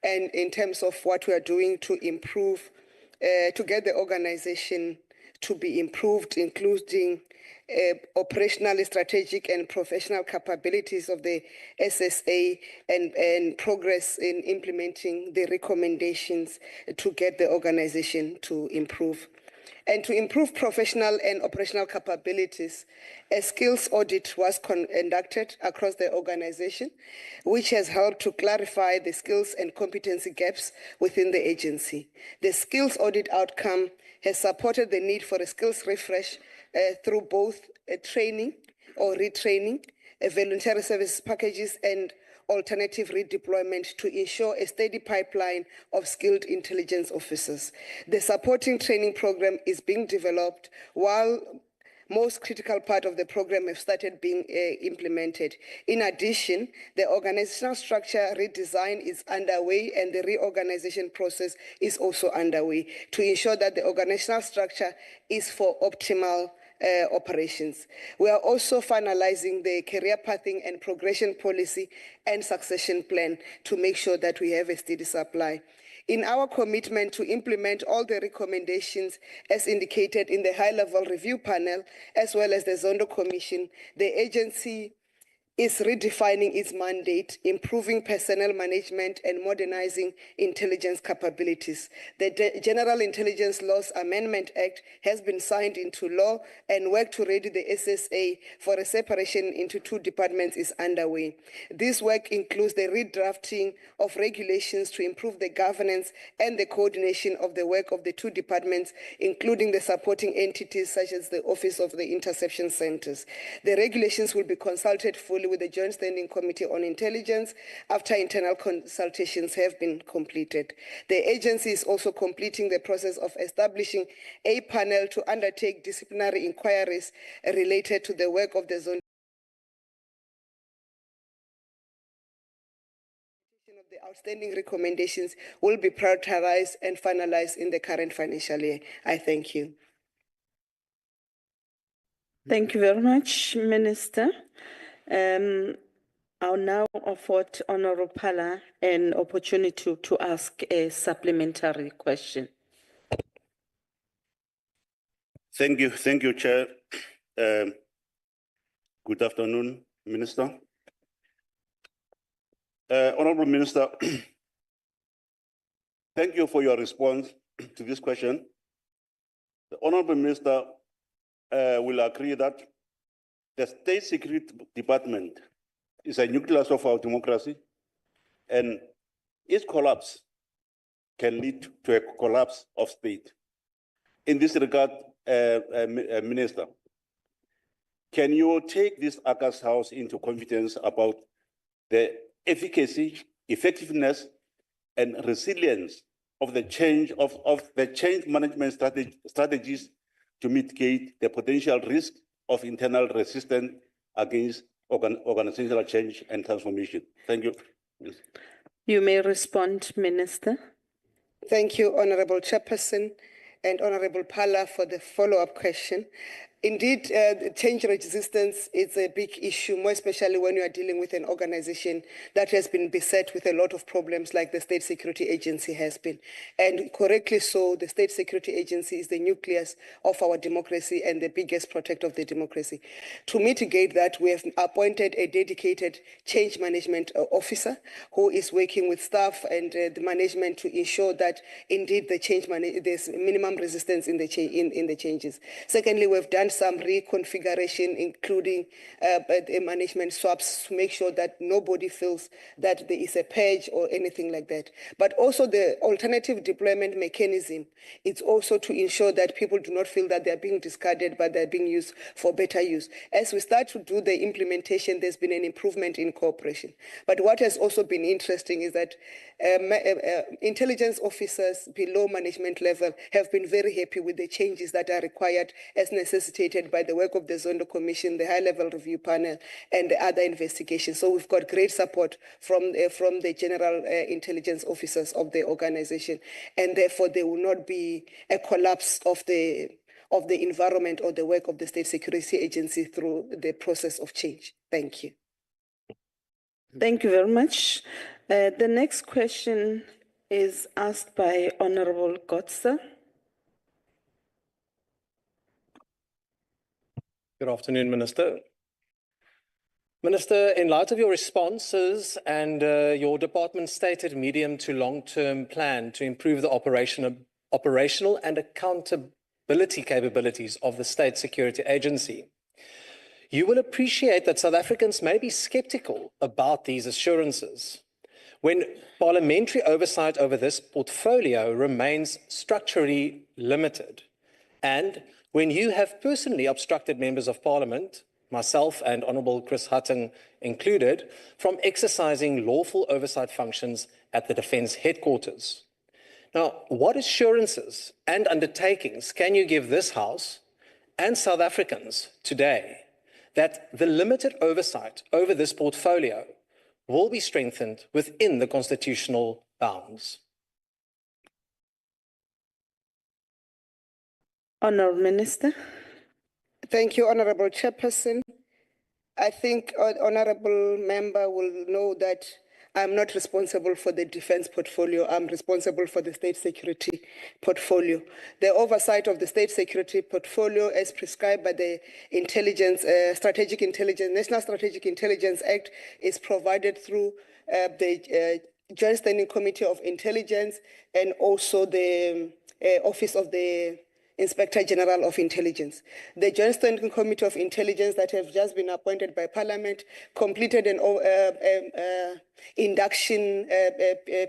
And in terms of what we are doing to improve, to get the organization to be improved, including operational, strategic, and professional capabilities of the SSA and progress in implementing the recommendations to get the organization to improve. And to improve professional and operational capabilities, a skills audit was conducted across the organization, which has helped to clarify the skills and competency gaps within the agency. The skills audit outcome has supported the need for a skills refresh through both training or retraining, voluntary service packages, and alternative redeployment to ensure a steady pipeline of skilled intelligence officers. The supporting training program is being developed while most critical part of the program have started being implemented. In addition, the organizational structure redesign is underway and the reorganization process is also underway to ensure that the organizational structure is for optimal operations. We are also finalizing the career pathing and progression policy and succession plan to make sure that we have a steady supply. In our commitment to implement all the recommendations as indicated in the high-level review panel, as well as the Zondo Commission, the agency is redefining its mandate, improving personnel management, and modernizing intelligence capabilities. The General Intelligence Laws Amendment Act has been signed into law, and work to ready the SSA for a separation into two departments is underway. This work includes the redrafting of regulations to improve the governance and the coordination of the work of the two departments, including the supporting entities such as the Office of the Interception Centers. The regulations will be consulted fully especially with the Joint Standing Committee on Intelligence, after internal consultations have been completed. The agency is also completing the process of establishing a panel to undertake disciplinary inquiries related to the work of the zone. The outstanding recommendations will be prioritized and finalized in the current financial year. I thank you. Thank you very much, Minister. I'll now afford Honorable Pala an opportunity to ask a supplementary question. Thank you, Chair. Good afternoon, Minister. Honorable Minister, thank you for your response to this question. The Honorable Minister will agree that the State Security Department is a nucleus of our democracy, and its collapse can lead to a collapse of state. In this regard, Minister, can you take this August House into confidence about the efficacy, effectiveness, and resilience of the change management strategies to mitigate the potential risk of internal resistance against organizational change and transformation? Thank you. You may respond, Minister. Thank you, Honorable Chairperson and Honorable Pala, for the follow-up question. Indeed, change resistance is a big issue, more especially when you are dealing with an organization that has been beset with a lot of problems like the State Security Agency has been. And correctly so, the State Security Agency is the nucleus of our democracy and the biggest protector of the democracy. To mitigate that, we have appointed a dedicated change management officer who is working with staff and the management to ensure that indeed the there's minimum resistance in the changes. Secondly, we've done some reconfiguration, including management swaps, to make sure that nobody feels that there is a purge or anything like that. But also the alternative deployment mechanism, it's also to ensure that people do not feel that they're being discarded, but they're being used for better use. As we start to do the implementation, there's been an improvement in cooperation. But what has also been interesting is that intelligence officers below management level have been very happy with the changes that are required as necessitated by the work of the Zondo Commission, the high-level review panel, and the other investigations. So we've got great support from the general intelligence officers of the organization, and therefore there will not be a collapse of the environment or the work of the State Security Agency through the process of change. Thank you. Thank you very much. The next question is asked by Honorable Gotsa. Good afternoon, Minister. Minister, in light of your responses and your department's stated medium to long-term plan to improve the operational and accountability capabilities of the State Security Agency, you will appreciate that South Africans may be skeptical about these assurances. When parliamentary oversight over this portfolio remains structurally limited, and when you have personally obstructed members of Parliament, myself and Honourable Chris Hutton included, from exercising lawful oversight functions at the Defence Headquarters. Now, what assurances and undertakings can you give this House and South Africans today that the limited oversight over this portfolio will be strengthened within the constitutional bounds? Honourable Minister. Thank you, Honourable Chairperson. I think Honourable Member will know that I'm not responsible for the defence portfolio. I'm responsible for the state security portfolio. The oversight of the state security portfolio, as prescribed by the National Strategic Intelligence Act, is provided through the Joint Standing Committee of Intelligence and also the Office of the Inspector General of Intelligence. The Joint Standing Committee of Intelligence that have just been appointed by Parliament completed an induction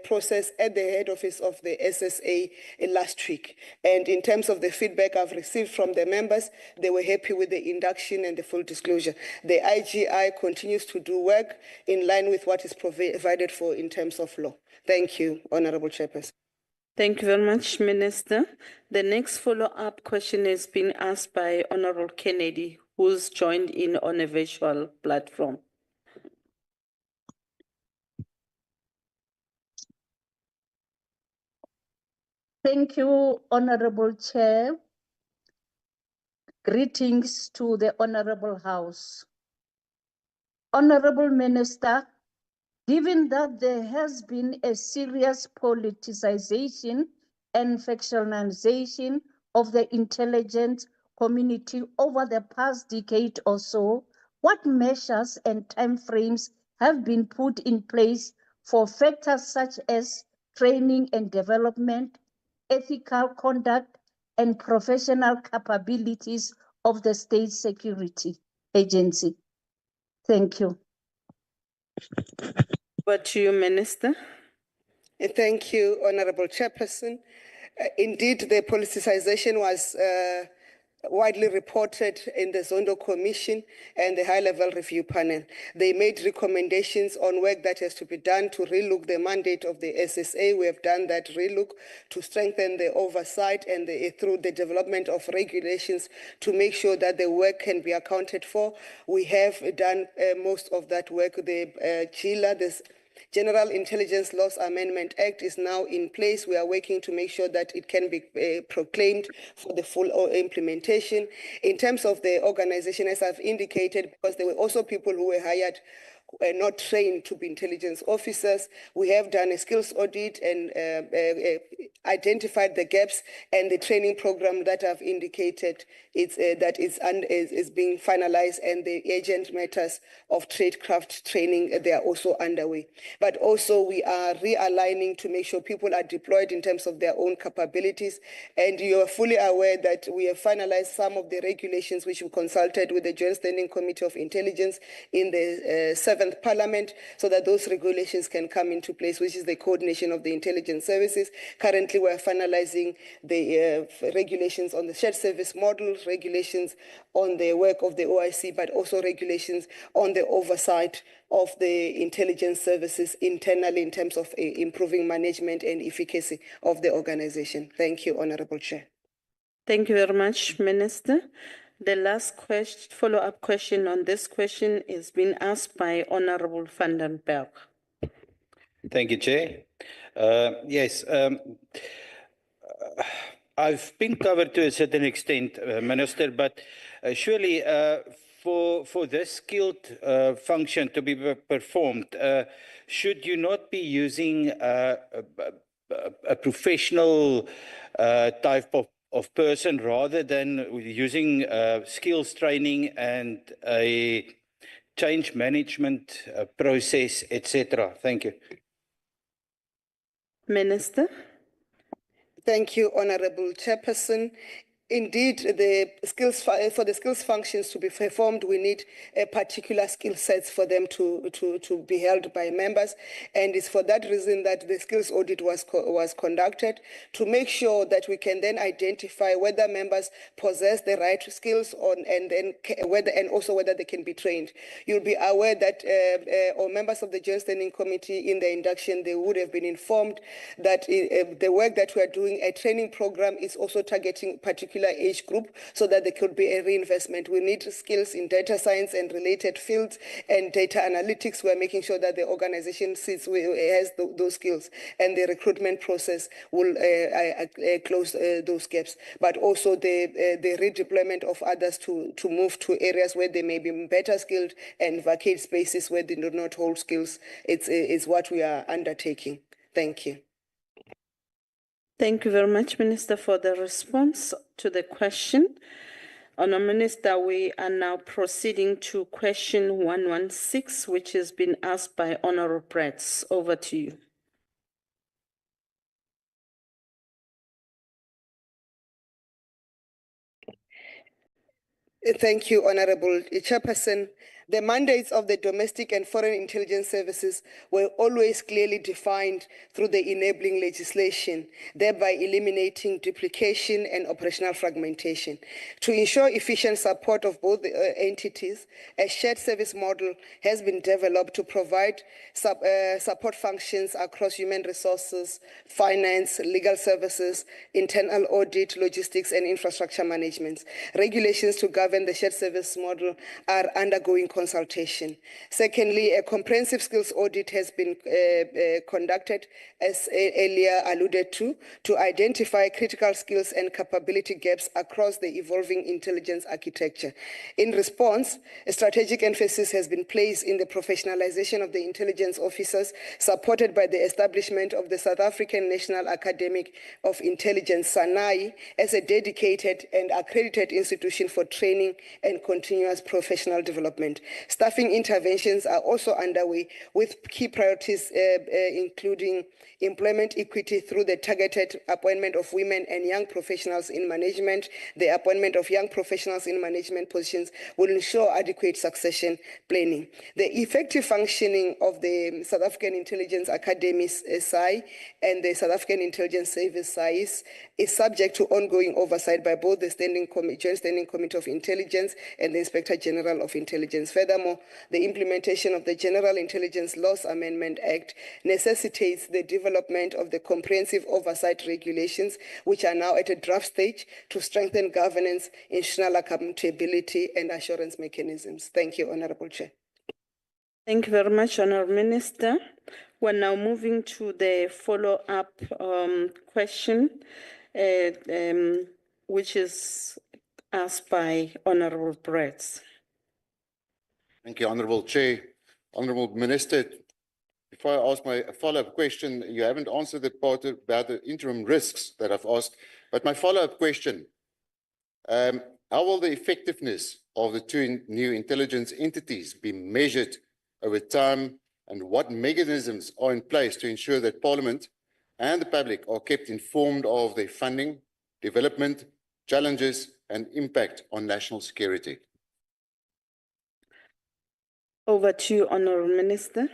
process at the head office of the SSA last week. And in terms of the feedback I've received from the members, they were happy with the induction and the full disclosure. The IGI continues to do work in line with what is provided for in terms of law. Thank you, Honorable Chairperson. Thank you very much, Minister. The next follow-up question has been asked by Honorable Kennedy, who's joined in on a virtual platform. Thank you, Honorable Chair. Greetings to the Honorable House. Honorable Minister, given that there has been a serious politicization and factionalization of the intelligence community over the past decade or so, what measures and timeframes have been put in place for factors such as training and development, ethical conduct, and professional capabilities of the State Security Agency? Thank you. Over to you, Minister. Thank you, Honorable Chairperson. Indeed, the politicization was widely reported in the Zondo Commission and the high-level review panel. They made recommendations on work that has to be done to relook the mandate of the SSA. We have done that relook to strengthen the oversight and through the development of regulations to make sure that the work can be accounted for. We have done most of that work. The GILA, this General Intelligence Laws Amendment Act, is now in place. We are working to make sure that it can be proclaimed for the full implementation. In terms of the organization, as I've indicated, because there were also people who were hired not trained to be intelligence officers. We have done a skills audit and identified the gaps, and the training program that I've indicated is being finalized, and the agent matters of tradecraft training, they are also underway. But also we are realigning to make sure people are deployed in terms of their own capabilities, and you are fully aware that we have finalized some of the regulations which we consulted with the Joint Standing Committee of Intelligence in the 7th Parliament, so that those regulations can come into place, which is the coordination of the intelligence services. Currently, we're finalizing the regulations on the shared service model, regulations on the work of the OIC, but also regulations on the oversight of the intelligence services internally in terms of improving management and efficacy of the organization. Thank you, Honorable Chair. Thank you very much, Minister. The last question, follow-up question on this question is being asked by Honorable van den Berg. Thank you, Chair. Yes, I've been covered to a certain extent, Minister, but surely for this skilled function to be performed, should you not be using a professional type of person rather than using skills training and a change management process, etc.? Thank you. Minister. Thank you, Honorable Chairperson. Indeed, the skills for the skills functions to be performed, we need a particular skill sets for them to be held by members, and it's for that reason that the skills audit was conducted to make sure that we can then identify whether members possess the right skills and also whether they can be trained. You'll be aware that or members of the Joint Standing Committee in the induction, they would have been informed that the work that we are doing, a training program, is also targeting particular age group so that there could be a reinvestment. We need skills in data science and related fields and data analytics. We're making sure that the organization has those skills, and the recruitment process will close those gaps. But also the redeployment of others to move to areas where they may be better skilled and vacate spaces where they do not hold skills. It's what we are undertaking. Thank you. Thank you very much, Minister, for the response to the question. Honourable Minister, we are now proceeding to question 116, which has been asked by Honourable Brett. Over to you. Thank you, Honorable Chairperson. The mandates of the domestic and foreign intelligence services were always clearly defined through the enabling legislation, thereby eliminating duplication and operational fragmentation. To ensure efficient support of both entities, a shared service model has been developed to provide support functions across human resources, finance, legal services, internal audit, logistics, and infrastructure management. Regulations to govern the shared service model are undergoing consultation. Secondly, a comprehensive skills audit has been conducted, as earlier alluded to identify critical skills and capability gaps across the evolving intelligence architecture. In response, a strategic emphasis has been placed in the professionalization of the intelligence officers, supported by the establishment of the South African National Academy of Intelligence, SANAI, as a dedicated and accredited institution for training and continuous professional development. Staffing interventions are also underway, with key priorities including employment equity through the targeted appointment of women and young professionals in management. The appointment of young professionals in management positions will ensure adequate succession planning. The effective functioning of the South African Intelligence Academy, SAI, and the South African Intelligence Service, SAIS, is subject to ongoing oversight by both the Joint Standing Committee of Intelligence and the Inspector General of Intelligence. Furthermore, the implementation of the General Intelligence Laws Amendment Act necessitates the development of the comprehensive oversight regulations, which are now at a draft stage, to strengthen governance, institutional accountability, and assurance mechanisms. Thank you, Honorable Chair. Thank you very much, Honourable Minister. We're now moving to the follow-up question, which is asked by Honourable Brett. Thank you, Honourable Chair. Honourable Minister, before I ask my follow-up question, you haven't answered the part about the interim risks that I've asked, but my follow-up question, how will the effectiveness of the two new intelligence entities be measured over time, and what mechanisms are in place to ensure that Parliament and the public are kept informed of their funding, development, challenges, and impact on national security? Over to you, Honourable Minister.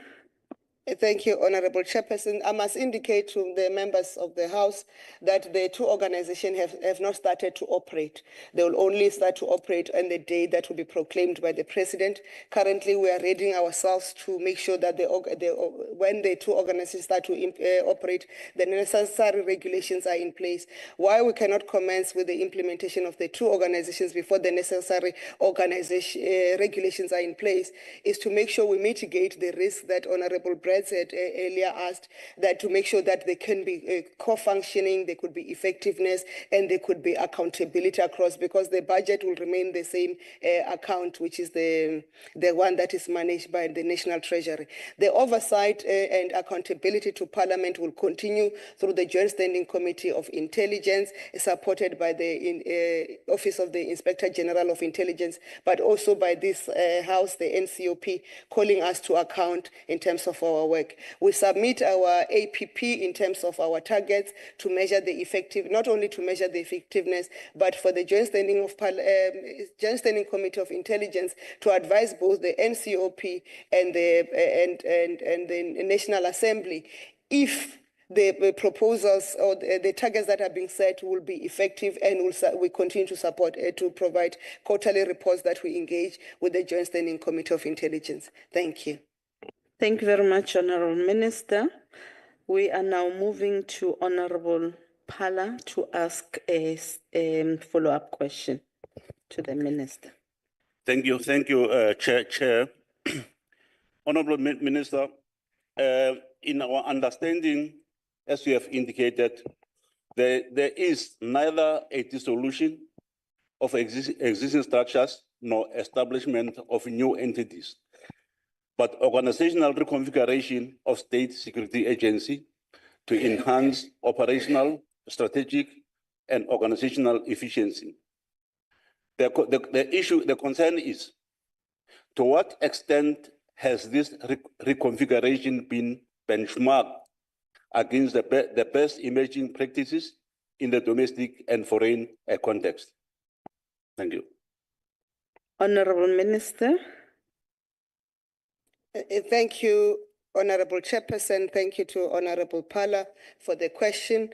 Thank you, Honourable Chairperson. I must indicate to the members of the House that the two organizations have not started to operate. They will only start to operate on the day that will be proclaimed by the President. Currently, we are readying ourselves to make sure that when the two organizations start to operate, the necessary regulations are in place. Why we cannot commence with the implementation of the two organizations before the necessary regulations are in place is to make sure we mitigate the risk that Honourable Brett said earlier asked, that to make sure that they can be co-functioning, there could be effectiveness, and there could be accountability across, because the budget will remain the same account, which is the one that is managed by the National Treasury. The oversight and accountability to Parliament will continue through the Joint Standing Committee of Intelligence, supported by the Office of the Inspector General of Intelligence, but also by this House, the NCOP, calling us to account in terms of our work. We submit our APP in terms of our targets to measure the not only to measure the effectiveness, but for the Joint Standing Committee of Intelligence to advise both the NCOP and the National Assembly if the proposals or the targets that are being set will be effective, and we continue to support to provide quarterly reports that we engage with the Joint Standing Committee of Intelligence. Thank you. Thank you very much, Honourable Minister. We are now moving to Honourable Phala to ask a follow-up question to the Minister. Thank you, Chair. Honourable Minister, in our understanding, as you have indicated, there is neither a dissolution of existing structures nor establishment of new entities, but organizational reconfiguration of state security agency to enhance operational, strategic, and organizational efficiency. The concern is, to what extent has this reconfiguration been benchmarked against the best emerging practices in the domestic and foreign context? Thank you. Honorable Minister. Thank you, Honorable Chairperson. Thank you to Honorable Pala for the question.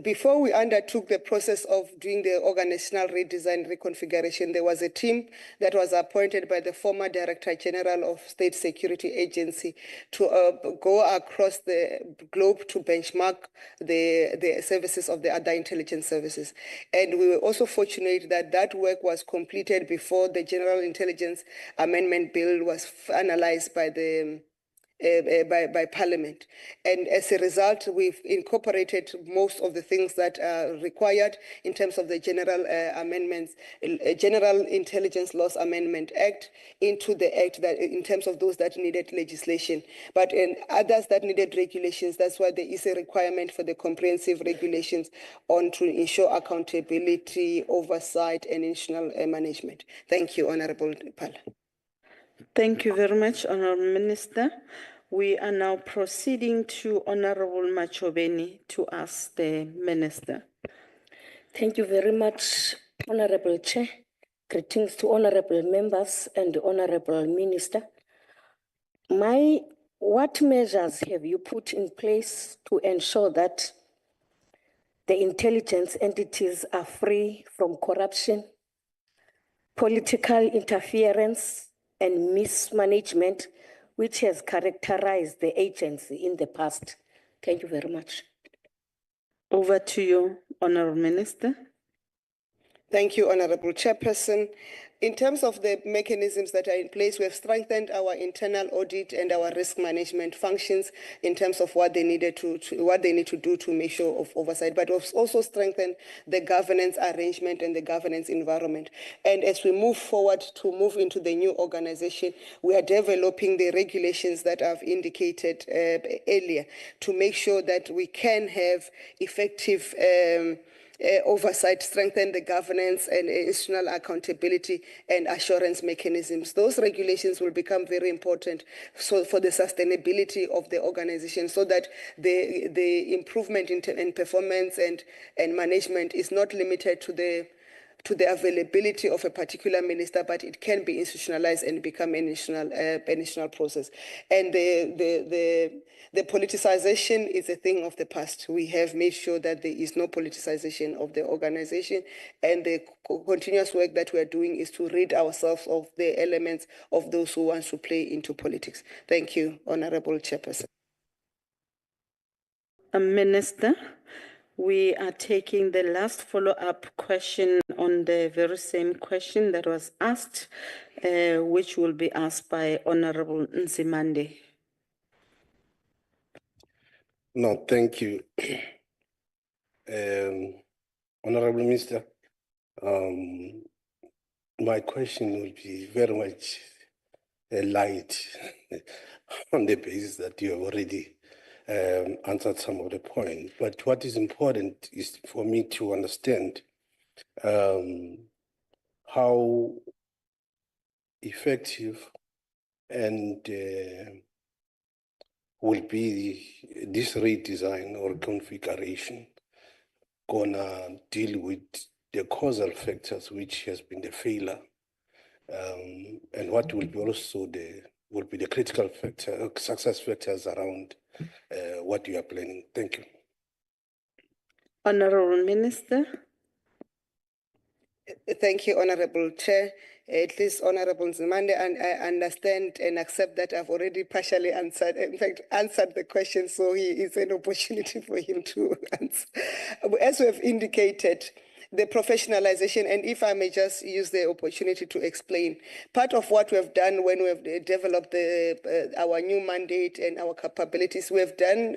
Before we undertook the process of doing the organizational redesign reconfiguration, there was a team that was appointed by the former Director General of State Security Agency to go across the globe to benchmark the services of the other intelligence services. And we were also fortunate that that work was completed before the General Intelligence Amendment Bill was finalized by the by Parliament. And as a result, we've incorporated most of the things that are required in terms of the general amendments, General Intelligence Laws Amendment Act into the act that in terms of those that needed legislation. But in others that needed regulations, that's why there is a requirement for the comprehensive regulations on to ensure accountability, oversight, and institutional management. Thank you, Honorable Pala. Thank you very much, Honorable Minister. We are now proceeding to Honorable Ntshavheni to ask the Minister. Thank you very much, Honorable Chair. Greetings to honorable members and Honorable Minister. What measures have you put in place to ensure that the intelligence entities are free from corruption, political interference, and mismanagement, which has characterized the agency in the past? Thank you very much. Over to you, Honorable Minister. Thank you, Honorable Chairperson. In terms of the mechanisms that are in place, we have strengthened our internal audit and our risk management functions in terms of what they needed what they need to do to make sure of oversight. But we've also strengthened the governance arrangement and the governance environment. And as we move forward to move into the new organization, we are developing the regulations that I've indicated earlier to make sure that we can have effective oversight, strengthen the governance and institutional accountability and assurance mechanisms. Those regulations will become very important for the sustainability of the organization, so that the improvement in performance and management is not limited to the availability of a particular minister, but it can be institutionalized and become an institutional process. And the politicization is a thing of the past. We have made sure that there is no politicization of the organization, and the continuous work that we are doing is to rid ourselves of the elements of those who want to play into politics. Thank you, Honorable Chairperson. Minister, we are taking the last follow-up question on the very same question that was asked, which will be asked by Honorable Nzimande. No, thank you. Honorable Minister, my question will be very much light on the basis that you have already answered some of the points. But what is important is for me to understand how effective and will be this redesign or configuration gonna deal with the causal factors, which has been the failure, and what will be also the critical factor, success factors around what you are planning. Thank you. Honorable Minister. Thank you, Honorable Chair. At least Honorable Nzimande, and I understand and accept that I've already partially answered, in fact, answered the question, so it's an opportunity for him to answer. As we have indicated, the professionalization, and if I may just use the opportunity to explain, part of what we have done when we have developed our new mandate and our capabilities, we have done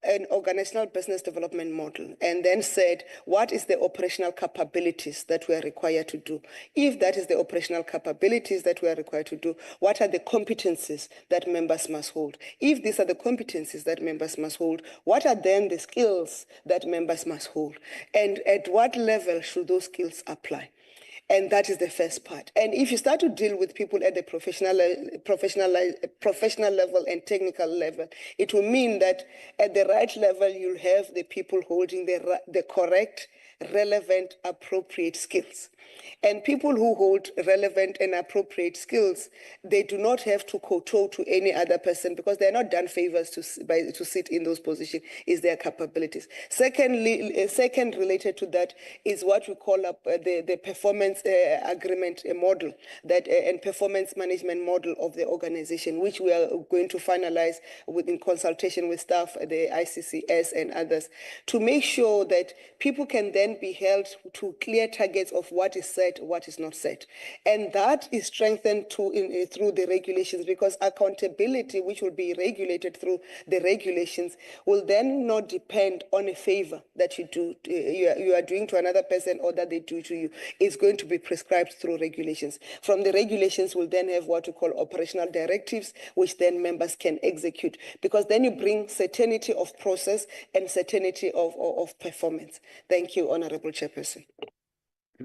an organizational business development model, and then said, what is the operational capabilities that we are required to do? If that is the operational capabilities that we are required to do, what are the competencies that members must hold? If these are the competencies that members must hold, what are then the skills that members must hold? And at what level should those skills apply? And that is the first part. And if you start to deal with people at the professional level and technical level, it will mean that at the right level, you'll have the people holding the correct relevant, appropriate skills. And people who hold relevant and appropriate skills, they do not have to kowtow to any other person because they're not done favors to sit in those positions, is their capabilities. Secondly, second related to that is what we call the performance agreement model and performance management model of the organization, which we are going to finalize in consultation with staff, the ICCS and others, to make sure that people can then be held to clear targets of what is said, what is not said. And that is strengthened through the regulations, because accountability, which will be regulated through the regulations, will then not depend on a favor that you are doing to another person or that they do to you. It's going to be prescribed through regulations. From the regulations, we'll then have what we call operational directives, which then members can execute, because then you bring certainty of process and certainty of performance. Thank you, Honorable Chairperson.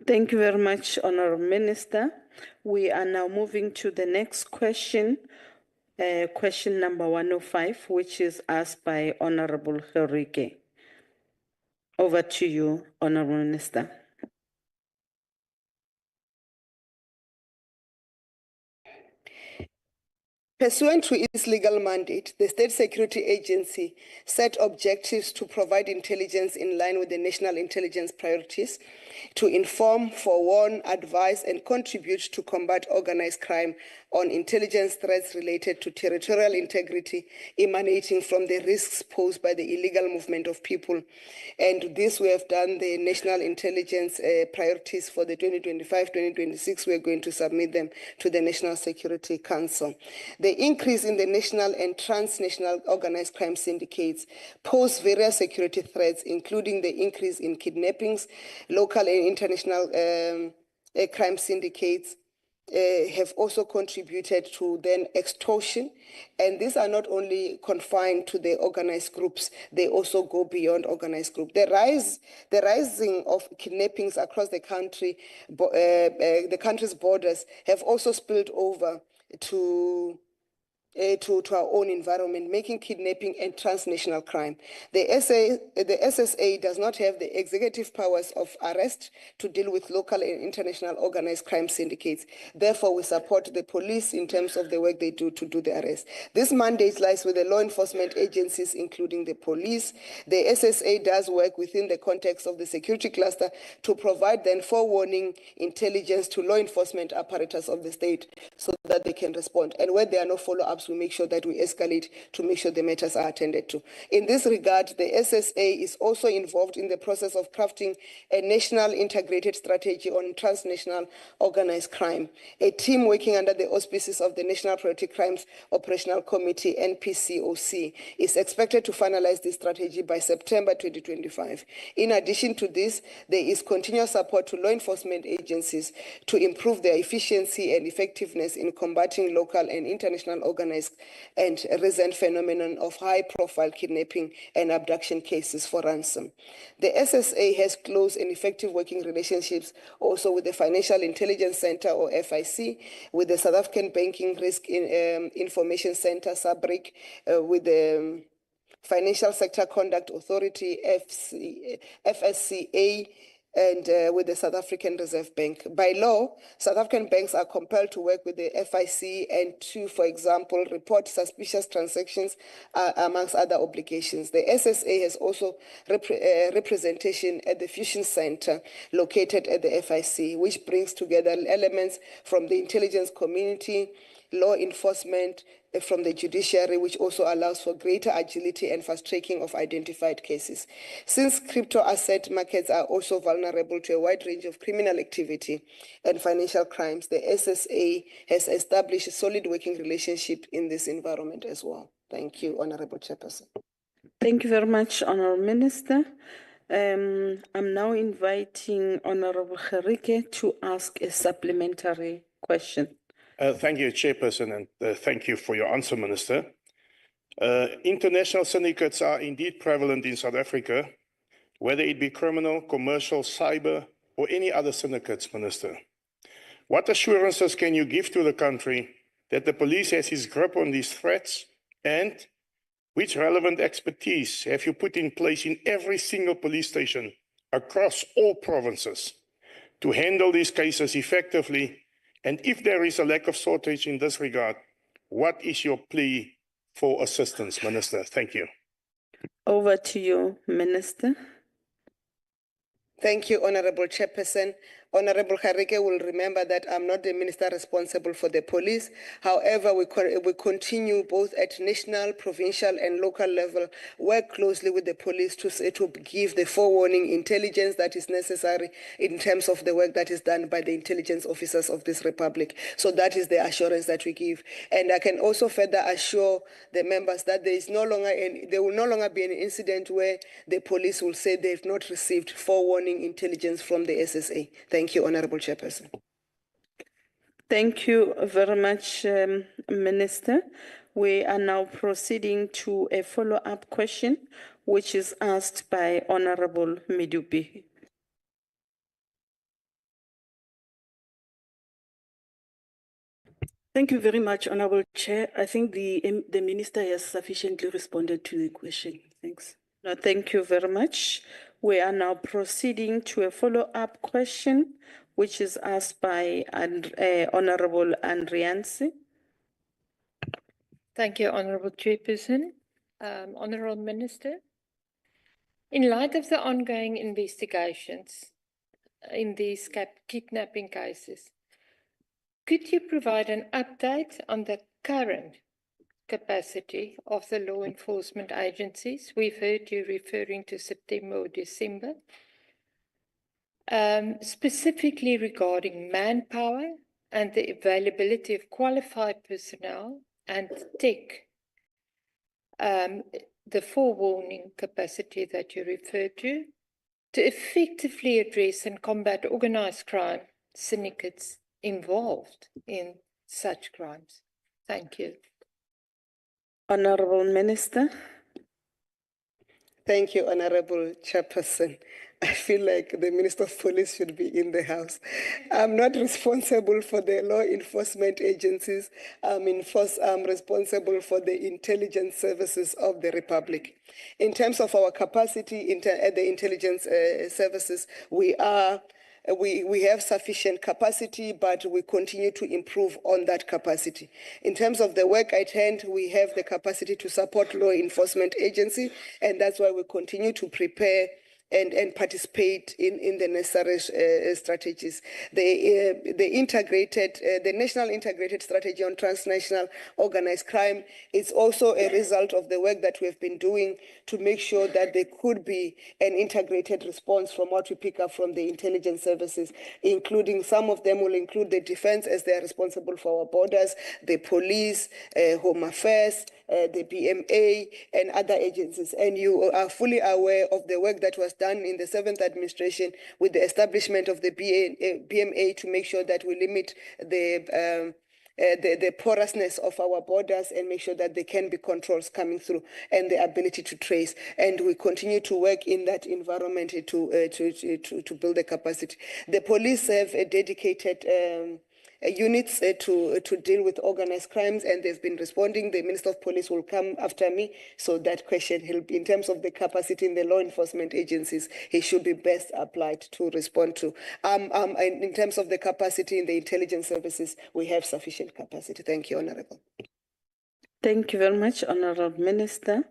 Thank you very much, Honorable Minister. We are now moving to the next question, question number 105, which is asked by Honorable Gerike. Over to you, Honorable Minister. Pursuant to its legal mandate, the State Security Agency set objectives to provide intelligence in line with the national intelligence priorities, to inform, forewarn, advise, and contribute to combat organized crime on intelligence threats related to territorial integrity emanating from the risks posed by the illegal movement of people. And this we have done the national intelligence priorities for the 2025-2026. We are going to submit them to the National Security Council. The increase in the national and transnational organized crime syndicates pose various security threats, including the increase in kidnappings. Local and international crime syndicates have also contributed to then extortion. And these are not only confined to the organized groups, they also go beyond organized groups. The rising of kidnappings across the country, the country's borders, have also spilled over to our own environment, making kidnapping a transnational crime. The SSA does not have the executive powers of arrest to deal with local and international organized crime syndicates. Therefore, we support the police in terms of the work they do to do the arrest. This mandate lies with the law enforcement agencies, including the police. The SSA does work within the context of the security cluster to provide then forewarning intelligence to law enforcement apparatus of the state so that they can respond. And where there are no follow-ups, we make sure that we escalate to make sure the matters are attended to. In this regard, the SSA is also involved in the process of crafting a national integrated strategy on transnational organized crime. A team working under the auspices of the National Priority Crimes Operational Committee, NPCOC, is expected to finalize this strategy by September 2025. In addition to this, there is continuous support to law enforcement agencies to improve their efficiency and effectiveness in combating local and international organized and recent phenomenon of high-profile kidnapping and abduction cases for ransom. The SSA has close and effective working relationships also with the Financial Intelligence Center, or FIC, with the South African Banking Risk Information Center, SABRIC, with the Financial Sector Conduct Authority, FSCA, and with the South African Reserve Bank. By law, South African banks are compelled to work with the FIC and to, for example, report suspicious transactions, amongst other obligations. The SSA has also representation at the Fusion Center located at the FIC, which brings together elements from the intelligence community, law enforcement, from the judiciary, which also allows for greater agility and fast-tracking of identified cases. Since crypto asset markets are also vulnerable to a wide range of criminal activity and financial crimes, the SSA has established a solid working relationship in this environment as well. Thank you, Honorable Chairperson. Thank you very much, Honorable Minister. I'm now inviting Honorable Gerike to ask a supplementary question. Thank you, Chairperson, and thank you for your answer, Minister. International syndicates are indeed prevalent in South Africa, whether it be criminal, commercial, cyber, or any other syndicates, Minister. What assurances can you give to the country that the police has its grip on these threats, and which relevant expertise have you put in place in every single police station across all provinces to handle these cases effectively? And if there is a lack of shortage in this regard, what is your plea for assistance, Minister? Thank you. Over to you, Minister. Thank you, Honorable Chairperson. Honorable Harike will remember that I'm not the minister responsible for the police. However, we continue both at national, provincial, and local level, work closely with the police to give the forewarning intelligence that is necessary in terms of the work that is done by the intelligence officers of this republic. So that is the assurance that we give. And I can also further assure the members that there will no longer be an incident where the police will say they've not received forewarning intelligence from the SSA. Thank you, Honorable Chairperson. Thank you very much, Minister. We are now proceeding to a follow-up question, which is asked by Honorable Midupi. Thank you very much, Honorable Chair. I think the Minister has sufficiently responded to the question. Thanks. No, thank you very much. We are now proceeding to a follow-up question, which is asked by Honorable Andriansi. Thank you, Honorable Chairperson. Honorable Minister, in light of the ongoing investigations in these kidnapping cases, could you provide an update on the current capacity of the law enforcement agencies? We've heard you referring to September or December. Specifically regarding manpower and the availability of qualified personnel and tech, the forewarning capacity that you referred to effectively address and combat organized crime syndicates involved in such crimes. Thank you. Honorable Minister. Thank you, Honorable Chairperson. I feel like the Minister of Police should be in the house. I'm not responsible for the law enforcement agencies. I'm responsible for the intelligence services of the Republic. In terms of our capacity at the intelligence services, we have sufficient capacity, but we continue to improve on that capacity. In terms of the work at hand, we have the capacity to support law enforcement agency, and that's why we continue to prepare and participate in the necessary strategies. The National Integrated Strategy on Transnational Organized Crime is also a result of the work that we have been doing to make sure that there could be an integrated response from what we pick up from the intelligence services, including some of them will include the defense as they are responsible for our borders, the police, Home Affairs, the BMA, and other agencies. And you are fully aware of the work that was done in the 7th administration with the establishment of the BMA to make sure that we limit the porousness of our borders and make sure that there can be controls coming through and the ability to trace. And we continue to work in that environment to build the capacity. The police have a dedicated units to deal with organized crimes, and they've been responding. The Minister of Police will come after me, so that question, in terms of the capacity in the law enforcement agencies, he should be best applied to respond to. And in terms of the capacity in the intelligence services, we have sufficient capacity. Thank you, Honorable. Thank you very much, Honorable Minister.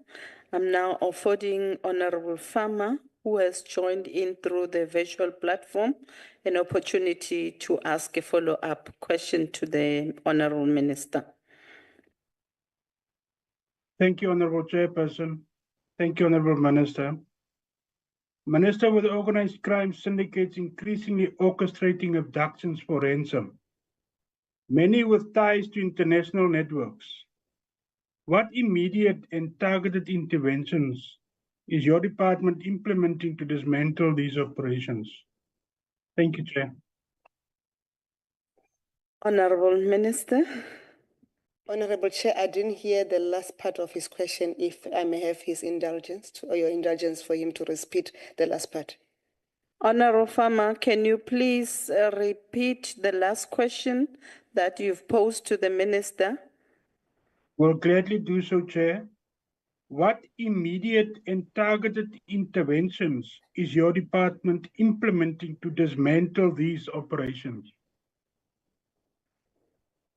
I'm now affording Honorable Farmer, who has joined in through the virtual platform, an opportunity to ask a follow-up question to the Honorable Minister. Thank you, Honorable Chairperson. Thank you, Honorable Minister. Minister, with organized crime syndicates increasingly orchestrating abductions for ransom, many with ties to international networks, what immediate and targeted interventions is your department implementing to dismantle these operations? Thank you, Chair. Honorable Minister. Honorable Chair, I didn't hear the last part of his question. If I may have his indulgence or your indulgence for him to repeat the last part. Honorable Farmer, can you please repeat the last question that you've posed to the Minister? Will gladly do so, Chair. what immediate and targeted interventions is your department implementing to dismantle these operations?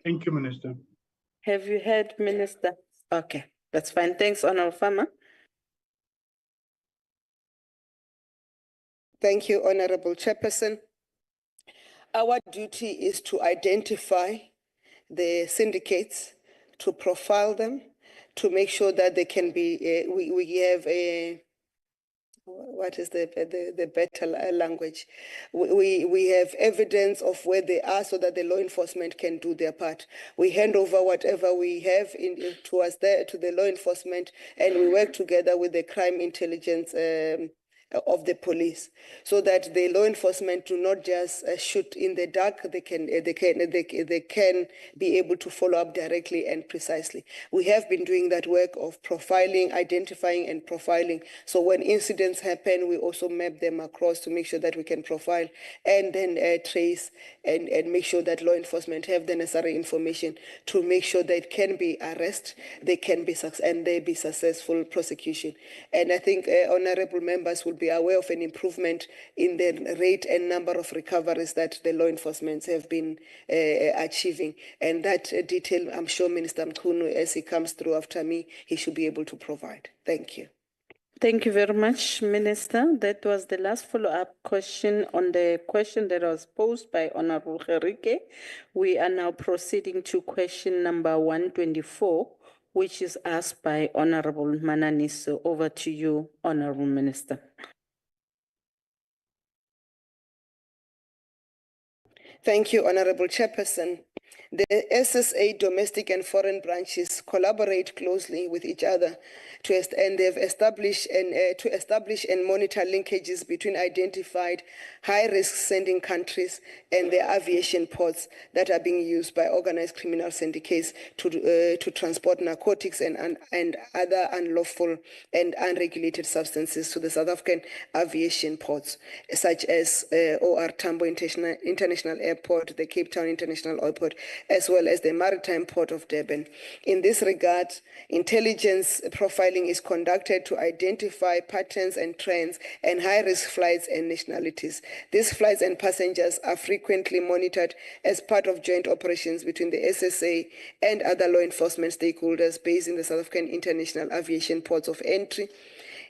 Thank you, Minister. Have you heard, Minister? Okay, that's fine. Thanks, Honorable Farmer. Thank you, Honorable Chairperson. Our duty is to identify the syndicates, to profile them, to make sure that they can be, we have a, what is the better language? We have evidence of where they are so that the law enforcement can do their part. We hand over whatever we have to the law enforcement, and we work together with the crime intelligence of the police, so that the law enforcement do not just shoot in the dark. They can be able to follow up directly and precisely. We have been doing that work of profiling, identifying and profiling. So when incidents happen, we also map them across to make sure that we can profile and then trace and make sure that law enforcement have the necessary information to make sure that it can be arrest, they can be successful prosecution. And I think honorable members will be aware of an improvement in the rate and number of recoveries that the law enforcement have been achieving. And that detail, I'm sure Minister Mchunu, as he comes through after me, he should be able to provide. Thank you. Thank you very much, Minister. That was the last follow-up question on the question that was posed by Honorable Gerike. We are now proceeding to question number 124, which is asked by Honorable Mananiso. Over to you, Honorable Minister. Thank you, Honorable Chairperson. The SSA domestic and foreign branches collaborate closely with each other to establish and monitor linkages between identified high-risk sending countries and their aviation ports that are being used by organized criminal syndicates to transport narcotics and other unlawful and unregulated substances to the South African aviation ports, such as OR Tambo International Airport, the Cape Town International Airport, as well as the Maritime Port of Durban. In this regard, intelligence profiling is conducted to identify patterns and trends and high-risk flights and nationalities. These flights and passengers are frequently monitored as part of joint operations between the SSA and other law enforcement stakeholders based in the South African International Aviation Ports of Entry.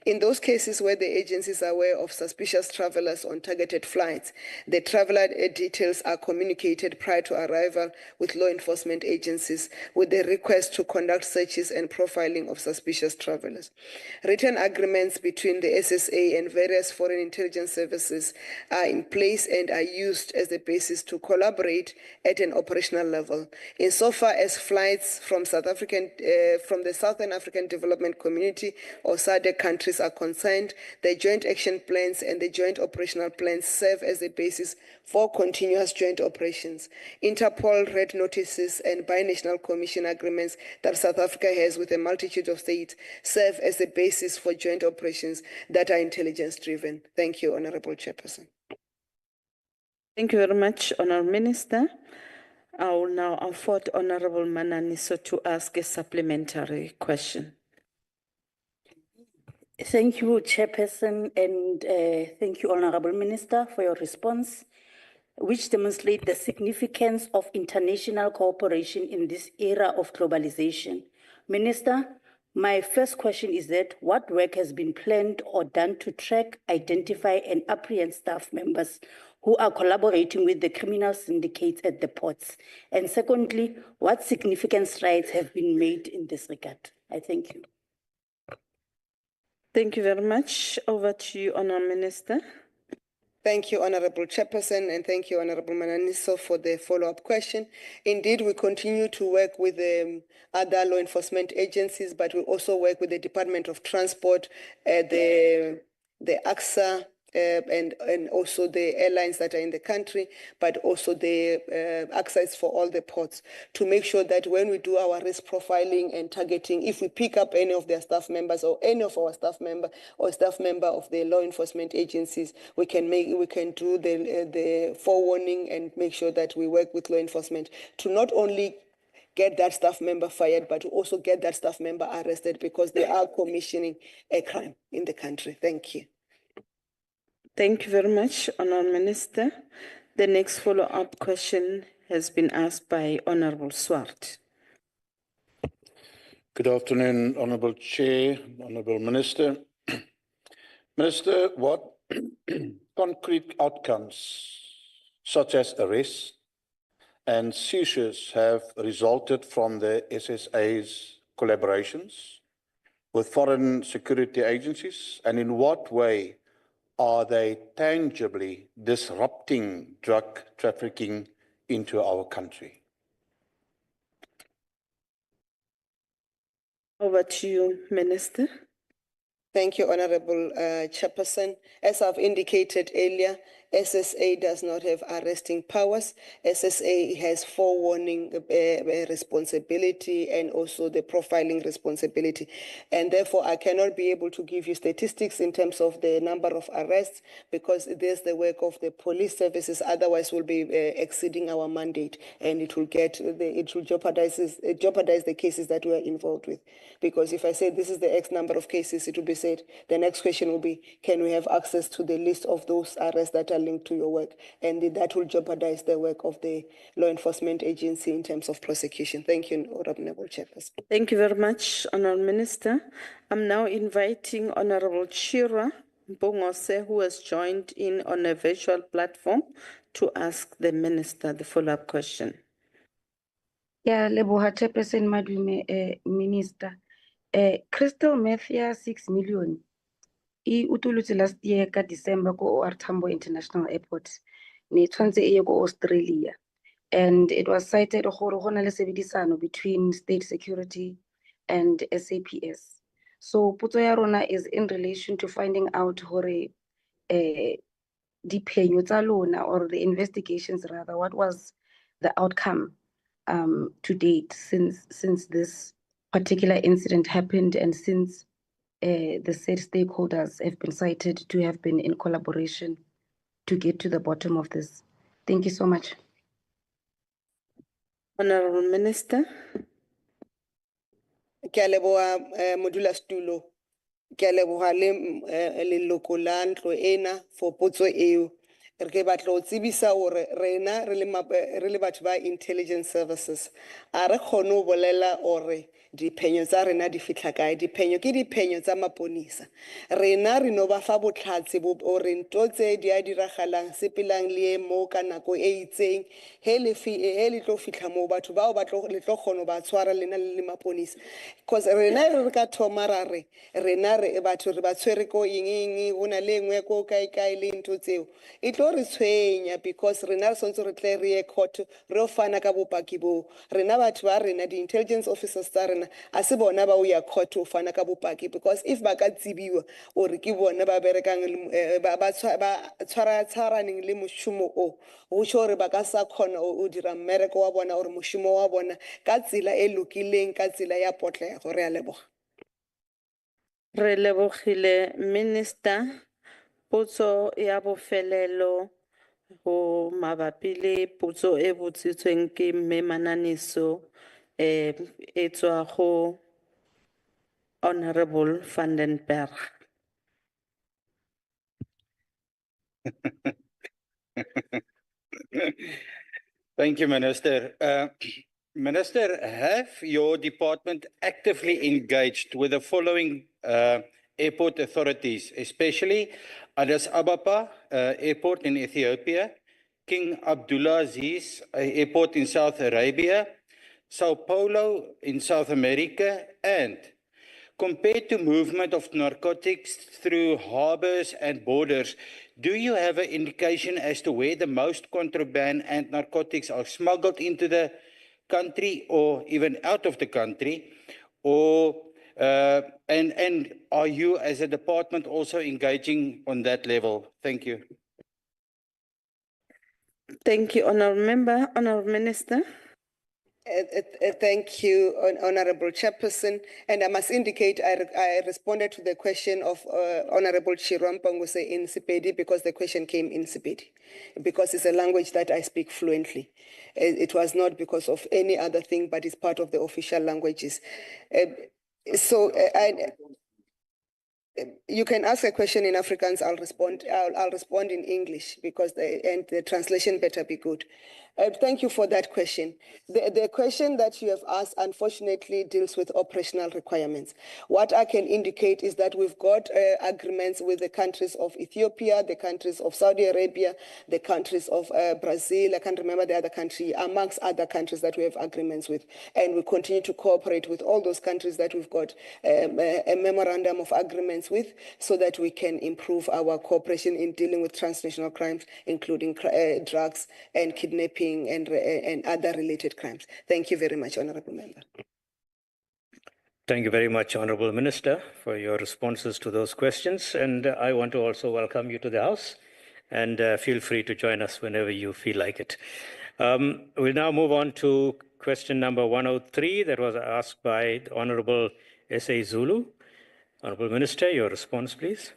In those cases where the agencies are aware of suspicious travelers on targeted flights, the traveler details are communicated prior to arrival with law enforcement agencies with the request to conduct searches and profiling of suspicious travelers. Written agreements between the SSA and various foreign intelligence services are in place and are used as the basis to collaborate at an operational level. Insofar as flights from the Southern African Development Community or SADC countries are concerned, the joint action plans and the joint operational plans serve as the basis for continuous joint operations. Interpol red notices and binational commission agreements that South Africa has with a multitude of states serve as the basis for joint operations that are intelligence-driven. Thank you, Honorable Chairperson. Thank you very much, Honorable Minister. I will now afford Honorable Mananiso to ask a supplementary question. Thank you, Chairperson, and thank you, Honorable Minister, for your response, which demonstrates the significance of international cooperation in this era of globalization. Minister, my first question is that what work has been planned or done to track, identify, and apprehend staff members who are collaborating with the criminal syndicates at the ports? And secondly, what significant strides have been made in this regard? I thank you. Thank you very much. Over to you, Honourable Minister. Thank you, Honorable Chairperson, and thank you, Honorable Mananiso, for the follow-up question. Indeed, we continue to work with other law enforcement agencies, but we also work with the Department of Transport, the AXA, and also the airlines that are in the country, but also the access for all the ports, to make sure that when we do our risk profiling and targeting, if we pick up any of their staff members or any of our staff member or staff member of the law enforcement agencies, we can do the forewarning and make sure that we work with law enforcement to not only get that staff member fired, but to also get that staff member arrested because they are commissioning a crime in the country. Thank you. Thank you very much, Honourable Minister. The next follow-up question has been asked by Honourable Swart. Good afternoon, Honourable Chair, Honourable Minister. Minister, what concrete outcomes, such as arrests and seizures, have resulted from the SSA's collaborations with foreign security agencies, and in what way are they tangibly disrupting drug trafficking into our country? Over to you, Minister. Thank you, Honorable Chairperson. As I've indicated earlier, SSA does not have arresting powers. SSA has forewarning responsibility and also the profiling responsibility. And therefore, I cannot be able to give you statistics in terms of the number of arrests because it is the work of the police services. Otherwise, we'll be exceeding our mandate and it will jeopardize the cases that we are involved with. Because if I say this is the X number of cases, it will be said, the next question will be, can we have access to the list of those arrests that are linked to your work? And that will jeopardize the work of the law enforcement agency in terms of prosecution. Thank you, Honourable Chairperson. Thank you very much, Honourable Minister. I'm now inviting Honourable Chira Mbongose, who has joined in on a virtual platform, to ask the Minister the follow-up question. Yeah, Leboha Chairperson, Madume Minister. Crystal Mafia 6 million. Utulutse last year ka December ko OR Tambo International Airport. Ni tshwantse e ye ko Australia. And it was cited gore go na le sebedisano between state security and SAPS. So potso ya rona is in relation to finding out gore diphenyo tsa lona or the investigations rather, what was the outcome to date since this particular incident happened and since the said stakeholders have been cited to have been in collaboration to get to the bottom of this. Thank you so much. Honourable Minister. Ke a leboha modulasetulo. Ke a leboha le leloko la ntlo ena for potso eo. Re batla ho tsebisa hore rena re le batho ba intelligence services a re kgone ho bolela hore diphenyo tsa rena di fihla kae. Diphenyo ke diphenyo tsa maponisa. Rena re no ba fa botlhatsi hore ntho tse di a diragalang sepelang le mo ka nako e itseng he le tlo fihla mo batho bao ba le tlo kgona ba tshwara lena le maponisa. Because rena re ka thoma ra re rena re batho re ba tshwere ko eng una le ngwe ko kae le ntho tseo e tlo re tshwenya because rena re sontse re tle re ye court re o fana ka bopaki bo. Rena batho ba rena di intelligence officers tsa rena a se bona ba o ya court o fana ka bopaki because if ba ka tsibiwa o re ke bona ba berekang ba tshwaraneng le moshumo o o tshore ba ka sa khona o dira mmereko wa bona or moshumo wa bona ka tsela e lokileng ka tsela ya potlego. Re a leboga. Re lebogile Minister. Potso ya bofelelo ho mabapi le potso e botsitsweng ke mme Mananiso e tswa go Honourable van den Berg. Thank you, Minister. Minister, have your department actively engaged with the following airport authorities, especially Addis Ababa Airport in Ethiopia, King Abdulaziz Airport in Saudi Arabia, Sao Paulo in South America, and compared to movement of narcotics through harbors and borders, do you have an indication as to where the most contraband and narcotics are smuggled into the country or even out of the country? Or and are you as a department also engaging on that level? Thank you. Thank you, Honourable Member. Honourable Minister. Thank you, Honorable Chairperson. And I must indicate I responded to the question of Honorable Chirwampanguse in Sepedi because the question came in Sepedi, because it's a language that I speak fluently. It was not because of any other thing, but it's part of the official languages. You can ask a question in Afrikaans. I'll respond. I'll respond in English because the translation better be good. Thank you for that question. The question that you have asked, unfortunately, deals with operational requirements. What I can indicate is that we've got agreements with the countries of Ethiopia, the countries of Saudi Arabia, the countries of Brazil. I can't remember the other country, amongst other countries that we have agreements with. And we continue to cooperate with all those countries that we've got a memorandum of agreements with, so that we can improve our cooperation in dealing with transnational crimes, including drugs and kidnapping and other related crimes. Thank you very much, Honorable Member. Thank you very much, Honorable Minister, for your responses to those questions. And I want to also welcome you to the House, and feel free to join us whenever you feel like it. We'll now move on to question number 103 that was asked by the Honorable S.A. Zulu. Honorable Minister, your response, please.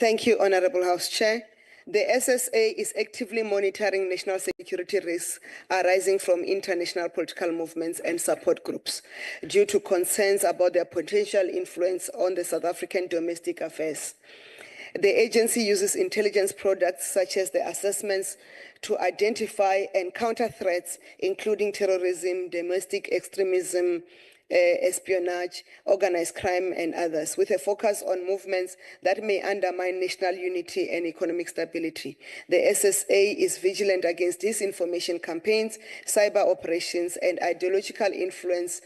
Thank you, Honorable House Chair. The SSA is actively monitoring national security risks arising from international political movements and support groups due to concerns about their potential influence on the South African domestic affairs. The agency uses intelligence products such as the assessments to identify and counter threats, including terrorism, domestic extremism, espionage, organized crime, and others, with a focus on movements that may undermine national unity and economic stability. The SSA is vigilant against disinformation campaigns, cyber operations, and ideological influences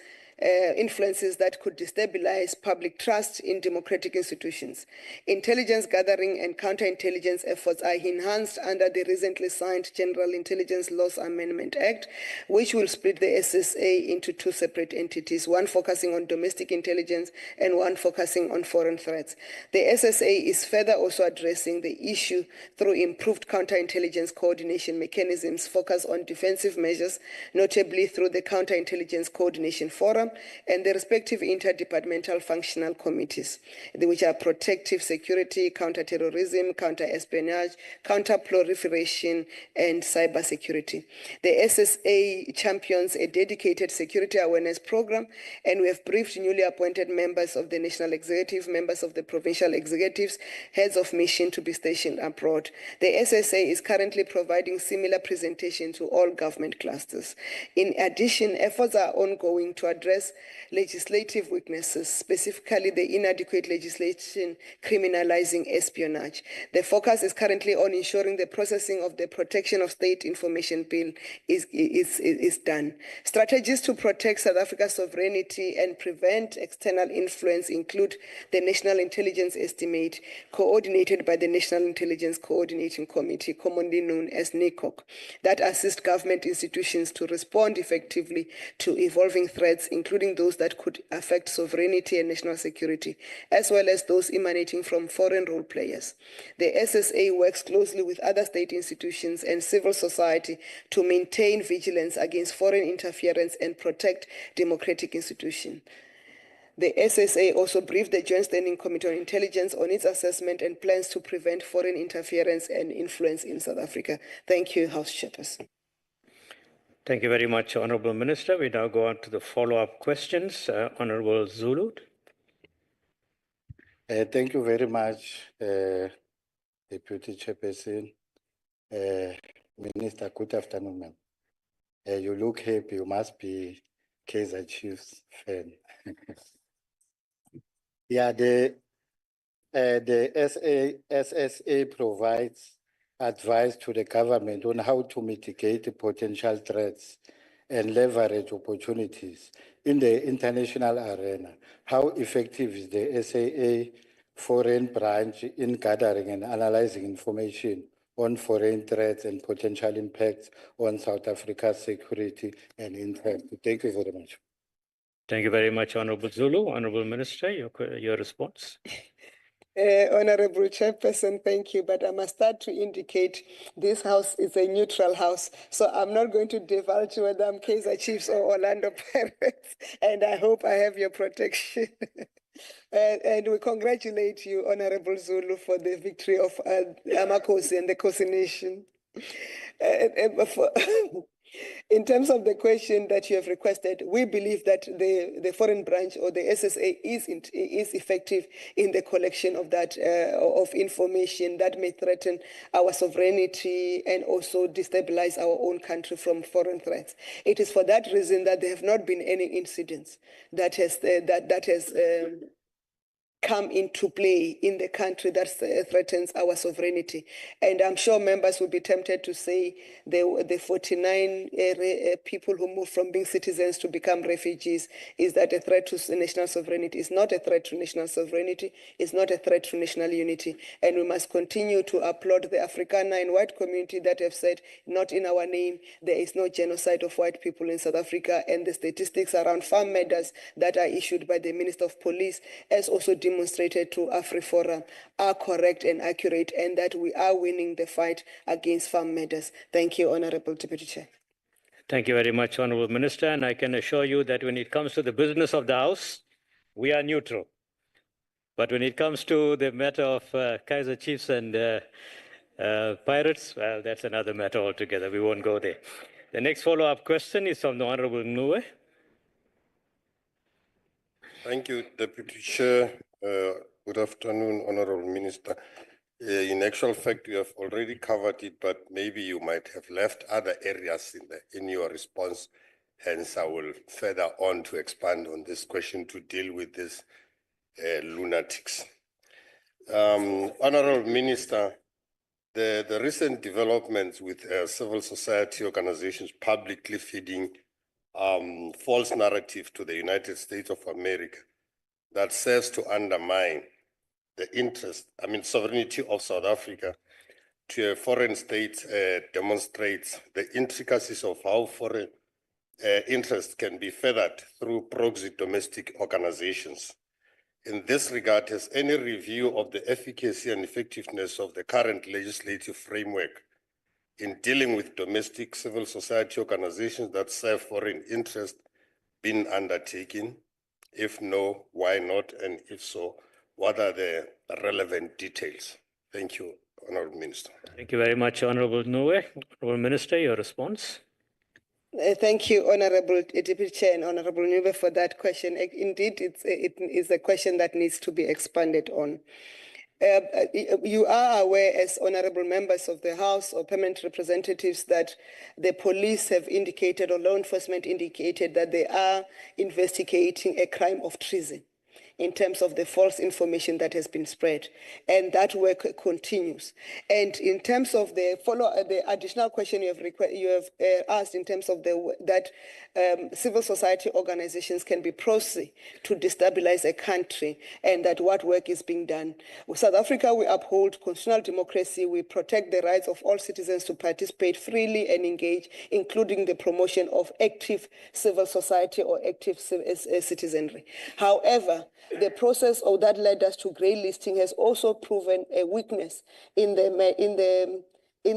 that could destabilize public trust in democratic institutions. Intelligence gathering and counterintelligence efforts are enhanced under the recently signed General Intelligence Laws Amendment Act, which will split the SSA into two separate entities, one focusing on domestic intelligence and one focusing on foreign threats. The SSA is further also addressing the issue through improved counterintelligence coordination mechanisms focused on defensive measures, notably through the Counterintelligence Coordination Forum and the respective interdepartmental functional committees, which are protective security, counterterrorism, counter-espionage, counter-proliferation, and cybersecurity. The SSA champions a dedicated security awareness program, and we have briefed newly appointed members of the National Executive, members of the provincial executives, heads of mission to be stationed abroad. The SSA is currently providing similar presentation to all government clusters. In addition, efforts are ongoing to address legislative weaknesses, specifically the inadequate legislation criminalizing espionage. The focus is currently on ensuring the processing of the Protection of State Information Bill is done. Strategies to protect South Africa's sovereignty and prevent external influence include the National Intelligence Estimate, coordinated by the National Intelligence Coordinating Committee, commonly known as NCOP, that assists government institutions to respond effectively to evolving threats, including those that could affect sovereignty and national security, as well as those emanating from foreign role players. The SSA works closely with other state institutions and civil society to maintain vigilance against foreign interference and protect democratic institutions. The SSA also briefed the Joint Standing Committee on Intelligence on its assessment and plans to prevent foreign interference and influence in South Africa. Thank you, House Chairperson. Thank you very much, Honorable Minister. We now go on to the follow-up questions. Honorable Zulu. Thank you very much, Deputy Chairperson. Minister, good afternoon, ma'am. You look happy. You must be Kaizer Chiefs fan. Yeah, the SSA provides advice to the government on how to mitigate potential threats and leverage opportunities in the international arena. How effective is the SAA foreign branch in gathering and analyzing information on foreign threats and potential impacts on South Africa's security and interest? Thank you very much. Thank you very much, Honorable Zulu. Honorable Minister, your response. Honorable Chairperson, thank you. But I must start to indicate this house is a neutral house. So I'm not going to divulge whether I'm Kaizer Chiefs or Orlando Pirates. And I hope I have your protection. And we congratulate you, Honorable Zulu, for the victory of Amakosi and the Kosi Nation. In terms of the question that you have requested, we believe that the foreign branch or the SSA is effective in the collection of that of information that may threaten our sovereignty and also destabilize our own country from foreign threats. It is for that reason that there have not been any incidents that has come into play in the country that threatens our sovereignty. And I'm sure members will be tempted to say the 49 people who moved from being citizens to become refugees, is that a threat to national sovereignty? It's not a threat to national sovereignty. It's not a threat to national unity. And we must continue to applaud the Afrikaner and white community that have said, not in our name, there is no genocide of white people in South Africa. And the statistics around farm murders that are issued by the Minister of Police, as also demonstrated to AfriForum, are correct and accurate, and that we are winning the fight against farm murders. Thank you, Honorable Deputy Chair. Thank you very much, Honorable Minister. And I can assure you that when it comes to the business of the House, we are neutral. But when it comes to the matter of Kaizer Chiefs and Pirates, well, that's another matter altogether. We won't go there. The next follow-up question is from the Honorable Mchunu. Thank you, Deputy Chair. Good afternoon, Honorable Minister. In actual fact, you have already covered it, but maybe you might have left other areas in your response. Hence, I will further on to expand on this question to deal with these lunatics. Honorable Minister, the recent developments with civil society organizations publicly feeding false narrative to the United States of America that serves to undermine the sovereignty of South Africa to a foreign state demonstrates the intricacies of how foreign interests can be feathered through proxy domestic organizations. In this regard, has any review of the efficacy and effectiveness of the current legislative framework in dealing with domestic civil society organizations that serve foreign interests been undertaken? If no, why not? And if so, what are the relevant details? Thank you, Honorable Minister. Thank you very much, Honorable Mchunu. Honorable Minister, your response. Thank you, Honorable Deputy Chair and Honorable Mchunu, for that question. Indeed, it is a question that needs to be expanded on. You are aware, as honorable members of the House or permanent representatives, that the police have indicated, or law enforcement indicated, that they are investigating a crime of treason in terms of the false information that has been spread, and that work continues. And in terms of the additional question you have asked in terms of that civil society organizations can be proxy to destabilize a country, and that what work is being done. With South Africa, we uphold constitutional democracy. We protect the rights of all citizens to participate freely and engage, including the promotion of active civil society or active citizenry. However, the process that led us to grey listing has also proven a weakness in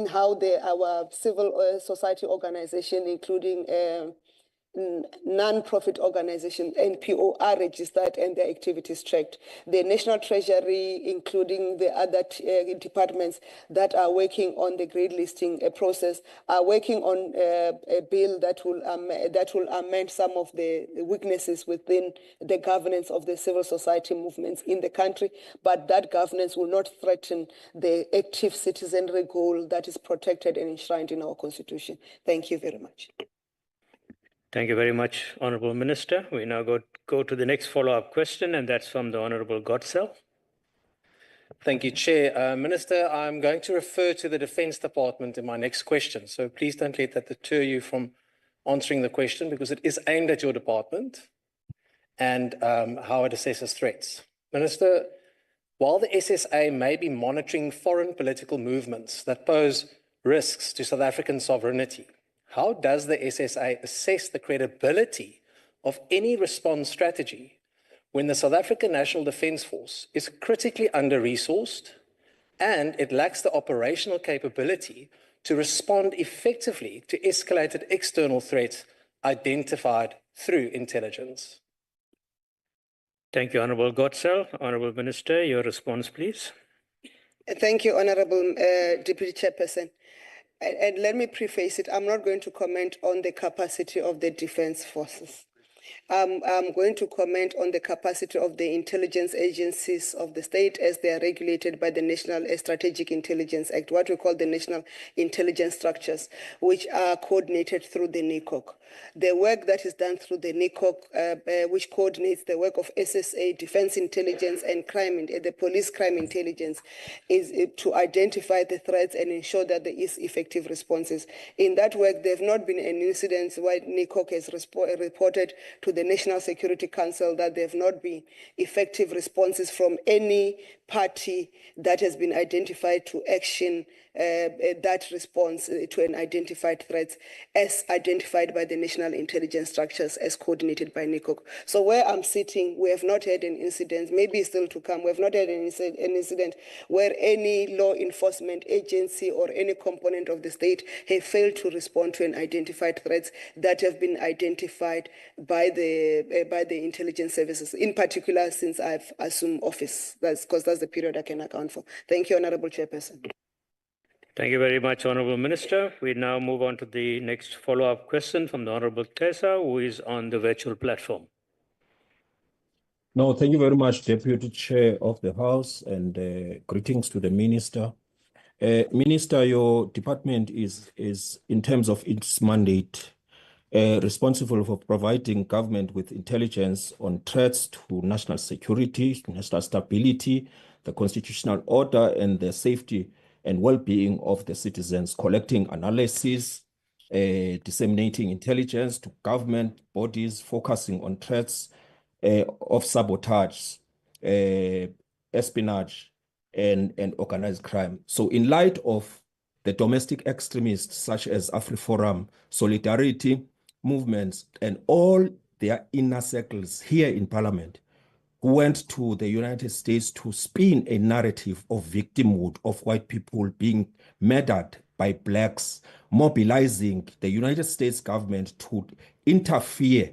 how our civil society organization, including non-profit organizations, NPO, are registered and their activities tracked. The National Treasury, including the other departments that are working on the grade listing process, are working on a bill that will amend some of the weaknesses within the governance of the civil society movements in the country, but that governance will not threaten the active citizenry goal that is protected and enshrined in our Constitution. Thank you very much. Thank you very much, Honorable Minister. We now go to the next follow-up question, and that's from the Honorable Godsell. Thank you, Chair. Minister, I'm going to refer to the Defence Department in my next question, so please don't let that deter you from answering the question, because it is aimed at your department and how it assesses threats. Minister, while the SSA may be monitoring foreign political movements that pose risks to South African sovereignty, how does the SSA assess the credibility of any response strategy when the South African National Defence Force is critically under-resourced and it lacks the operational capability to respond effectively to escalated external threats identified through intelligence? Thank you, Honourable Godsell. Honourable Minister, your response, please. Thank you, Honourable Deputy Chairperson. And let me preface it, I'm not going to comment on the capacity of the defense forces. I'm going to comment on the capacity of the intelligence agencies of the state as they are regulated by the National Strategic Intelligence Act, what we call the National Intelligence Structures, which are coordinated through the NCOP. The work that is done through the NCOP, which coordinates the work of SSA, Defense Intelligence, and the Police Crime Intelligence, is to identify the threats and ensure that there is effective responses. In that work, there have not been any incidents where NCOP has reported to the National Security Council that there have not been effective responses from any party that has been identified to action that response to an identified threat as identified by the National Intelligence Structures as coordinated by NCOP. So where I'm sitting, we have not had an incident, maybe still to come, we have not had an incident where any law enforcement agency or any component of the state have failed to respond to an identified threats that have been identified by the intelligence services, in particular since I've assumed office. That's because that's the period I can account for. Thank you, Honourable Chairperson. Thank you very much, Honourable Minister. We now move on to the next follow-up question from the Honourable Tessa, who is on the virtual platform. No, thank you very much, Deputy Chair of the House, and greetings to the Minister. Minister, your department is in terms of its mandate, responsible for providing government with intelligence on threats to national security, national stability, the constitutional order, and the safety and well-being of the citizens, collecting analysis, disseminating intelligence to government bodies, focusing on threats of sabotage, espionage, and organized crime. So in light of the domestic extremists such as AfriForum, Solidarity movements, and all their inner circles here in Parliament, who went to the United States to spin a narrative of victimhood of white people being murdered by blacks, mobilizing the United States government to interfere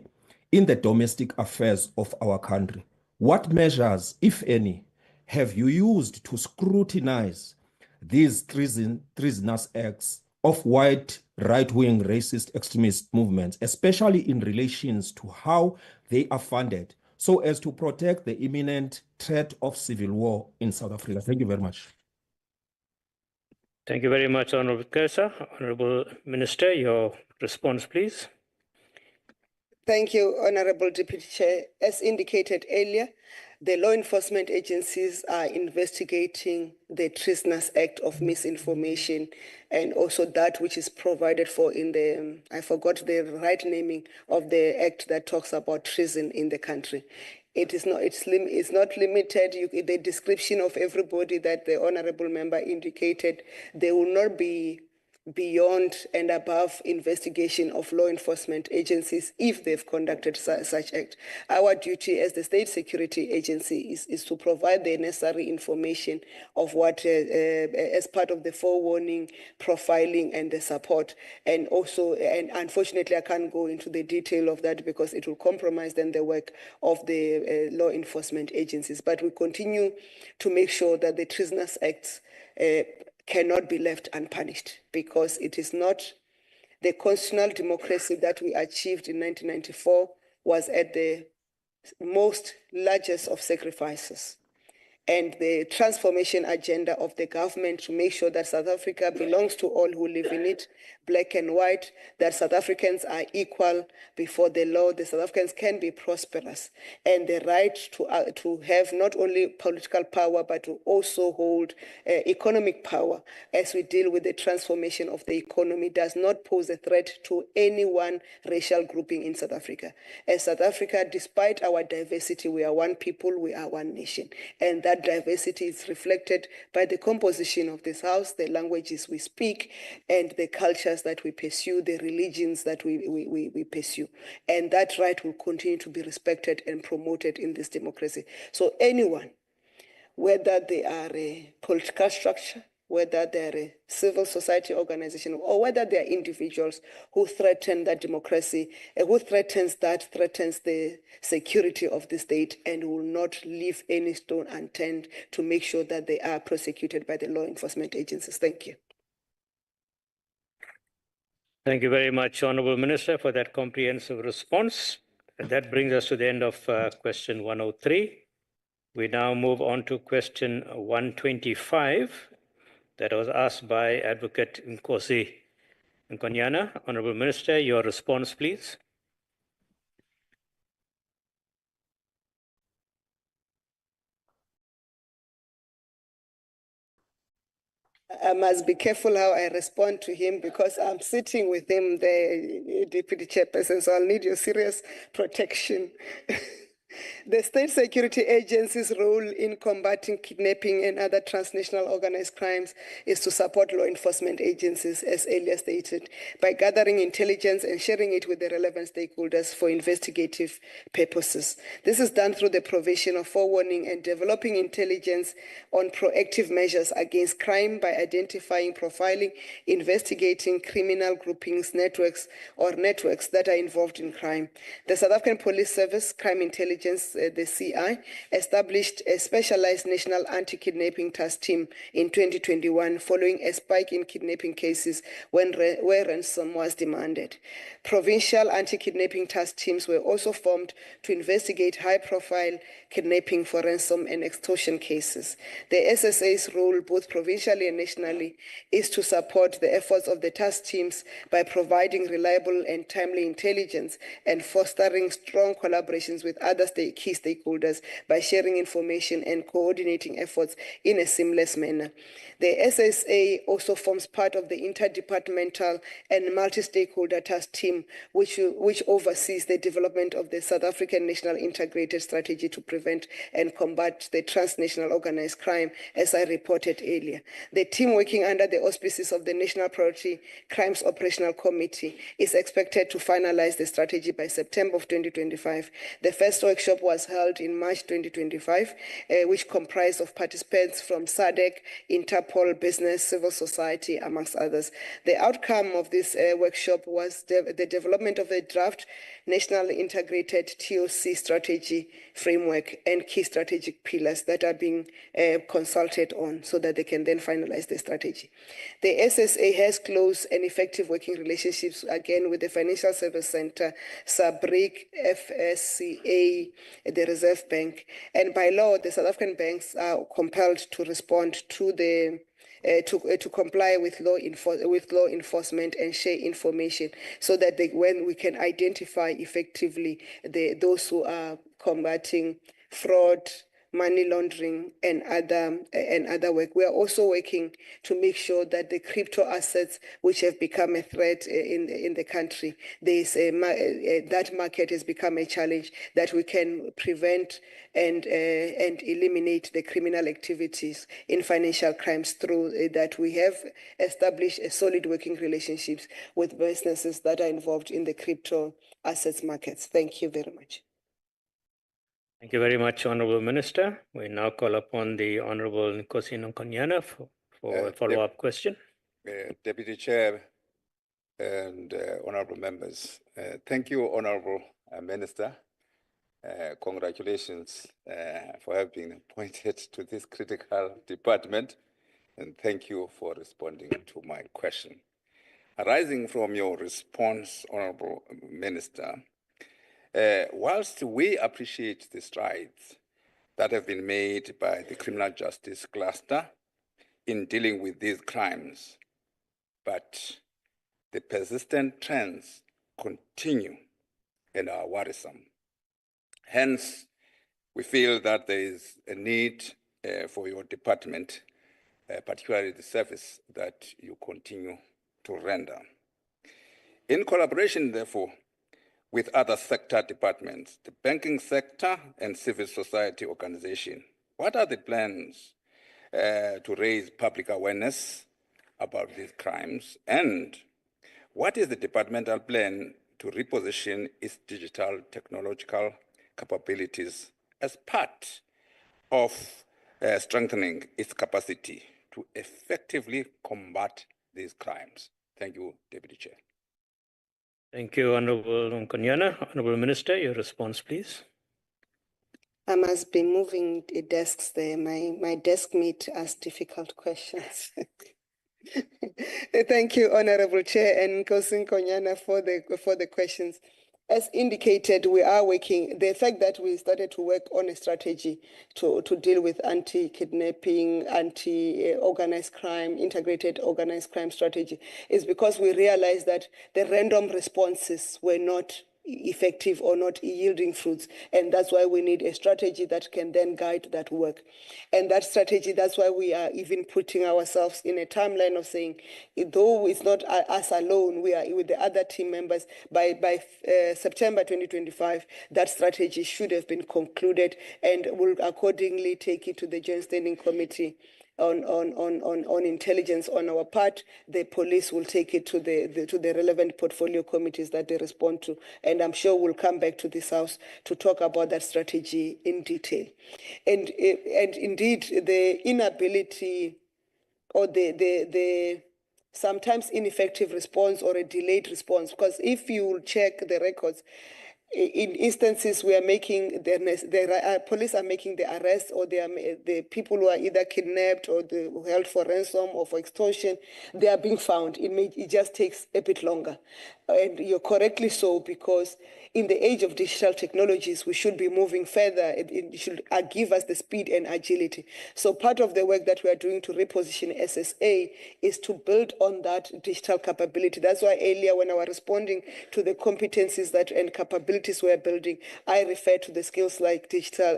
in the domestic affairs of our country. What measures, if any, have you used to scrutinize these treasonous acts of white right-wing racist extremist movements, especially in relations to how they are funded, so as to protect the imminent threat of civil war in South Africa? Thank you very much. Thank you very much, Honourable Kesa. Honourable Minister, your response, please. Thank you, Honourable Deputy Chair. As indicated earlier, the law enforcement agencies are investigating the Treasonous Act of Misinformation and also that which is provided for in the, I forgot the right naming of the act that talks about treason in the country. It is not, it's not limited. The description of everybody that the Honourable Member indicated, they will not be beyond and above investigation of law enforcement agencies if they've conducted such act. Our duty as the state security agency is to provide the necessary information of what, as part of the forewarning, profiling, and the support. And also, and unfortunately, I can't go into the detail of that because it will compromise then the work of the law enforcement agencies. But we continue to make sure that the treasonous acts cannot be left unpunished, because it is not the constitutional democracy that we achieved in 1994 was at the most largest of sacrifices. And the transformation agenda of the government to make sure that South Africa belongs to all who live in it, black and white, that South Africans are equal before the law, the South Africans can be prosperous, and the right to have not only political power, but to also hold economic power as we deal with the transformation of the economy does not pose a threat to any one racial grouping in South Africa. As South Africa, despite our diversity, we are one people, we are one nation. And that diversity is reflected by the composition of this house, the languages we speak, and the cultures agendas that we pursue, the religions that we pursue. And that right will continue to be respected and promoted in this democracy. So anyone, whether they are a political structure, whether they're a civil society organization, or whether they are individuals who threaten that democracy, who threatens the security of the state, and will not leave any stone unturned to make sure that they are prosecuted by the law enforcement agencies. Thank you. Thank you very much, Honourable Minister, for that comprehensive response. And that brings us to the end of question 103. We now move on to question 125 that was asked by Advocate Nkosi Nkonyana. Honourable Minister, your response, please. I must be careful how I respond to him because I'm sitting with him, the Deputy Chairperson, so I'll need your serious protection. The state security agency's role in combating kidnapping and other transnational organized crimes is to support law enforcement agencies, as earlier stated, by gathering intelligence and sharing it with the relevant stakeholders for investigative purposes. This is done through the provision of forewarning and developing intelligence on proactive measures against crime by identifying, profiling, investigating criminal groupings, networks that are involved in crime. The South African Police Service, Crime Intelligence, the CI, established a specialized national anti-kidnapping task team in 2021 following a spike in kidnapping cases where ransom was demanded. Provincial anti-kidnapping task teams were also formed to investigate high-profile kidnapping for ransom and extortion cases. The SSA's role, both provincially and nationally, is to support the efforts of the task teams by providing reliable and timely intelligence and fostering strong collaborations with other key stakeholders by sharing information and coordinating efforts in a seamless manner. The SSA also forms part of the Inter-departmental and multi-stakeholder task team, which oversees the development of the South African National Integrated Strategy to prevent and combat the transnational organized crime, as I reported earlier. The team, working under the auspices of the National Priority Crimes Operational Committee, is expected to finalize the strategy by September of 2025. The first workshop was held in March 2025, which comprised of participants from SADC, Interpol, business, civil society, amongst others. The outcome of this workshop was the development of a draft National Integrated TOC strategy framework and key strategic pillars that are being consulted on so that they can then finalize the strategy. The SSA has close and effective working relationships, again, with the Financial Service Center, SABRIC, FSCA, the Reserve Bank, and by law, the South African banks are compelled to respond to the to comply with law enforcement and share information so that when we can identify effectively those who are combating fraud, money laundering, and other work. We are also working to make sure that the crypto assets, which have become a threat in the country, that market has become a challenge, that we can prevent and eliminate the criminal activities in financial crimes through that. We have established a solid working relationships with businesses that are involved in the crypto assets markets. Thank you very much. Thank you very much, Honourable Minister. We now call upon the Honourable Nkosi Nkonyana for a follow-up question. Deputy Chair and honourable members, thank you, Honourable Minister. Congratulations for having been appointed to this critical department, and thank you for responding to my question. Arising from your response, Honourable Minister, whilst we appreciate the strides that have been made by the criminal justice cluster in dealing with these crimes, but the persistent trends continue and are worrisome. Hence, we feel that there is a need for your department, particularly the service that you continue to render. In collaboration, therefore, with other sector departments, the banking sector and civil society organization, what are the plans to raise public awareness about these crimes, and What is the departmental plan to reposition its digital technological capabilities as part of strengthening its capacity to effectively combat these crimes? Thank you, Deputy Chair. Thank you, Honorable Nkonyana. Honorable Minister, your response, please. I must be moving the desks there. My desk mate asks difficult questions. Thank you, Honorable Chair, and Nkosi Nkonyana for the questions. As indicated, we are working. The fact that we started to work on a strategy to deal with anti-kidnapping, anti-organized crime, integrated organized crime strategy is because we realized that the random responses were not effective or not yielding fruits. And that's why we need a strategy that can then guide that work. And that strategy, that's why we are even putting ourselves in a timeline of saying, though it's not us alone, we are with the other team members, by September 2025, that strategy should have been concluded and will accordingly take it to the Joint Standing Committee on intelligence on our part. The police will take it to the relevant portfolio committees that they respond to, and I'm sure we'll come back to this House to talk about that strategy in detail. And indeed, the inability or the sometimes ineffective response or a delayed response, because if you check the records, in instances we are making the police are making the arrest, or the people who are either kidnapped or held for ransom or for extortion, they are being found. It just takes a bit longer, and you're correctly so, because in the age of digital technologies, we should be moving further. It should give us the speed and agility. So part of the work that we are doing to reposition SSA is to build on that digital capability. That's why earlier, when I was responding to the competencies and capabilities we're building, I refer to the skills like digital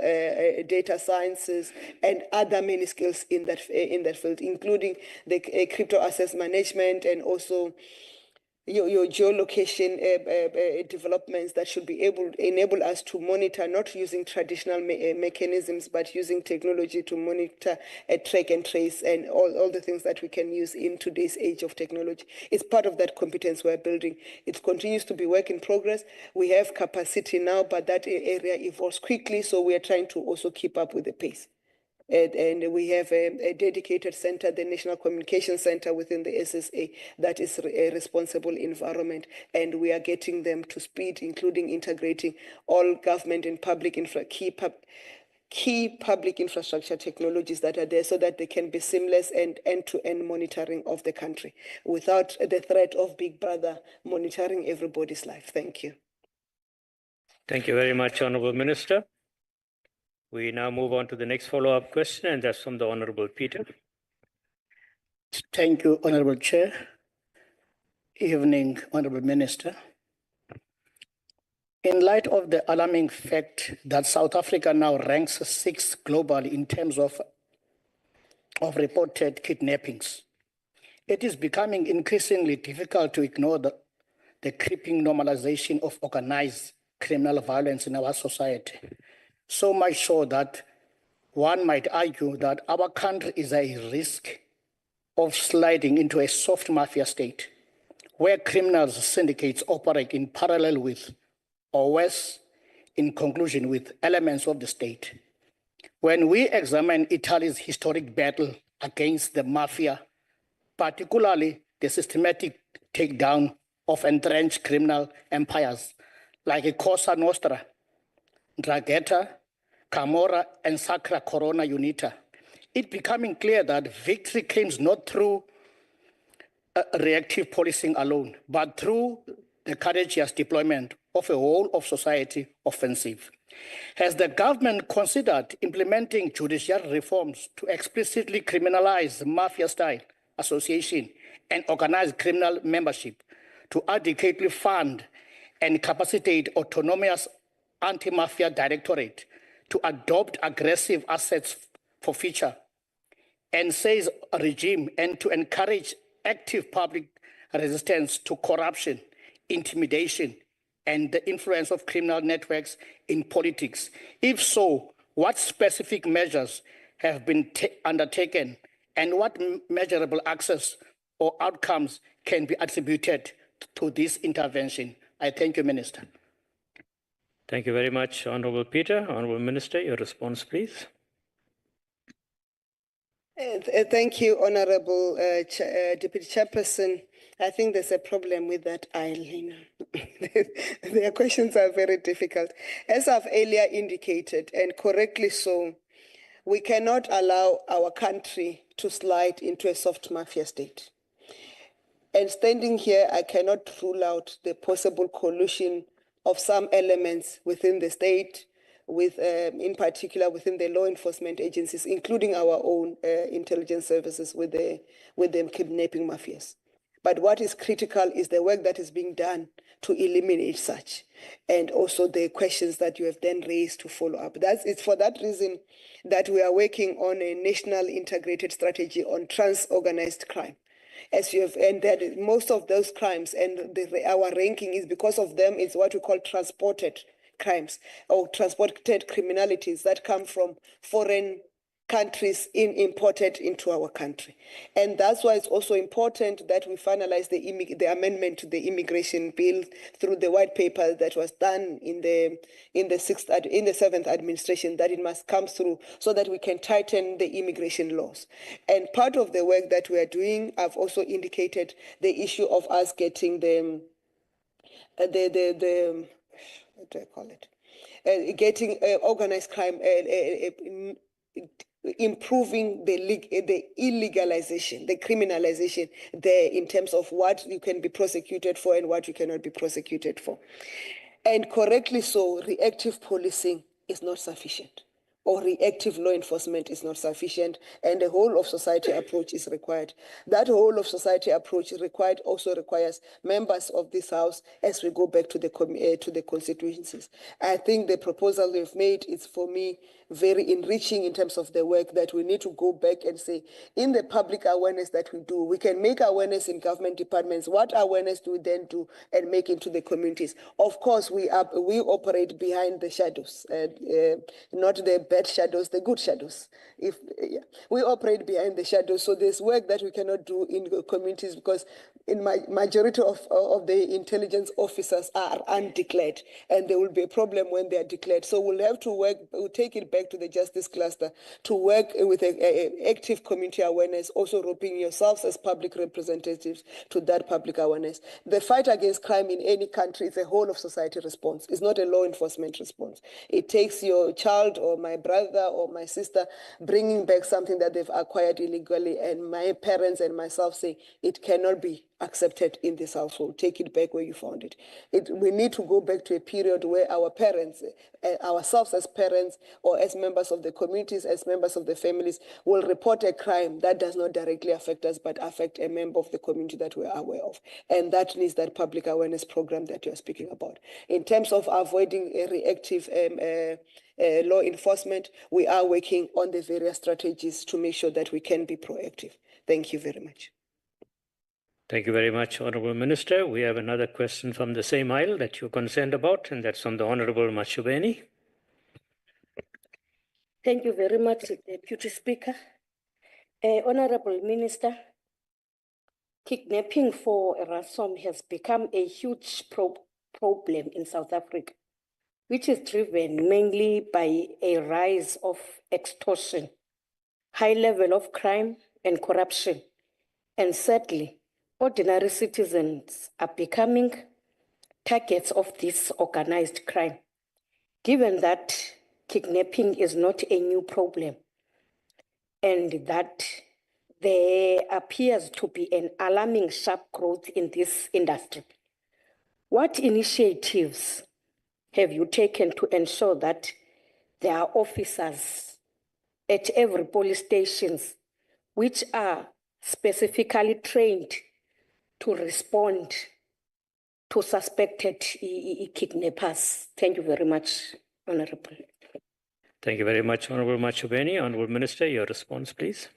data sciences and other many skills in that field, including the crypto assets management and also your geolocation developments that should be enable us to monitor, not using traditional mechanisms, but using technology to monitor, track and trace, and all the things that we can use in today's age of technology. It's part of that competence we're building. It continues to be work in progress. We have capacity now, but that area evolves quickly, so we are trying to also keep up with the pace. And we have a dedicated center, the National Communication Center within the SSA, that is a responsible environment. And we are getting them to speed, including integrating all government and public key public infrastructure technologies that are there, so that they can be seamless and end-to-end monitoring of the country without the threat of Big Brother monitoring everybody's life. Thank you. Thank you very much, Honourable Minister. We now move on to the next follow-up question, and that's from the Honourable Peter. Thank you, Honourable Chair. Evening, Honourable Minister. In light of the alarming fact that South Africa now ranks 6th globally in terms of reported kidnappings, it is becoming increasingly difficult to ignore the creeping normalization of organized criminal violence in our society. So much so that one might argue that our country is at risk of sliding into a soft mafia state, where criminals syndicates operate in parallel with, or worse, in conclusion with, elements of the state. When we examine Italy's historic battle against the mafia, particularly the systematic takedown of entrenched criminal empires like Cosa Nostra, Ndrangheta, Camorra, and Sacra Corona Unita, it becoming clear that victory comes not through reactive policing alone, but through the courageous deployment of a whole of society offensive. Has the government considered implementing judicial reforms to explicitly criminalize mafia-style association and organized criminal membership, to adequately fund and capacitate autonomous anti-mafia directorate to adopt aggressive assets for future and says a regime, and to encourage active public resistance to corruption, intimidation, and the influence of criminal networks in politics? If so, what specific measures have been undertaken, and what measurable access or outcomes can be attributed to this intervention. I thank you, Minister. Thank you very much, Honorable Peter. Honorable Minister, your response, please. Thank you, Honorable Deputy Chairperson. I think there's a problem with that aisle. Their questions are very difficult. As I've earlier indicated, and correctly so, we cannot allow our country to slide into a soft mafia state. And standing here, I cannot rule out the possible collusion of some elements within the state, with, in particular, within the law enforcement agencies, including our own intelligence services with the kidnapping mafias. But what is critical is the work that is being done to eliminate such, and also the questions that you have then raised to follow up. It's for that reason that we are working on a national integrated strategy on trans-organized crime. As you have, and that most of those crimes and our ranking is because of them is what we call transported crimes or transported criminalities that come from foreign countries imported into our country. And that's why it's also important that we finalize the amendment to the immigration bill through the white paper that was done in the seventh administration, that it must come through so that we can tighten the immigration laws. And part of the work that we are doing, I've also indicated the issue of us getting what do I call it? Getting organized crime, improving the illegalization, the criminalization there in terms of what you can be prosecuted for and what you cannot be prosecuted for. And correctly so, reactive policing is not sufficient, or reactive law enforcement is not sufficient, and a whole of society approach is required. That whole of society approach also requires members of this House as we go back to the constituencies. I think the proposal we've made is, for me, very enriching in terms of the work that we need to go back and say, in the public awareness that we do, we can make awareness in government departments. What awareness do we then do and make into the communities? Of course, we operate behind the shadows, not the bad shadows, the good shadows. We operate behind the shadows, so there's work that we cannot do in the communities because in my majority of the intelligence officers are undeclared, and there will be a problem when they are declared. So we'll have to work, we'll take it back to the justice cluster to work with active community awareness, also roping yourselves as public representatives to that public awareness. The fight against crime in any country is a whole of society response. It's not a law enforcement response. It takes your child or my brother or my sister bringing back something that they've acquired illegally, and my parents and myself saying it cannot be accepted in this household. Take it back where you found it. We need to go back to a period where our parents, ourselves as parents or as members of the communities, as members of the families, will report a crime that does not directly affect us but affect a member of the community that we are aware of. And that needs that public awareness program that you're speaking about. In terms of avoiding a reactive law enforcement, we are working on the various strategies to make sure that we can be proactive. Thank you very much. Thank you very much, Honourable Minister. We have another question from the same aisle that you're concerned about, and that's from the Honourable Ntshavheni. Thank you very much, Deputy Speaker. Honourable Minister, kidnapping for ransom has become a huge problem in South Africa, which is driven mainly by a rise of extortion, high level of crime and corruption, and sadly, ordinary citizens are becoming targets of this organized crime. Given that kidnapping is not a new problem and that there appears to be an alarming sharp growth in this industry, what initiatives have you taken to ensure that there are officers at every police station which are specifically trained to respond to suspected kidnappers? Thank you very much, Honourable. Thank you very much, Honourable Ntshavheni. Honourable Minister, your response, please.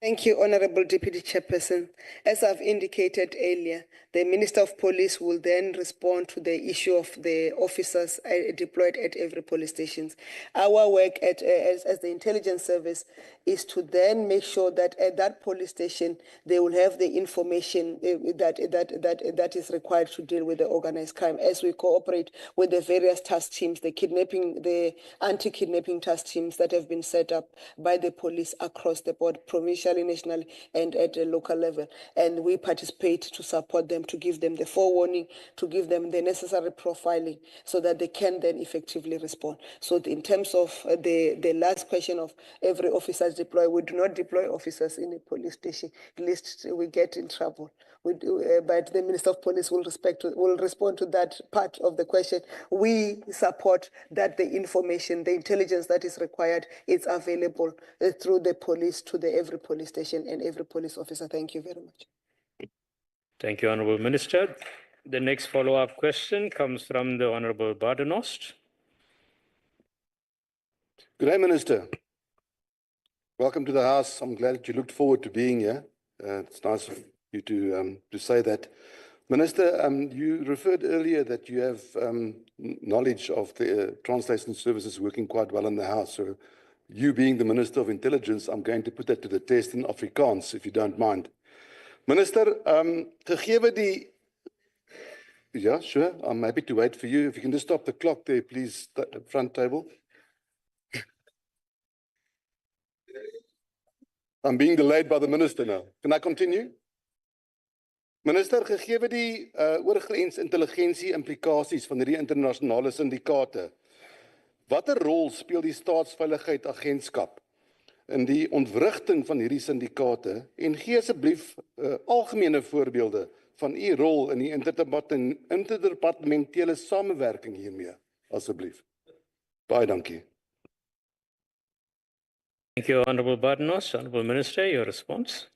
Thank you, Honorable Deputy Chairperson. As I've indicated earlier, the Minister of Police will then respond to the issue of the officers deployed at every police station. Our work as the intelligence service is to then make sure that at that police station, they will have the information that is required to deal with the organized crime as we cooperate with the various task teams, the anti-kidnapping task teams that have been set up by the police across the board, provincially, nationally, and at the local level. And we participate to support them, to give them the forewarning, to give them the necessary profiling so that they can then effectively respond. So in terms of the last question of every officer deployed, we do not deploy officers in a police station, lest we get in trouble. But the Minister of Police will respond to that part of the question. We support that the information, the intelligence that is required is available through the police to every police station and every police officer. Thank you very much. Thank you, Honourable Minister. The next follow-up question comes from the Honourable Badenost. Good day, Minister. Welcome to the House. I'm glad that you looked forward to being here. It's nice of you to say that. Minister, you referred earlier that you have knowledge of the translation services working quite well in the House. So you being the Minister of Intelligence, I'm going to put that to the test in Afrikaans, if you don't mind. Minister, gegeven die... Yeah, sure. I'm happy to wait for you. If you can just stop the clock there, please, front table. I'm being delayed by the Minister now. Can I continue? Minister, gegeven die oorgrens-intelligensie implikasies van hierdie internasionale syndikate, watter rol speel die staatsveiligheidagentskap in die ontwrigting van hierdie syndikate en gee asseblief algemene voorbeelde van u rol in die interdepartementele samewerking hiermee, asseblief. Baie dankie. Thank you, Honourable Badenost. Honourable Minister, your response.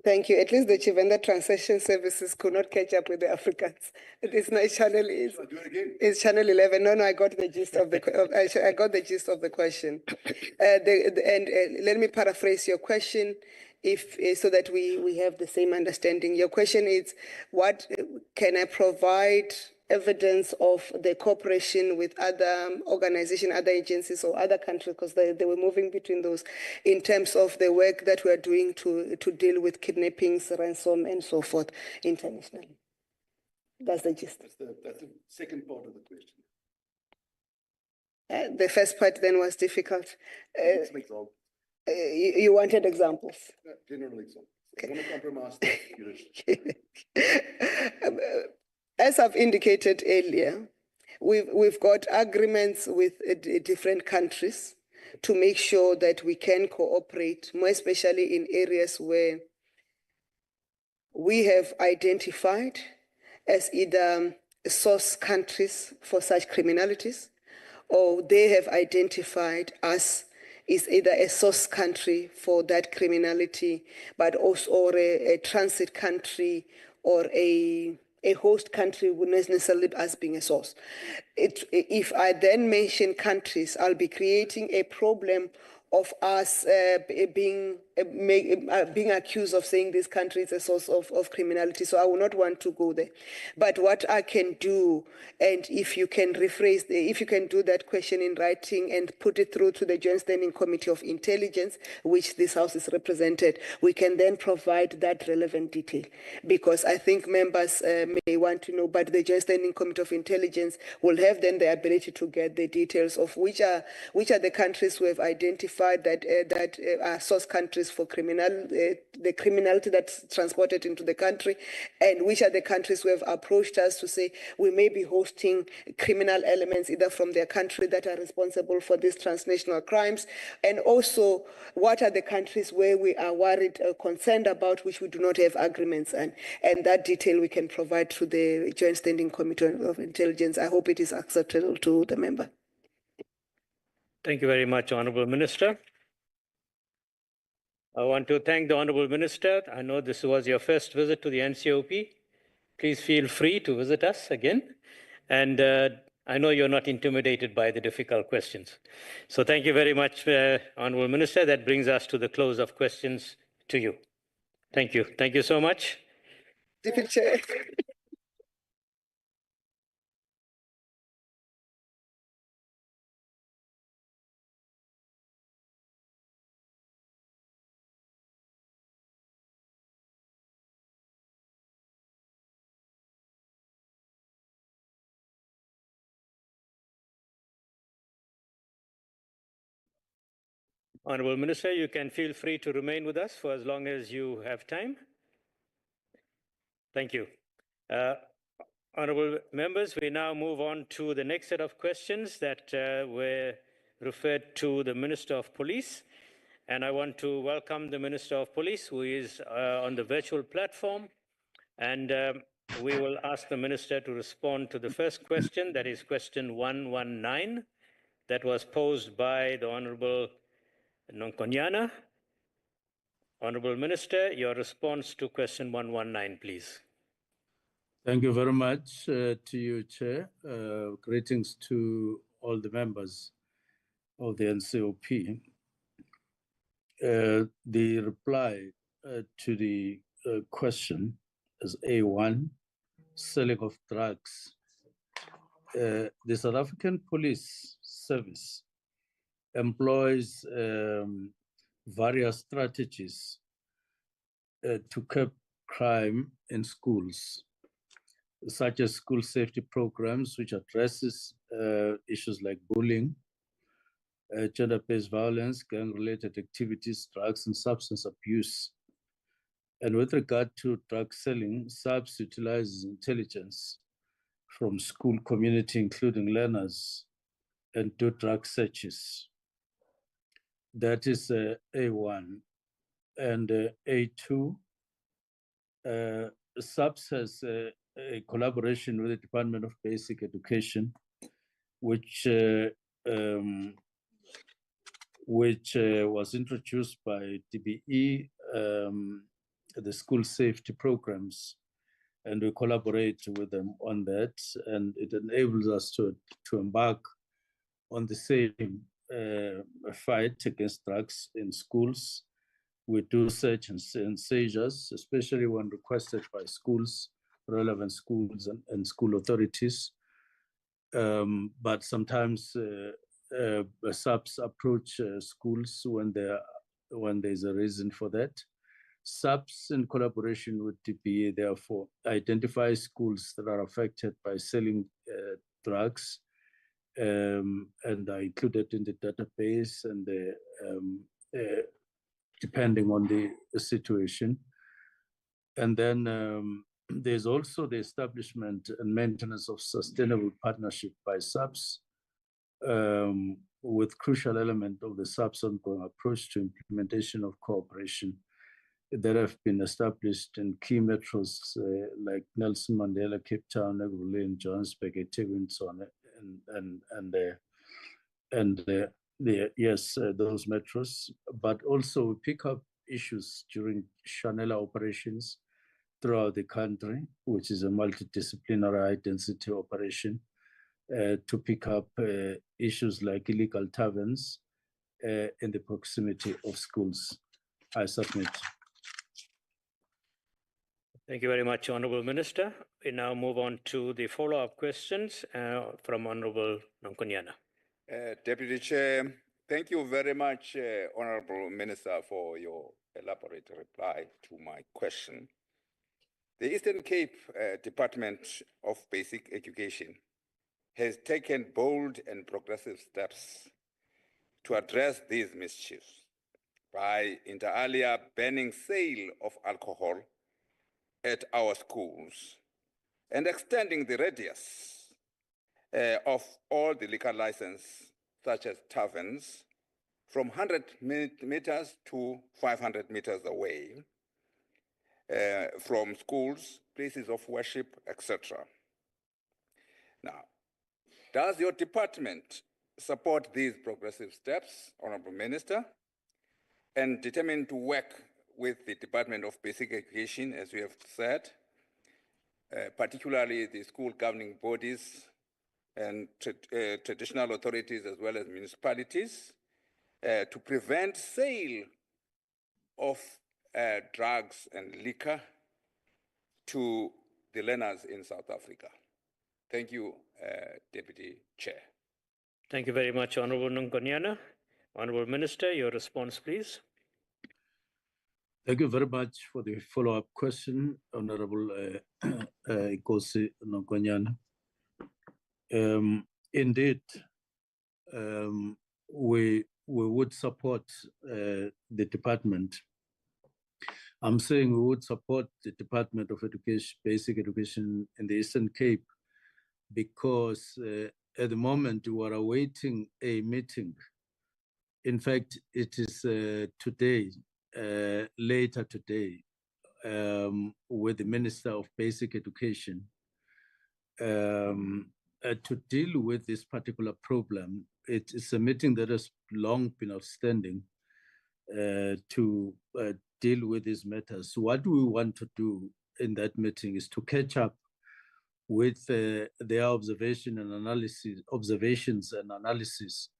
Thank you. At least the Chivenda translation services could not catch up with the Africans. It's not channel. It's channel 11. No, I got the gist of the. I got the gist of the question. Let me paraphrase your question, so that we have the same understanding. Your question is, what can I provide evidence of the cooperation with other organizations, other agencies, or other countries, because they were moving between those, in terms of the work that we are doing to deal with kidnappings, ransom, and so forth internationally. That's the gist. That's the second part of the question. The first part then was difficult. Some examples. You wanted examples? General examples. Okay. I'm going to compromise that. As I've indicated earlier, we've got agreements with different countries to make sure that we can cooperate, more especially in areas where we have identified as either source countries for such criminalities, or they have identified us is either a source country for that criminality, but also or a transit country or a host country would not necessarily as being a source. If I then mention countries, I'll be creating a problem of us being accused of saying this country is a source of criminality. So I will not want to go there. But what I can do, and if you can rephrase, if you can do that question in writing and put it through to the Joint Standing Committee of Intelligence, which this House is represented, we can then provide that relevant detail. Because I think members may want to know, but the Joint Standing Committee of Intelligence will have then the ability to get the details of which are the countries who have identified that are source countries for the criminality that's transported into the country, and which are the countries who have approached us to say we may be hosting criminal elements either from their country that are responsible for these transnational crimes, and also what are the countries where we are worried or concerned about which we do not have agreements on. And that detail we can provide to the Joint Standing Committee of Intelligence. I hope it is acceptable to the member. Thank you very much, Honourable Minister. I want to thank the Honourable Minister. I know this was your first visit to the NCOP. Please feel free to visit us again. And I know you're not intimidated by the difficult questions. So thank you very much, Honorable Minister. That brings us to the close of questions to you. Thank you. Thank you so much. Deputy Chair. Honorable Minister, you can feel free to remain with us for as long as you have time. Thank you. Honorable members, we now move on to the next set of questions that were referred to the Minister of Police. And I want to welcome the Minister of Police, who is on the virtual platform. And we will ask the Minister to respond to the first question, that is question 119, that was posed by the Honorable Nonkonyana. Honorable Minister, your response to question 119, please. Thank you very much to you, Chair. Greetings to all the members of the NCOP. The reply to the question is A1, selling of drugs. The South African Police Service employs various strategies to curb crime in schools, such as school safety programs, which addresses issues like bullying, gender-based violence, gang-related activities, drugs and substance abuse. And with regard to drug selling, SAPS utilizes intelligence from school community, including learners, and do drug searches. That is A1. And A2, SAPS has a collaboration with the Department of Basic Education, which was introduced by DBE, the school safety programs, and we collaborate with them on that, and it enables us to embark on the same fight against drugs in schools. We do search and seizures, especially when requested by schools, relevant schools and school authorities. But sometimes SAPS approach schools when there's a reason for that. SAPS, in collaboration with DPA, therefore, identifies schools that are affected by selling drugs and are included in the database, and depending on the situation. And then there's also the establishment and maintenance of sustainable partnership by SAPS, with crucial element of the SAPS ongoing approach to implementation of cooperation that have been established in key metros like Nelson Mandela, Cape Town, Ekurhuleni, Johannesburg, eThekwini, and so on, those metros. But also we pick up issues during Chanela operations throughout the country, which is a multidisciplinary high-density operation, to pick up issues like illegal taverns in the proximity of schools. I submit. Thank you very much, Honourable Minister. We now move on to the follow-up questions from Honourable Nonkonyana. Deputy Chair, thank you very much, Honourable Minister, for your elaborate reply to my question. The Eastern Cape Department of Basic Education has taken bold and progressive steps to address these mischiefs by inter alia banning sale of alcohol at our schools and extending the radius of all the liquor license, such as taverns, from 100 meters to 500 meters away from schools, places of worship, etc. Now, does your department support these progressive steps, Honourable Minister, and determined to work with the Department of Basic Education, as we have said, particularly the school governing bodies, and traditional authorities as well as municipalities to prevent sale of drugs and liquor to the learners in South Africa. Thank you, Deputy Chair. Thank you very much, Honorable Nkonyana. Honorable Minister, your response, please. Thank you very much for the follow-up question, Honorable Ikosi Nkonyana. Indeed, we would support the department. I'm saying we would support the Department of Education, Basic Education in the Eastern Cape, because at the moment we are awaiting a meeting. In fact, it is today, later today, with the Minister of Basic Education to deal with this particular problem. It is a meeting that has long been outstanding to deal with these matters. What we want to do in that meeting is to catch up with their observations and analysis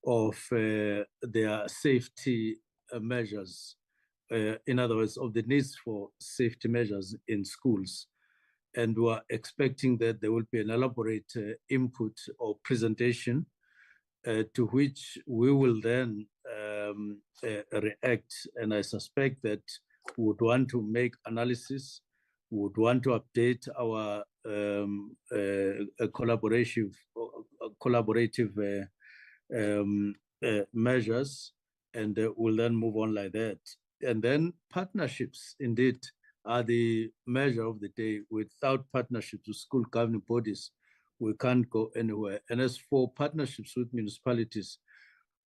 of their safety measures, in other words, of the needs for safety measures in schools. And we're expecting that there will be an elaborate input or presentation to which we will then react. And I suspect that we would want to make analysis, we would want to update our collaborative measures, and we'll then move on like that. And then partnerships, indeed, are the measure of the day. Without partnerships with school governing bodies, we can't go anywhere. And as for partnerships with municipalities,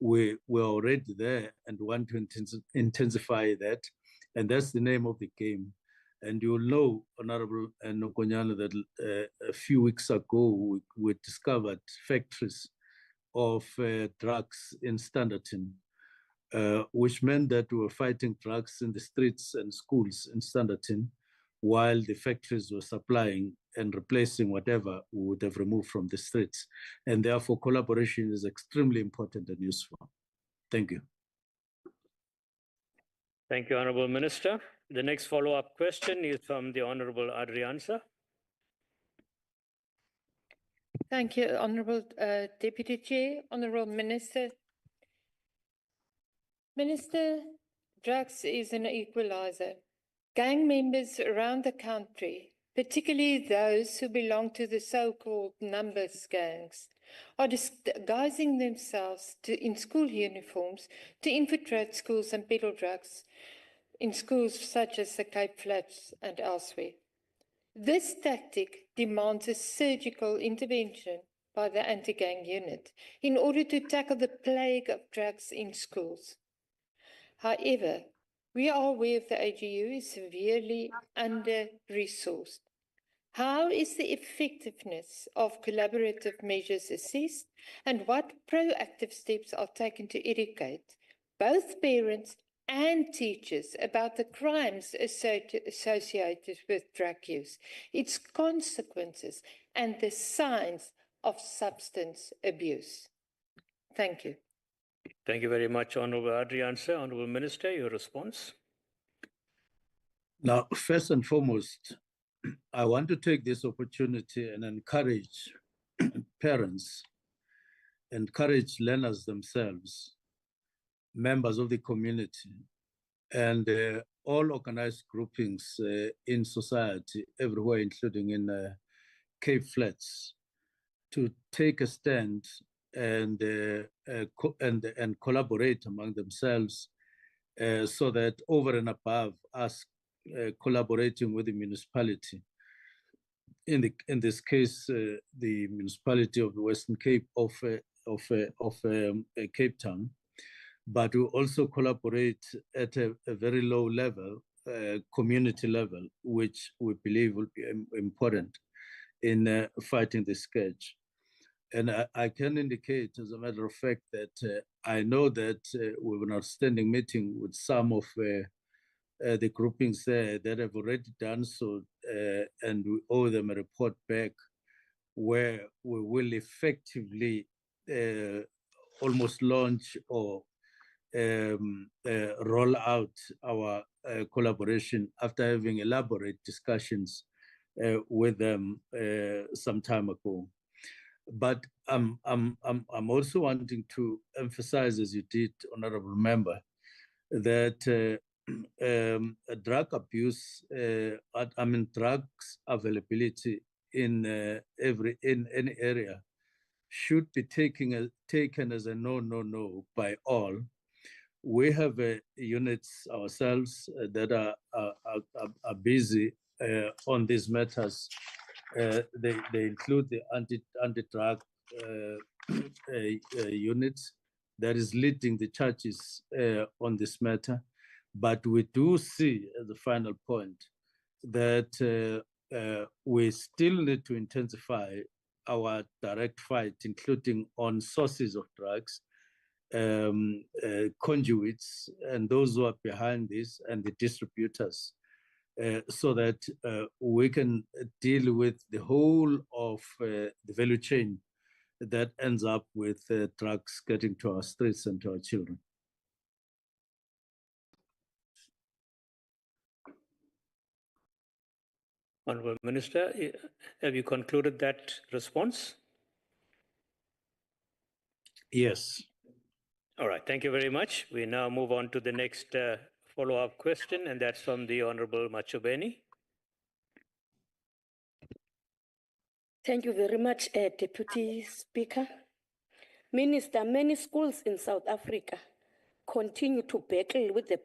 we're already there and want to intensify that. And that's the name of the game. And you'll know, Honorable Nkonyana, that a few weeks ago, we discovered factories of drugs in Standerton, which meant that we were fighting drugs in the streets and schools in Standerton, while the factories were supplying and replacing whatever we would have removed from the streets. And therefore, collaboration is extremely important and useful. Thank you. Thank you, Honorable Minister. The next follow-up question is from the Honorable Adriansa. Thank you, Honorable Deputy Chair, Honorable Minister. Minister, drugs is an equalizer. Gang members around the country, particularly those who belong to the so-called numbers gangs, are disguising themselves in school uniforms to infiltrate schools and peddle drugs in schools such as the Cape Flats and elsewhere. This tactic demands a surgical intervention by the anti-gang unit in order to tackle the plague of drugs in schools. However, we are aware the AGU is severely under-resourced. How is the effectiveness of collaborative measures assessed, and what proactive steps are taken to educate both parents and teachers about the crimes associated with drug use, its consequences, and the signs of substance abuse? Thank you. Thank you very much, Honorable Adriansa. Honorable Minister, your response. Now, first and foremost, I want to take this opportunity and encourage parents, encourage learners themselves, members of the community, and all organized groupings in society everywhere, including in Cape Flats, to take a stand and collaborate among themselves, so that over and above us collaborating with the municipality, in this case the municipality of the Western Cape of Cape Town, but we also collaborate at a very low level, community level, which we believe will be important in fighting the scourge. And I can indicate, as a matter of fact, that I know that we have an outstanding meeting with some of the groupings there that have already done so, and we owe them a report back where we will effectively almost launch or roll out our collaboration after having elaborate discussions with them some time ago. But I'm also wanting to emphasize, as you did, Honorable Member, that drug abuse, drugs availability in any area should be taken as a no by all. We have units ourselves that are busy on these matters. They include the anti-drug unit that is leading the charges on this matter. But we do see, as a final point, that we still need to intensify our direct fight, including on sources of drugs, conduits, and those who are behind this, and the distributors, so that we can deal with the whole of the value chain that ends up with drugs getting to our streets and to our children. Honourable Minister, have you concluded that response? Yes. All right, thank you very much. We now move on to the next follow-up question, and that's from the Honourable Ntshavheni. Thank you very much, Deputy Speaker. Minister, many schools in South Africa continue to battle with the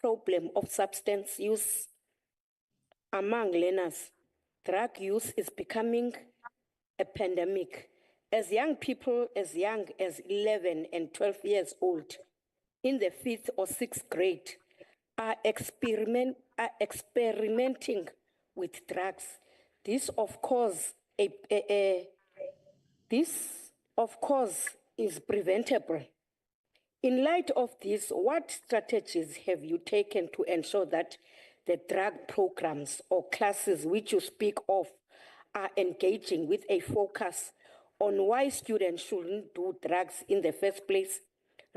problem of substance use among learners. Drug use is becoming a pandemic. As young people as young as 11 and 12 years old in the 5th or 6th grade are experimenting with drugs. This, of course, is preventable. In light of this, what strategies have you taken to ensure that the drug programs or classes which you speak of are engaging with a focus on why students shouldn't do drugs in the first place,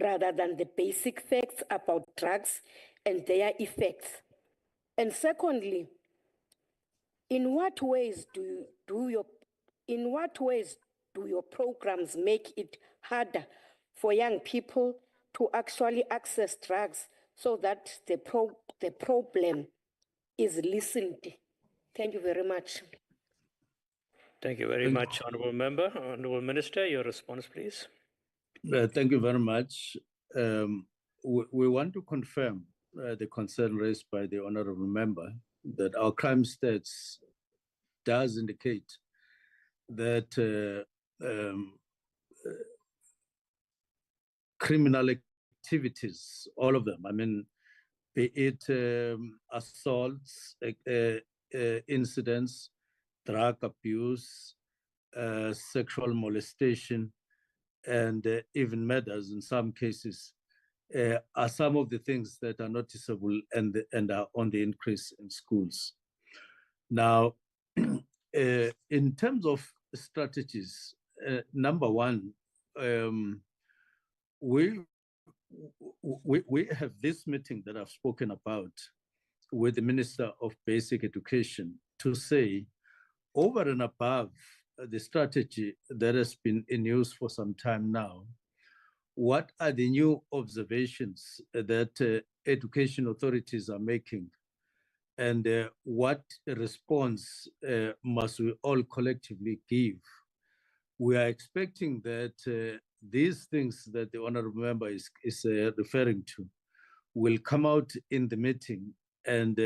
rather than the basic facts about drugs and their effects? And secondly, in what ways do your programs make it harder for young people to actually access drugs so that the problem is listened? Thank you very much. Thank you very much, Honourable Member. Honourable Minister, your response, please. Thank you very much. We want to confirm the concern raised by the Honourable Member that our crime stats does indicate that criminal activities, all of them, I mean, be it assaults, incidents, drug abuse, sexual molestation, and even murders in some cases, are some of the things that are noticeable and are on the increase in schools. Now, in terms of strategies, number one, we have this meeting that I've spoken about with the Minister of Basic Education to say, over and above the strategy that has been in use for some time now, what are the new observations that education authorities are making, and what response must we all collectively give? We are expecting that these things that the Honourable Member is referring to will come out in the meeting, and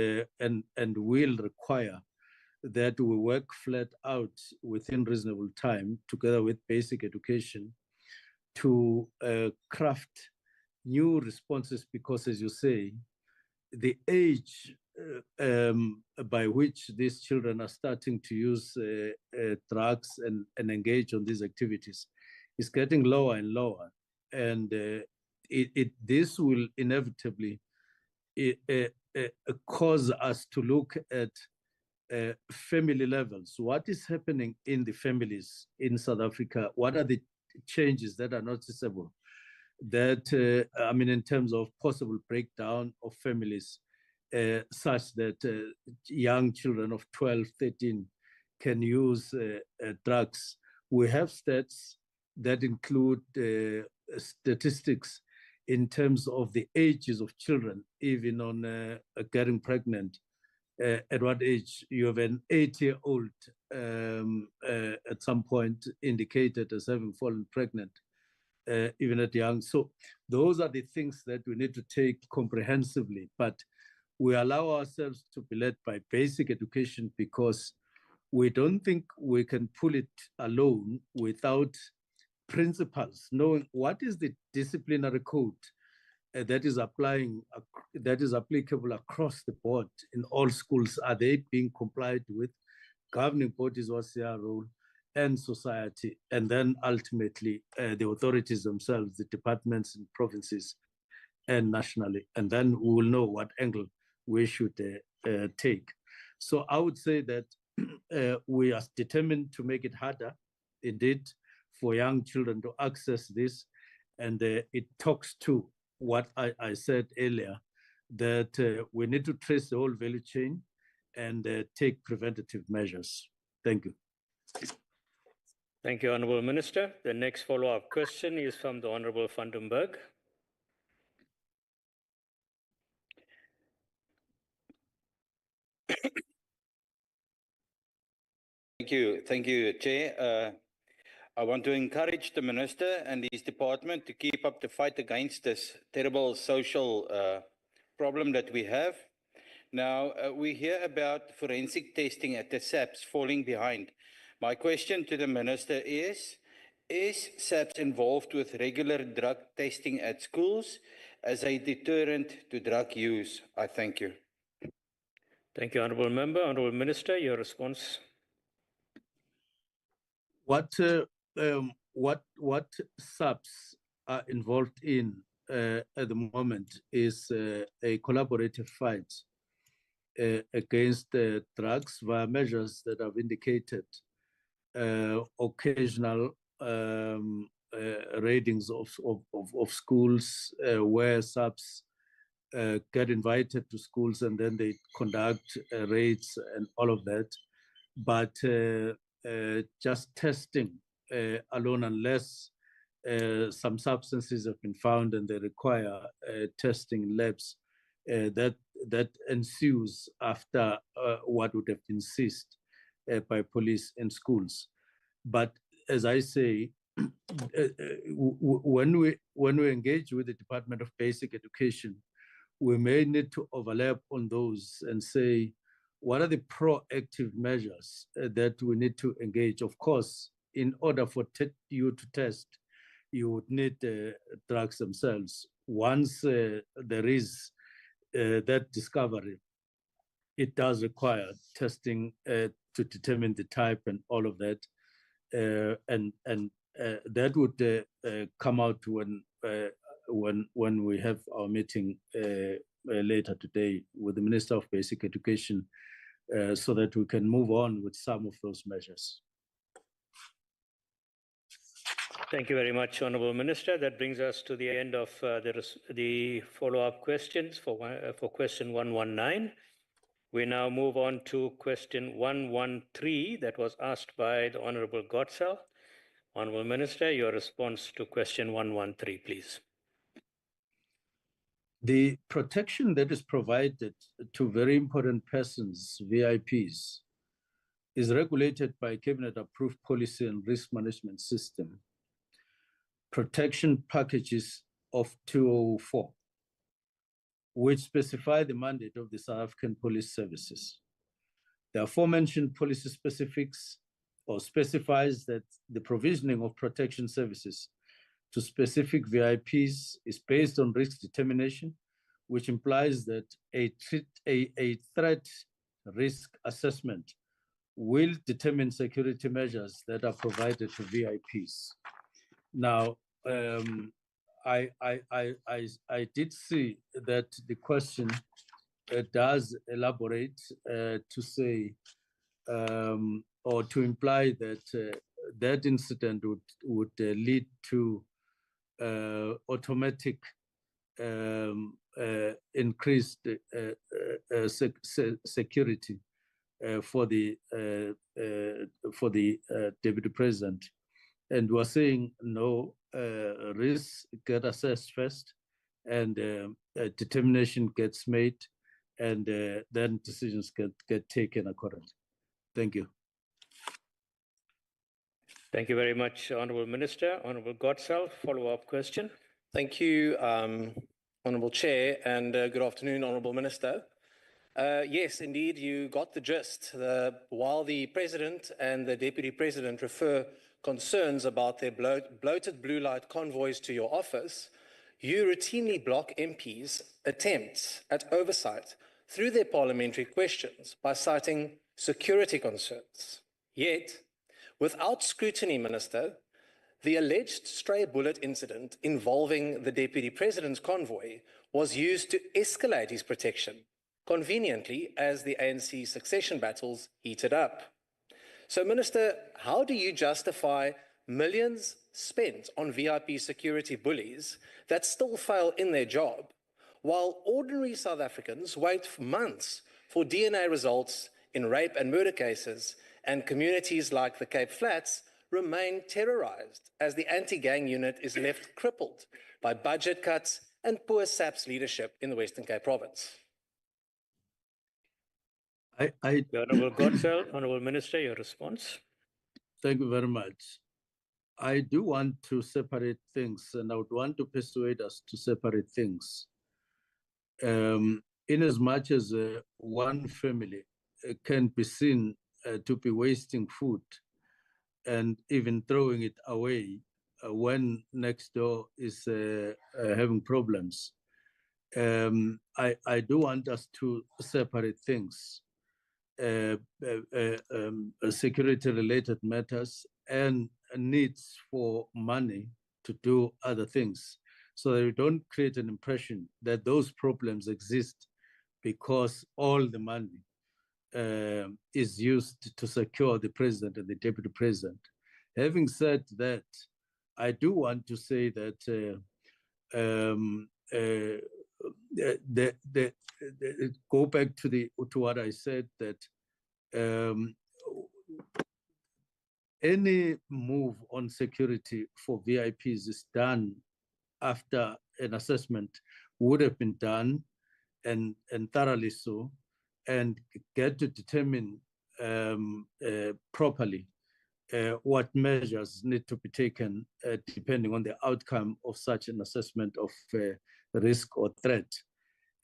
will require that we work flat out within reasonable time together with basic education to craft new responses, because, as you say, the age by which these children are starting to use drugs and engage on these activities is getting lower and lower. And this will inevitably cause us to look at family levels. What is happening in the families in South Africa? What are the changes that are noticeable? That, I mean, in terms of possible breakdown of families, such that young children of 12, 13 can use drugs. We have stats that include statistics in terms of the ages of children, even on getting pregnant. At what age you have an 8-year-old at some point indicated as having fallen pregnant, even at young. So those are the things that we need to take comprehensively, but we allow ourselves to be led by basic education because we don't think we can pull it alone without principles, knowing what is the disciplinary code that is applicable across the board in all schools. Are they being complied with? Governing bodies, what's their role, and society, and then ultimately the authorities themselves, the departments and provinces and nationally, and then we will know what angle we should take. So I would say that we are determined to make it harder, indeed, for young children to access this, and it talks to what I said earlier, that we need to trace the whole value chain and take preventative measures. Thank you. Thank you, Honourable Minister. The next follow-up question is from the Honourable van den Berg. Thank you, Chair. I want to encourage the Minister and his department to keep up the fight against this terrible social problem that we have. Now, we hear about forensic testing at the SAPS falling behind. My question to the Minister is SAPS involved with regular drug testing at schools as a deterrent to drug use? I thank you. Thank you, Honourable Member. Honourable Minister, your response. What SAPS are involved in at the moment is a collaborative fight against drugs via measures that I've indicated, occasional raidings of schools where SAPS get invited to schools and then they conduct raids and all of that. But just testing alone, unless some substances have been found and they require testing in labs, that ensues after what would have been seized by police in schools. But as I say, when we engage with the Department of Basic Education, we may need to overlap on those and say, what are the proactive measures that we need to engage? Of course, in order for you to test, you would need drugs themselves. Once there is that discovery, it does require testing to determine the type and all of that. And that would come out when we have our meeting later today with the Minister of Basic Education, so that we can move on with some of those measures. Thank you very much, Honourable Minister. That brings us to the end of the follow-up questions for question 119. We now move on to question 113 that was asked by the Honourable Godsell. Honourable Minister, your response to question 113, please. The protection that is provided to very important persons, VIPs, is regulated by Cabinet-approved policy and risk management system. Protection packages of 2004, which specify the mandate of the South African Police Services. The aforementioned policy specifics or specifies that the provisioning of protection services to specific VIPs is based on risk determination, which implies that a threat risk assessment will determine security measures that are provided to VIPs. Now, I did see that the question does elaborate to say or to imply that that incident would lead to automatic increased security for the deputy president, and we're saying no, risks get assessed first, and determination gets made, and then decisions get taken accordingly. Thank you. Thank you very much, Honourable Minister. Honourable Godsell, follow-up question. Thank you, Honourable Chair, and good afternoon, Honourable Minister. Yes, indeed, you got the gist. While the President and the Deputy President refer concerns about their bloated blue light convoys to your office, you routinely block MPs' attempts at oversight through their parliamentary questions by citing security concerns. Yet, without scrutiny, Minister, the alleged stray bullet incident involving the Deputy President's convoy was used to escalate his protection, conveniently as the ANC succession battles heated up. So, Minister, how do you justify millions spent on VIP security bullies that still fail in their job, while ordinary South Africans wait for months for DNA results in rape and murder cases, and communities like the Cape Flats remain terrorized as the anti-gang unit is left crippled by budget cuts and poor SAPS leadership in the Western Cape province? Honourable Godsell, Honourable Minister, your response. Thank you very much. I do want to separate things, and I would want to persuade us to separate things. In as much as one family can be seen to be wasting food and even throwing it away when next door is having problems, I do want us to separate things. Security-related matters and needs for money to do other things, so that we don't create an impression that those problems exist because all the money is used to secure the president and the deputy president. Having said that, I do want to say that go back to what I said, that any move on security for VIPs is done after an assessment would have been done, and thoroughly so, and get to determine properly what measures need to be taken depending on the outcome of such an assessment of risk or threat.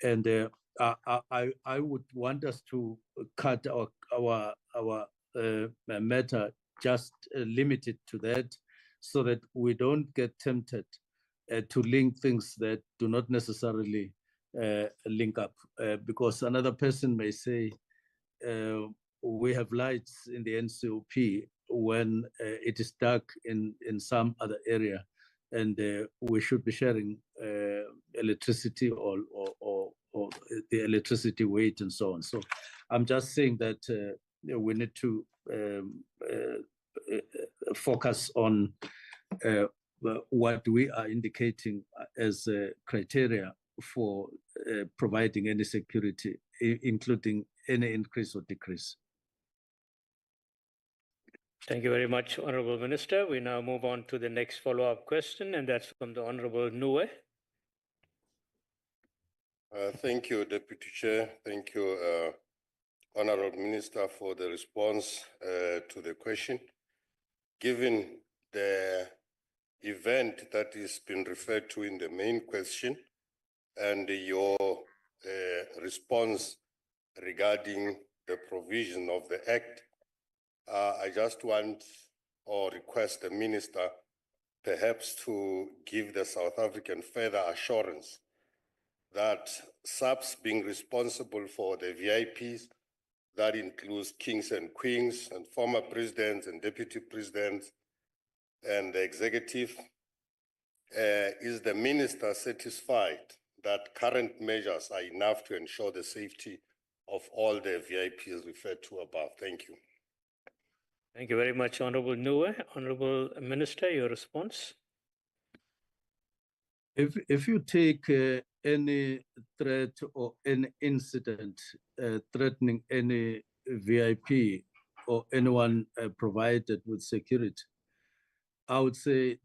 And I would want us to cut our matter, just limit it to that, so that we don't get tempted to link things that do not necessarily link up. Because another person may say, we have lights in the NCOP when it is dark in some other area, and we should be sharing electricity or the electricity weight and so on. So I'm just saying that we need to focus on what we are indicating as criteria for providing any security, including any increase or decrease. Thank you very much, Honourable Minister. We now move on to the next follow-up question, and that's from the Honourable Nue. Thank you, Deputy Chair. Thank you, Honourable Minister, for the response to the question. Given the event that has been referred to in the main question and your response regarding the provision of the Act, I just want or request the Minister perhaps to give the South African further assurance that SAPS being responsible for the VIPs, that includes kings and queens and former presidents and deputy presidents and the executive, is the Minister satisfied that current measures are enough to ensure the safety of all the VIPs referred to above? Thank you. Thank you very much, Honorable Nuwe. Honorable Minister, your response. If you take any threat or any incident threatening any VIP or anyone provided with security, I would say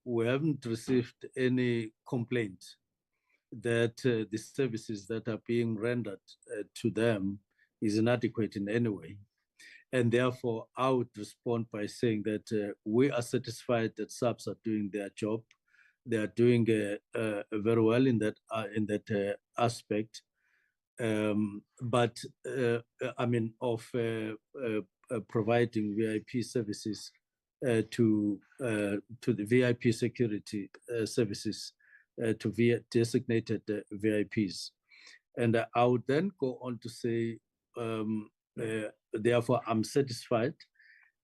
we haven't received any complaint that the services that are being rendered to them is inadequate in any way. And therefore, I would respond by saying that we are satisfied that SAPS are doing their job. They are doing very well in that aspect. But I mean, of providing VIP services to the VIP security services to designated VIPs. And I would then go on to say, therefore, I'm satisfied,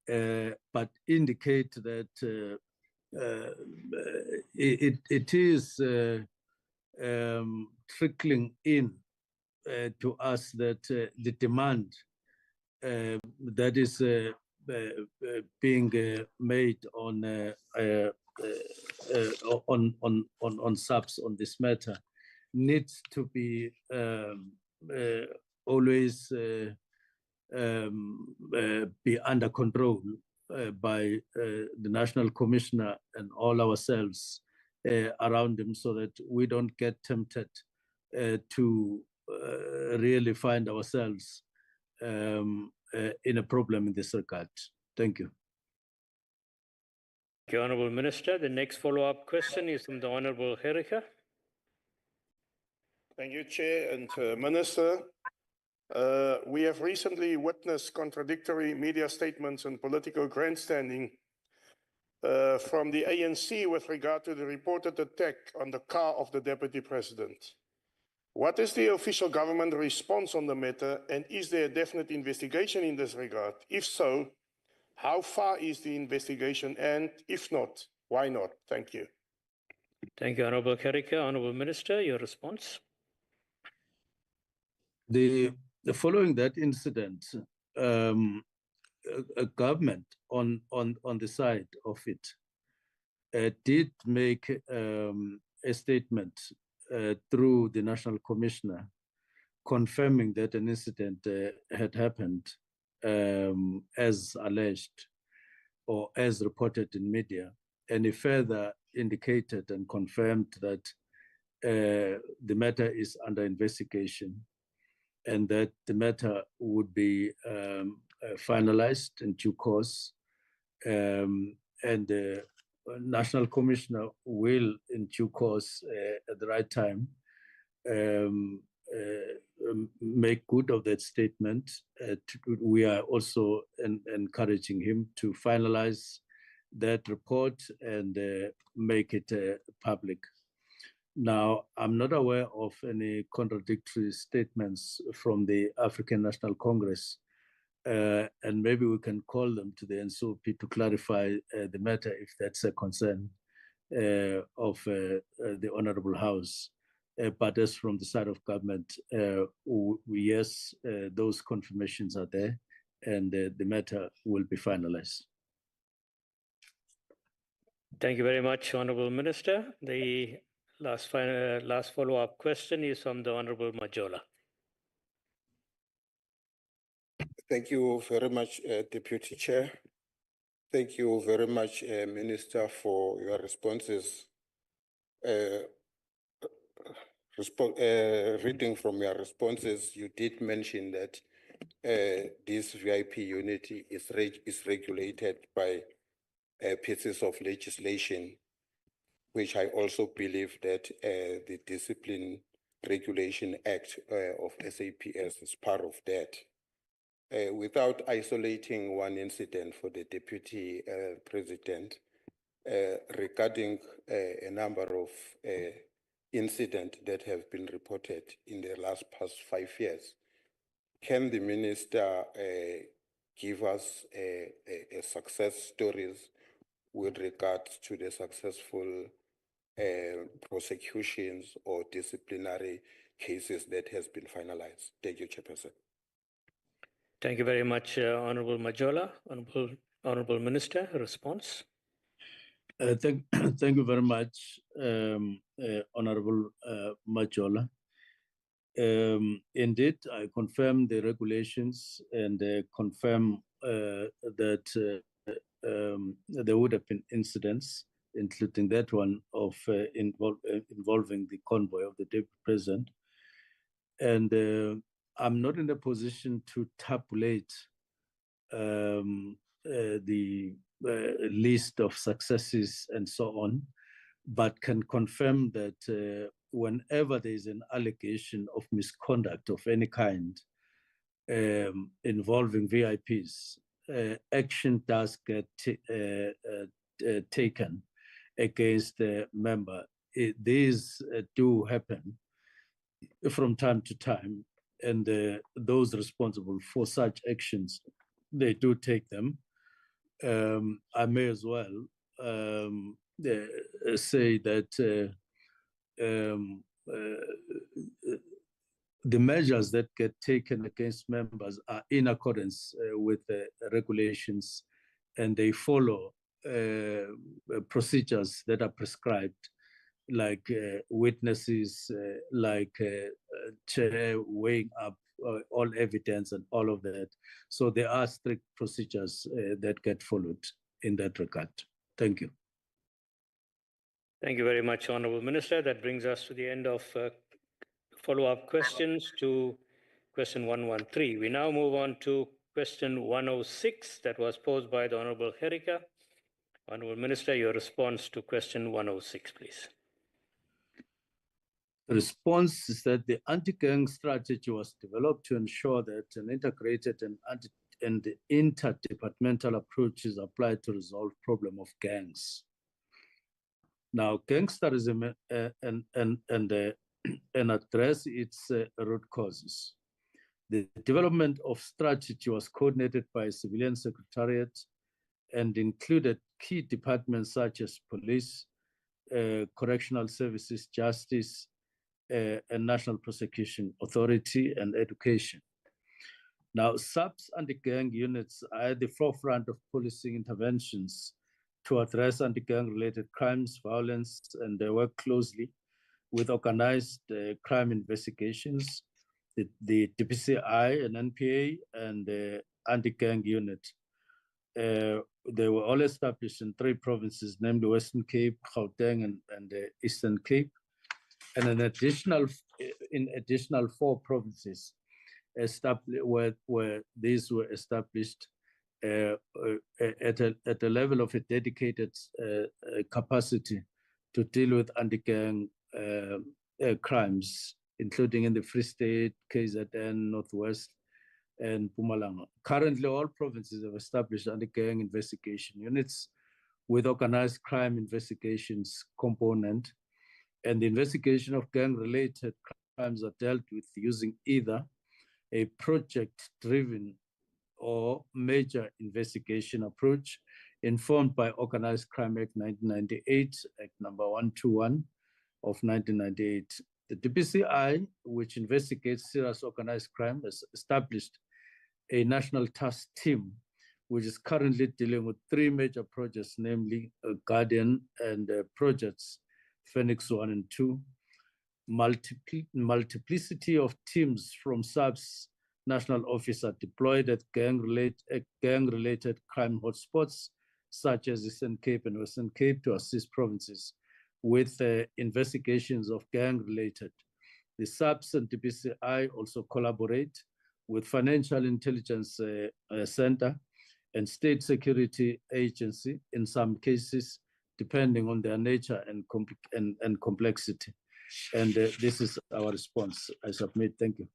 but indicate that it is trickling in to us that the demand that is being made on SAPS on this matter needs to be always be under control by the National Commissioner and all ourselves around him, so that we don't get tempted to really find ourselves in a problem in this regard. Thank you. Thank you, Honourable Minister. The next follow-up question is from the Honourable Gericke. Thank you, Chair and Minister. We have recently witnessed contradictory media statements and political grandstanding from the ANC with regard to the reported attack on the car of the Deputy President. What is the official government response on the matter, and is there a definite investigation in this regard? If so, how far is the investigation, and if not, why not? Thank you. Thank you, Honourable Gericke. Honourable Minister, your response. Following that incident, a government on the side of it did make a statement through the National Commissioner confirming that an incident had happened as alleged or as reported in media, and he further indicated and confirmed that the matter is under investigation and that the matter would be finalized in due course, and the National Commissioner will, in due course, at the right time, make good of that statement. We are also encouraging him to finalize that report and make it public. Now, I'm not aware of any contradictory statements from the African National Congress, and maybe we can call them to the NCOP to clarify the matter if that's a concern of the Honourable House. But as from the side of government, yes, those confirmations are there, and the matter will be finalized. Thank you very much, Honourable Minister. The last follow-up question is from the Honourable Majola. Thank you very much, Deputy Chair. Thank you very much, Minister, for your responses. Reading from your responses, you did mention that this VIP unity is regulated by pieces of legislation, which I also believe that the Discipline Regulation Act of SAPS is part of that. Without isolating one incident for the Deputy President, regarding a number of incidents that have been reported in the past 5 years, can the Minister give us success stories with regards to the successful prosecutions or disciplinary cases that has been finalized? Thank you, Chairperson. Thank you very much, Honorable Majola. Honorable Minister, a response. Thank you very much, Honorable Majola. Indeed, I confirm the regulations and confirm that there would have been incidents, including that one of involving the convoy of the Deputy President. And I'm not in a position to tabulate the list of successes and so on, but can confirm that whenever there is an allegation of misconduct of any kind involving VIPs, action does get taken against the member. These do happen from time to time, and those responsible for such actions, they do take them. I may as well say that the measures that get taken against members are in accordance with the regulations, and they follow procedures that are prescribed, like witnesses, like chair weighing up all evidence and all of that. So there are strict procedures that get followed in that regard. Thank you. Thank you very much, Honorable Minister. That brings us to the end of follow-up questions to question 113. We now move on to question 106 that was posed by the Honorable Herika. Honorable Minister, your response to question 106, please. The response is that the anti-gang strategy was developed to ensure that an integrated and inter-departmental approach is applied to resolve problem of gangs. Now, gangsterism and address its root causes. The development of strategy was coordinated by Civilian Secretariat and included key departments such as police, correctional services, justice, and National Prosecution Authority, and education. Now, SAPS anti-gang units are at the forefront of policing interventions to address anti-gang related crimes, violence, and they work closely with organized crime investigations, the DPCI and NPA, and the anti-gang unit. They were all established in 3 provinces, namely Western Cape, Gauteng, and the Eastern Cape. And in additional 4 provinces where these were established at a level of a dedicated capacity to deal with anti-gang crimes, including in the Free State, KZN, Northwest, and Mpumalanga. Currently, all provinces have established anti-gang investigation units with organized crime investigations component, and the investigation of gang-related crimes are dealt with using either a project-driven or major investigation approach informed by Organized Crime Act 1998, Act number 121 of 1998. The DPCI, which investigates serious organized crime, has established a national task team, which is currently dealing with 3 major projects, namely Guardian and projects Phoenix 1 and 2, multiplicity of teams from SAPS national office are deployed at gang-related crime hotspots, such as Eastern Cape and Western Cape, to assist provinces with investigations of gang-related. The SAPS and DPCI also collaborate with Financial Intelligence Center and State Security Agency in some cases, depending on their nature and complexity. And this is our response. I submit. Thank you.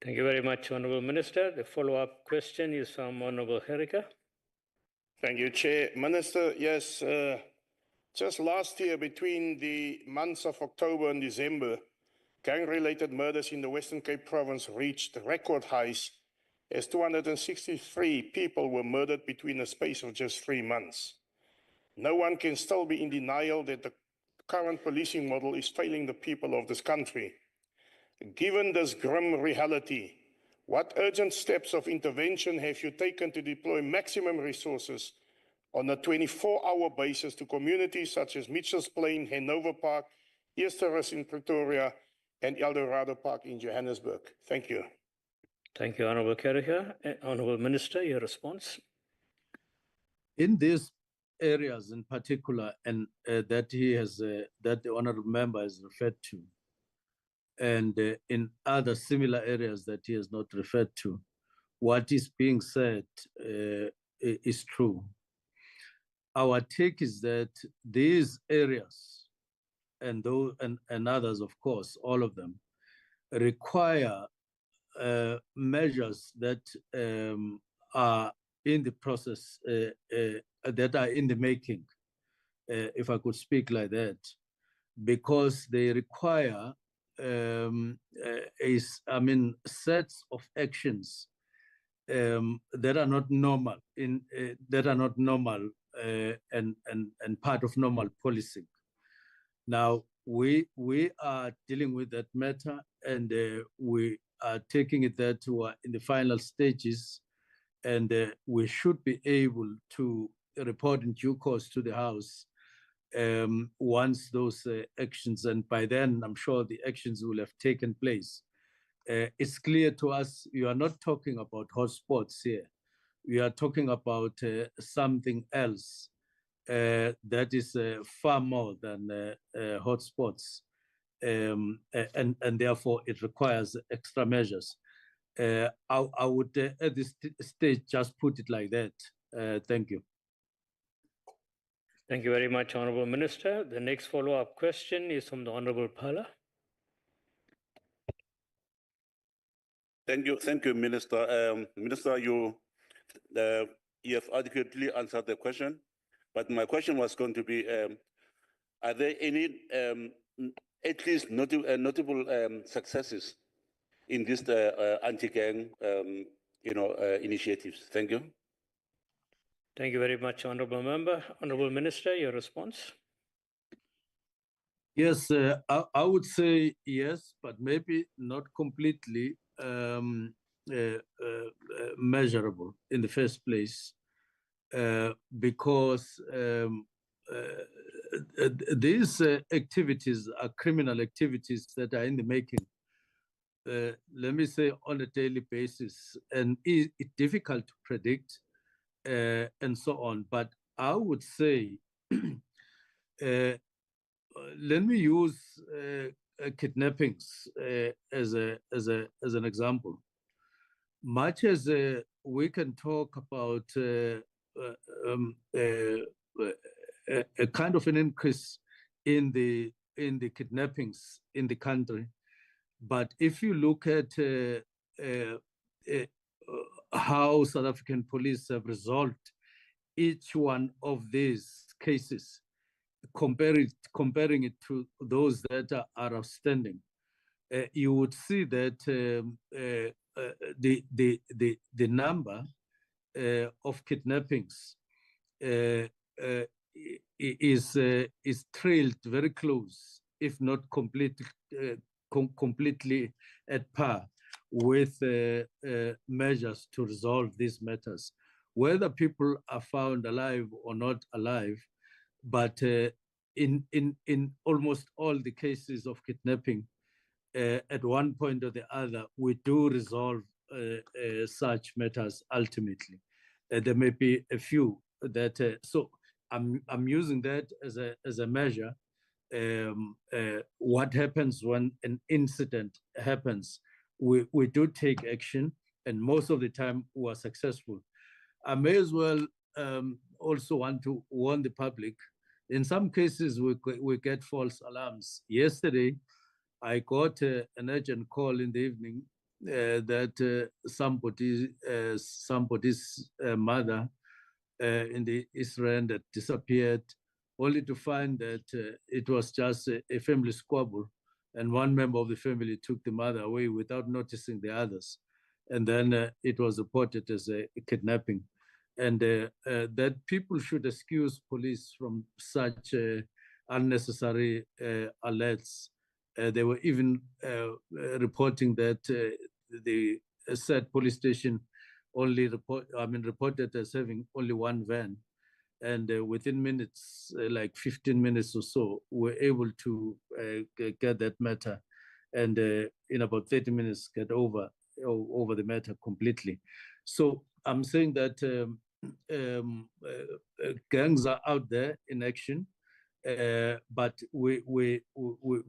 Thank you very much, Honorable Minister. The follow-up question is from Honorable Herika. Thank you, Chair. Minister, yes, just last year, between the months of October and December, gang-related murders in the Western Cape province reached record highs, as 263 people were murdered between a space of just 3 months. No one can still be in denial that the current policing model is failing the people of this country. Given this grim reality, What urgent steps of intervention have you taken to deploy maximum resources on a 24-hour basis to communities such as Mitchells Plain, Hanover Park, Eersterus in Pretoria, and Eldorado Park in Johannesburg? Thank you. Thank you, Honorable Carrier. Honorable Minister, your response. In these areas in particular, and that the honorable member has referred to, and in other similar areas that he has not referred to, what is being said is true. Our take is that these areas, and others, of course, all of them, require measures that are in the process, that are in the making, if I could speak like that, because they require sets of actions that are not normal and part of normal policing. Now we are dealing with that matter, and we are taking it that we are in the final stages, and we should be able to report in due course to the House once those actions, and by then I'm sure the actions will have taken place. It's clear to us you are not talking about hotspots here. We are talking about something else that is far more than hotspots, and therefore it requires extra measures. I would at this stage just put it like that. Thank you. Thank you very much, Honorable Minister. The next follow-up question is from the Honorable Phala. Thank you, Minister. Minister, you have adequately answered the question, but my question was going to be: are there any, at least notable successes in this anti-gang, initiatives? Thank you. Thank you very much, Honorable Member. Honorable Minister, your response. Yes, I would say yes, but maybe not completely measurable in the first place, because these activities are criminal activities that are in the making, let me say, on a daily basis, and it's difficult to predict and so on. But I would say, let me use kidnappings as an example. Much as we can talk about a kind of an increase in the kidnappings in the country, but if you look at how South African police have resolved each one of these cases, comparing it to those that are outstanding, you would see that the number of kidnappings is trailed very close, if not completely at par with measures to resolve these matters, whether people are found alive or not alive. But in almost all the cases of kidnapping, at one point or the other, we do resolve such matters ultimately. There may be a few that, so I'm using that as a measure. What happens when an incident happens? We do take action, and most of the time we are successful. I may as well also want to warn the public. In some cases, we get false alarms. Yesterday, I got an urgent call in the evening that somebody's mother in the East Rand had disappeared, only to find that it was just a family squabble, and one member of the family took the mother away without noticing the others. And then it was reported as a kidnapping. And that people should excuse police from such unnecessary alerts. They were even reporting that the said police station only reported as having only one van. And within minutes, like 15 minutes or so, we're able to get that matter, and in about 30 minutes get over the matter completely. So I'm saying that gangs are out there in action, but we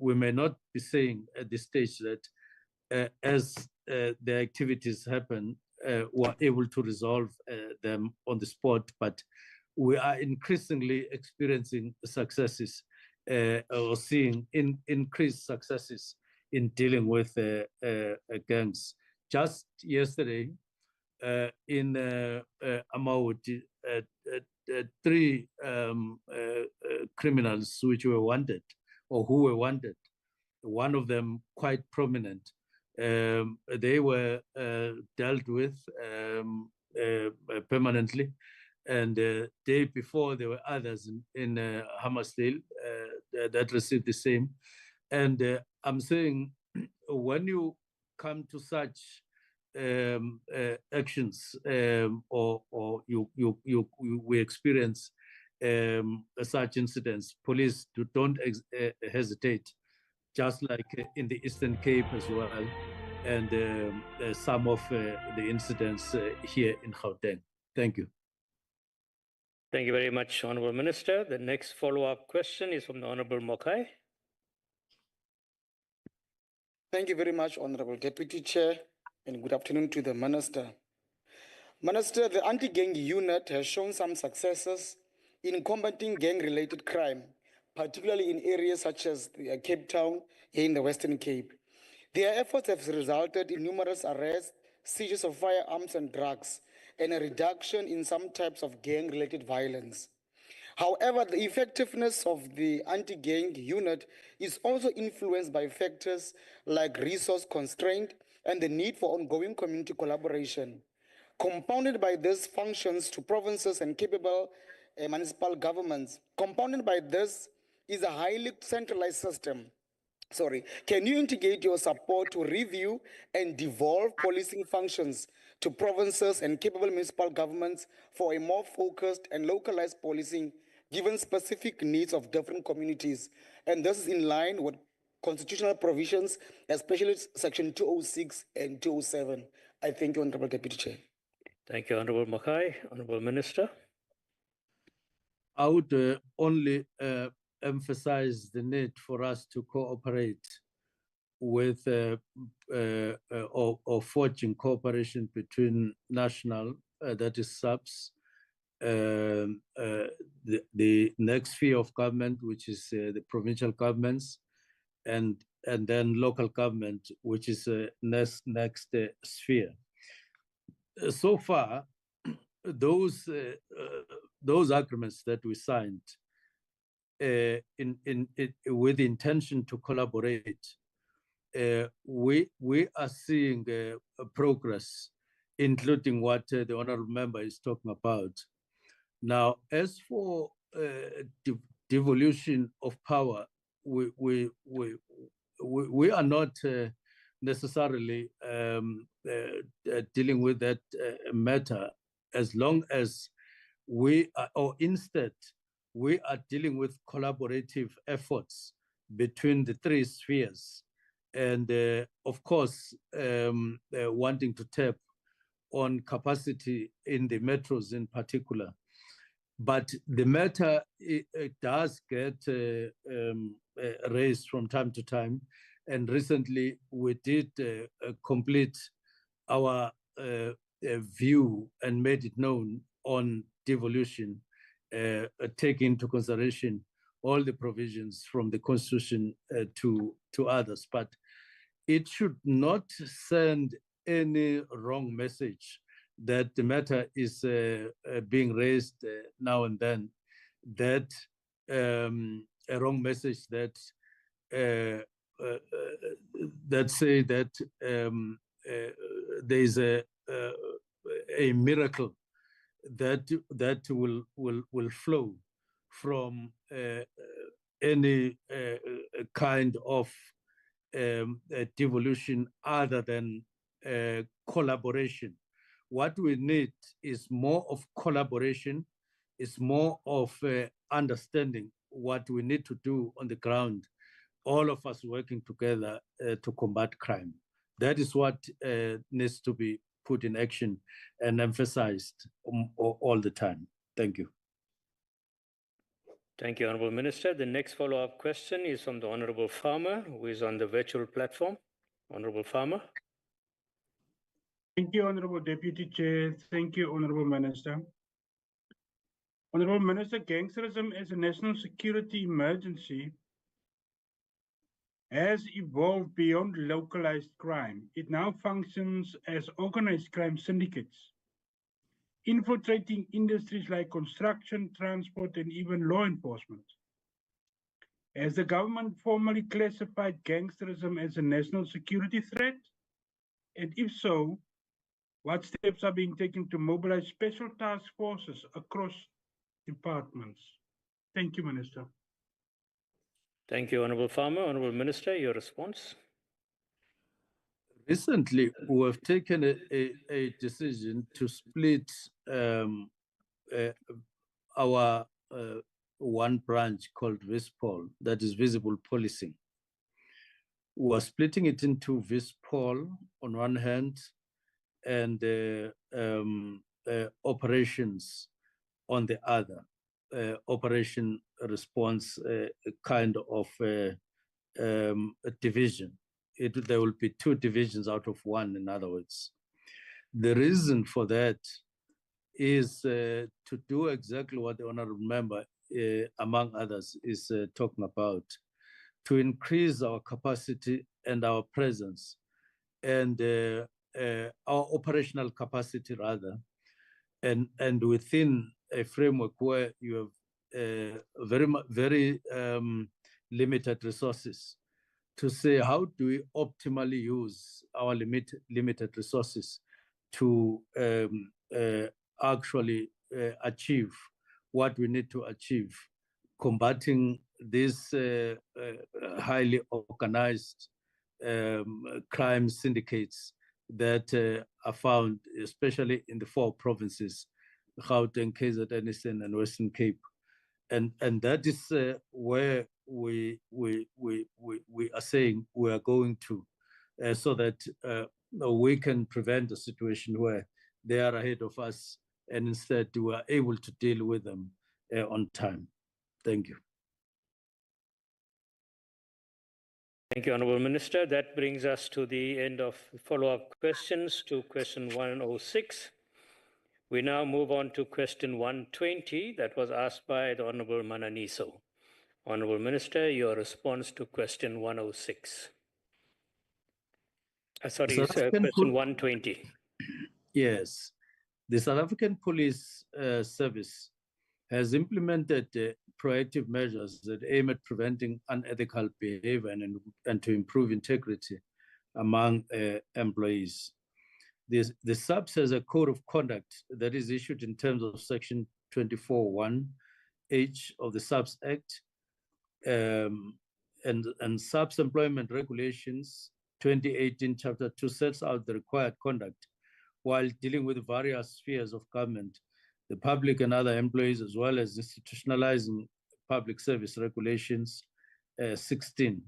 may not be saying at this stage that as the activities happen, we're able to resolve them on the spot, but we are increasingly experiencing successes or seeing increased successes in dealing with gangs. Just yesterday, in Amawuti, 3 criminals which were wanted or who were wanted, one of them quite prominent, they were dealt with permanently. And the day before, there were others in Hammersdale that received the same. And I'm saying, when you come to such actions, or we experience such incidents, police don't hesitate, just like in the Eastern Cape as well, and some of the incidents here in Gauteng. Thank you. Thank you very much, Honourable Minister. The next follow-up question is from the Honourable Mokai. Thank you very much, Honourable Deputy Chair, and good afternoon to the Minister. Minister, the anti-gang unit has shown some successes in combating gang-related crime, particularly in areas such as Cape Town here in the Western Cape. Their efforts have resulted in numerous arrests, seizures of firearms and drugs, and a reduction in some types of gang-related violence. However, the effectiveness of the anti-gang unit is also influenced by factors like resource constraint and the need for ongoing community collaboration. Compounded by these functions to provinces and capable municipal governments, compounded by this is a highly centralized system. Can you integrate your support to review and devolve policing functions to provinces and capable municipal governments for a more focused and localized policing given specific needs of different communities? And this is in line with constitutional provisions, especially Section 206 and 207. I thank you, Honourable Deputy Chair. Thank you, Honourable Mokai. Honourable Minister. I would only emphasize the need for us to cooperate with or forging cooperation between national, that is SAPS, the next sphere of government, which is the provincial governments, and then local government, which is next sphere. So far, those agreements that we signed with the intention to collaborate, we are seeing progress, including what the honourable member is talking about. Now, as for devolution of power, we are not necessarily dealing with that matter, as long as we are, or instead, we are dealing with collaborative efforts between the 3 spheres. And of course, wanting to tap on capacity in the metros in particular. But the matter, it does get raised from time to time. And recently we did complete our view and made it known on devolution, taking into consideration all the provisions from the Constitution to others. But it should not send any wrong message that the matter is being raised now and then, that a wrong message that that say that there is a miracle that will flow from any kind of devolution other than collaboration. What we need is more of collaboration, is more of understanding what we need to do on the ground, all of us working together to combat crime. That is what needs to be put in action and emphasized all the time. Thank you. Thank you, Honourable Minister. The next follow-up question is from the Honourable Farmer, who is on the virtual platform. Honourable Farmer. Thank you, Honourable Deputy Chair. Thank you, Honourable Minister. Honourable Minister, gangsterism as a national security emergency has evolved beyond localized crime. It now functions as organized crime syndicates, infiltrating industries like construction, transport, and even law enforcement. Has the government formally classified gangsterism as a national security threat? And if so, what steps are being taken to mobilize special task forces across departments? Thank you, Minister. Thank you, Honourable Farmer. Honourable Minister, your response. Recently, we have taken a decision to split our one branch called VISPOL, that is Visible Policing. We are splitting it into VISPOL on one hand and operations on the other. Operation response kind of a division. There will be two divisions out of one, in other words. The reason for that is to do exactly what the Honourable Member, among others, is talking about, to increase our capacity and our presence and our operational capacity, rather, and within a framework where you have very limited resources, to say how do we optimally use our limited resources to actually achieve what we need to achieve, combating these highly organized crime syndicates that are found, especially in the 4 provinces, Gauteng, KZN, and Western Cape. And that is where we are saying we are going to, so that we can prevent a situation where they are ahead of us, and instead we are able to deal with them on time. Thank you. Thank you, Honourable Minister. That brings us to the end of follow-up questions to question 106. We now move on to question 120 that was asked by the Honourable Mananiso. Honourable Minister, your response to question 106. Sorry, question 120. Yes. The South African Police Service has implemented proactive measures that aim at preventing unethical behavior and to improve integrity among employees. The SAPS has a code of conduct that is issued in terms of Section 24(1)H of the SAPS Act, and SAPS Employment Regulations 2018 Chapter 2 sets out the required conduct while dealing with various spheres of government, the public and other employees, as well as institutionalizing public service regulations 16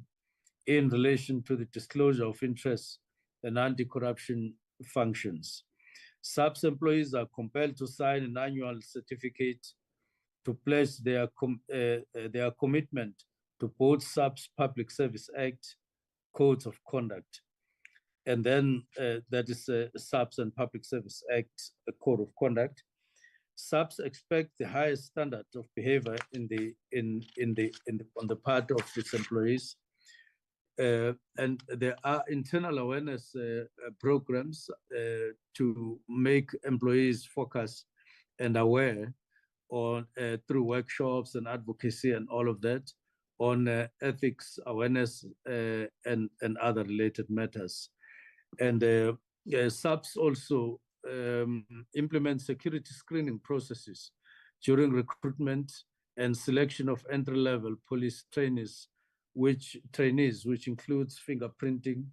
in relation to the disclosure of interests and anti-corruption functions. SAPS employees are compelled to sign an annual certificate to pledge their commitment to both SAPS Public Service Act codes of conduct, and then that is SAPS and Public Service Act code of conduct. SAPS expect the highest standard of behavior on the part of its employees, and there are internal awareness programs to make employees focus and aware on through workshops and advocacy and all of that on ethics awareness and other related matters. And SAPS also implement security screening processes during recruitment and selection of entry-level police trainees, which includes fingerprinting,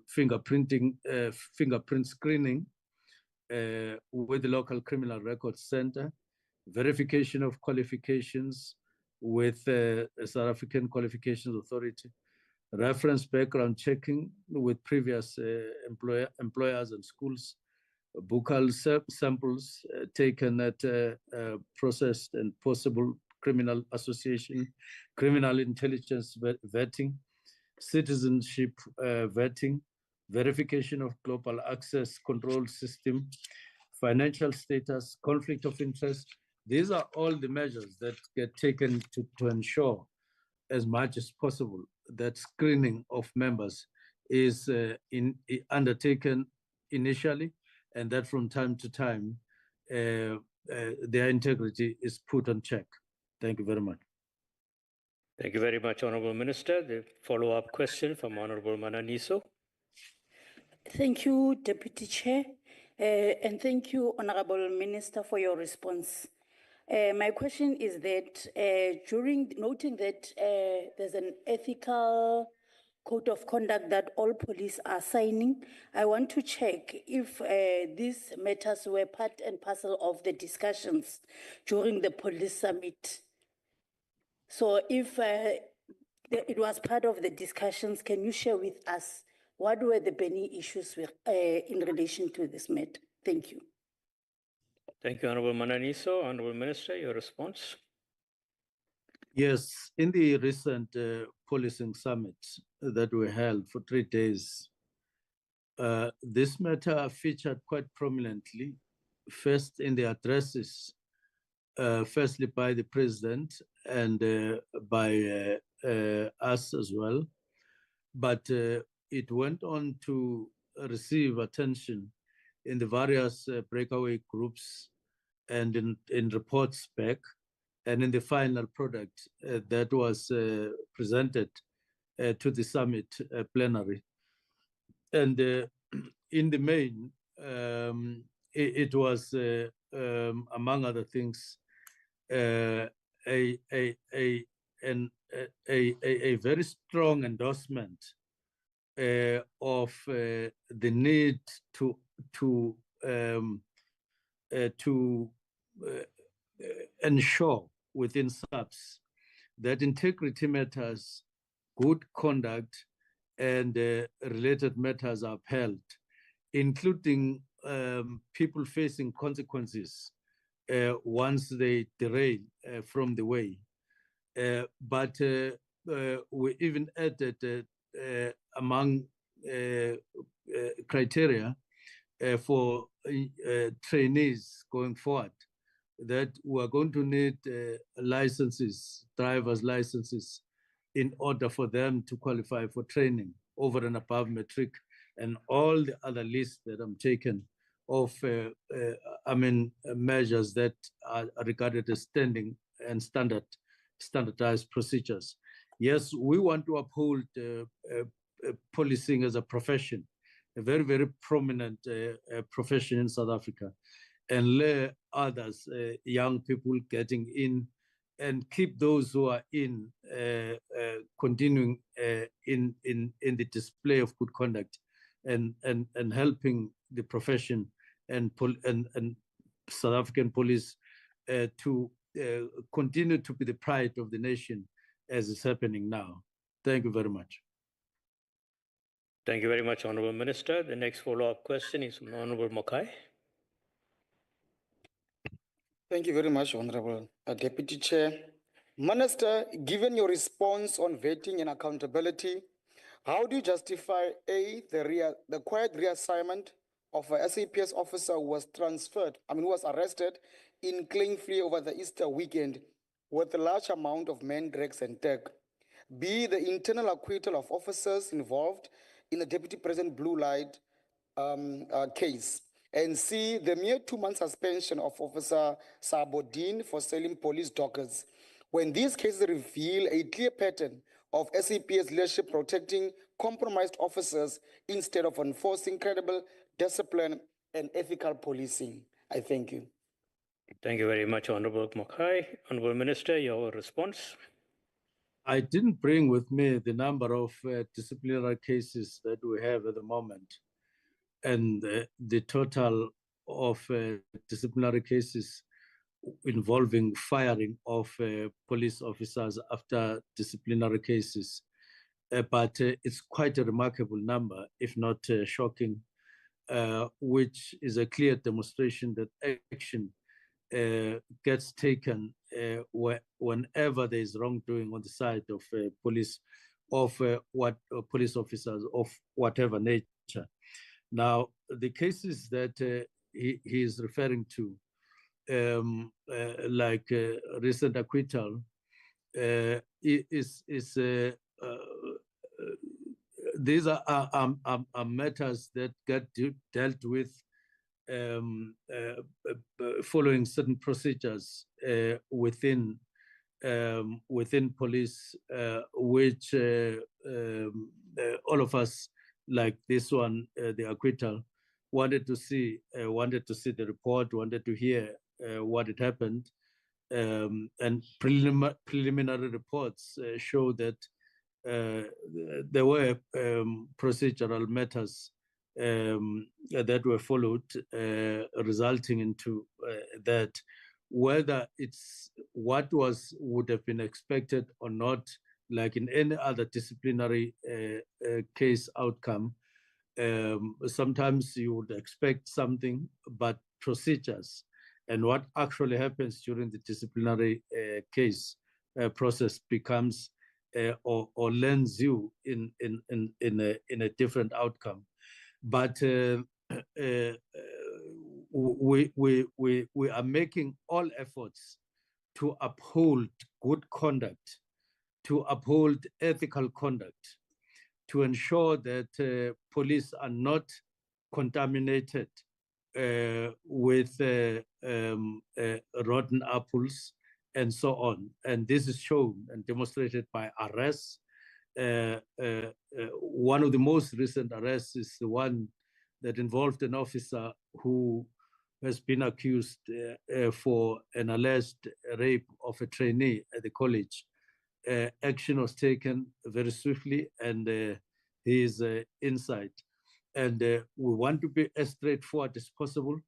fingerprint screening with the local criminal records center, verification of qualifications with South African Qualifications Authority, reference background checking with previous employers and schools, buccal samples taken at processed and possible criminal association, criminal intelligence vetting, citizenship vetting, verification of global access control system, financial status, conflict of interest. These are all the measures that get taken to ensure as much as possible that screening of members is undertaken initially, and that from time to time their integrity is put on check. Thank you very much. Thank you very much, Honourable Minister. The follow-up question from Honourable Mananiso. Thank you, Deputy Chair, and thank you, Honourable Minister, for your response. My question is that during noting that there's an ethical code of conduct that all police are signing, I want to check if these matters were part and parcel of the discussions during the police summit. So if it was part of the discussions, can you share with us what were the burning issues in relation to this matter? Thank you. Thank you, Honourable Mananiso. Honourable Minister, your response. Yes, in the recent policing summit that we held for 3 days, this matter featured quite prominently, first in the addresses, firstly by the President and by us as well, but it went on to receive attention in the various breakaway groups and in reports back, and in the final product that was presented to the summit plenary. And in the main, it was, among other things, a very strong endorsement of the need to ensure within SAPS that integrity matters, good conduct, and related matters are upheld, including people facing consequences once they derail from the way. But we even added among criteria for trainees going forward that we are going to need licenses, driver's licenses, in order for them to qualify for training over and above matric, and all the other lists that I'm taking of measures that are regarded as standing and standardized procedures. Yes, we want to uphold policing as a profession, a very, very prominent profession in South Africa, and let others, young people getting in, and keep those who are in continuing in the display of good conduct, and helping the profession and South African police to continue to be the pride of the nation as is happening now. Thank you very much. Thank you very much, Honourable Minister. The next follow-up question is from Honourable Mokai. Thank you very much, Honourable Deputy Chair. Minister, given your response on vetting and accountability, how do you justify the quiet reassignment of a SAPS officer who was who was arrested in Kleinvlei over the Easter weekend with a large amount of men, drugs, and tech? B, the internal acquittal of officers involved in the Deputy President Blue Light case. And C, the mere 2-month suspension of Officer Sabodin for selling police dockers. When these cases reveal a clear pattern of SAPS leadership protecting compromised officers instead of enforcing credible discipline and ethical policing. I thank you. Thank you very much, Honourable Mokai. Honourable Minister, your response. I didn't bring with me the number of disciplinary cases that we have at the moment, and the total of disciplinary cases involving firing of police officers after disciplinary cases. But it's quite a remarkable number, if not shocking, which is a clear demonstration that action gets taken whenever there is wrongdoing on the side of police, of police officers of whatever nature. Now, the cases that he is referring to, like recent acquittal, these are matters that get dealt with following certain procedures within police, which all of us, like this one, the acquittal, wanted to see the report, wanted to hear what had happened, and preliminary reports show that there were procedural matters that were followed, resulting into that. Whether it's what would have been expected or not, like in any other disciplinary case outcome, sometimes you would expect something, but procedures and what actually happens during the disciplinary case process becomes or lands you in a different outcome. But we are making all efforts to uphold good conduct, to uphold ethical conduct, to ensure that police are not contaminated with rotten apples and so on. And this is shown and demonstrated by arrests. One of the most recent arrests is the one that involved an officer who has been accused for an alleged rape of a trainee at the college. Action was taken very swiftly, and he is inside. And we want to be as straightforward as possible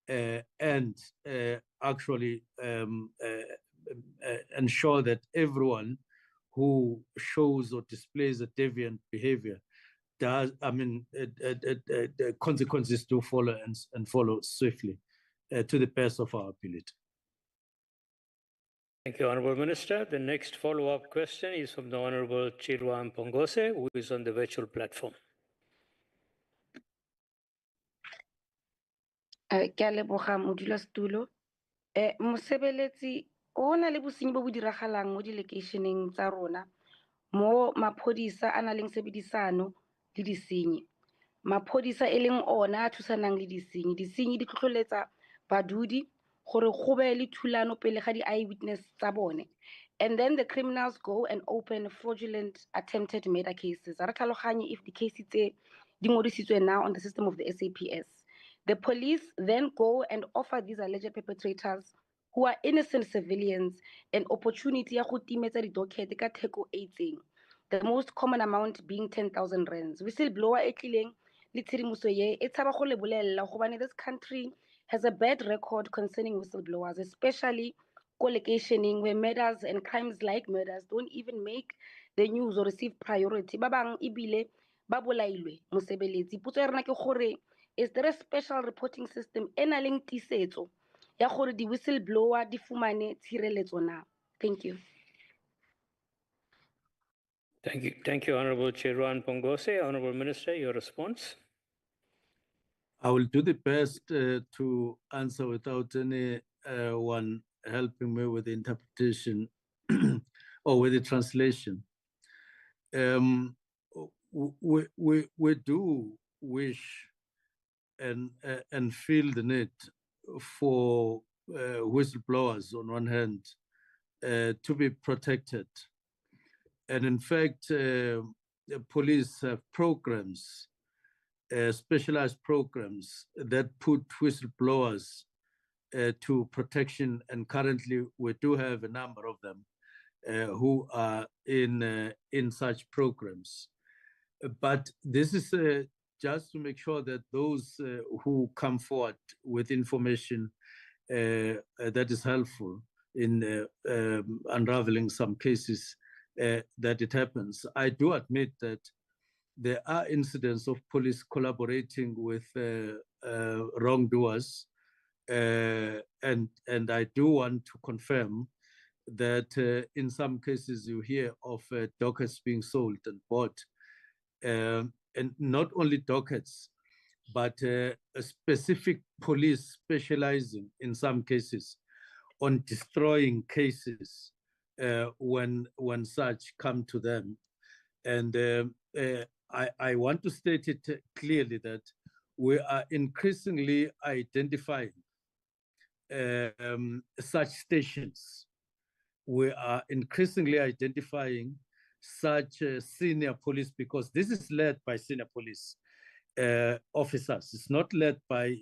and actually ensure that everyone who shows or displays a deviant behavior does, the consequences do follow and follow swiftly to the best of our ability. Thank you, Honourable Minister. The next follow-up question is from the Honourable Chirwa Mpongose, who is on the virtual platform. Ke a leboga modulasetulo. Mosebeletsi o na le bosenyi bo bo diragalang mo di-locationeng tsa rona mo maphodisa a na leng sebedisano le disenyi. Maphodisa e leng ona a thusanang le disenyi. Disenyi di tlhotlholetsa badudi gore go be le thulano pele ga di-eyewitness tsa bone. And then the criminals go and open fraudulent attempted murder cases. Re tlhaloganye if the cases tse di ngodisitswe now on the system of the SAPS. The police then go and offer these alleged perpetrators, who are innocent civilians, an opportunity ya go timetsa di-docket ka theko e itseng. The most common amount being 10,000 rands. Whistleblower e tlileng le tshedimoso ye e tshaba go le bolelela gobane this country has a bad record concerning whistleblowers, especially co-locationing where murders and crimes like murders don't even make the news or receive priority. Ba bang ebile ba bolailwe mosebeletsi. Potso ya rena ke gore, is there a special reporting system e na leng tisetso ya gore di whistleblower di fumane tshireletso na? Thank you. Thank you, Honourable Chirwa Mpongose. Honourable Minister, your response. I will do the best to answer without anyone helping me with the interpretation or with the translation. We do wish and feel the need for whistleblowers on one hand to be protected. And in fact, the police have programs, specialized programs that put whistleblowers to protection, and currently we do have a number of them who are in such programs. But this is just to make sure that those who come forward with information that is helpful in unraveling some cases, that it happens. I do admit that there are incidents of police collaborating with wrongdoers, and I do want to confirm that in some cases you hear of dockets being sold and bought, and not only dockets, but a specific police specializing in some cases on destroying cases when such come to them. And I want to state it clearly that we are increasingly identifying such stations. We are increasingly identifying such senior police, because this is led by senior police officers. It's not led by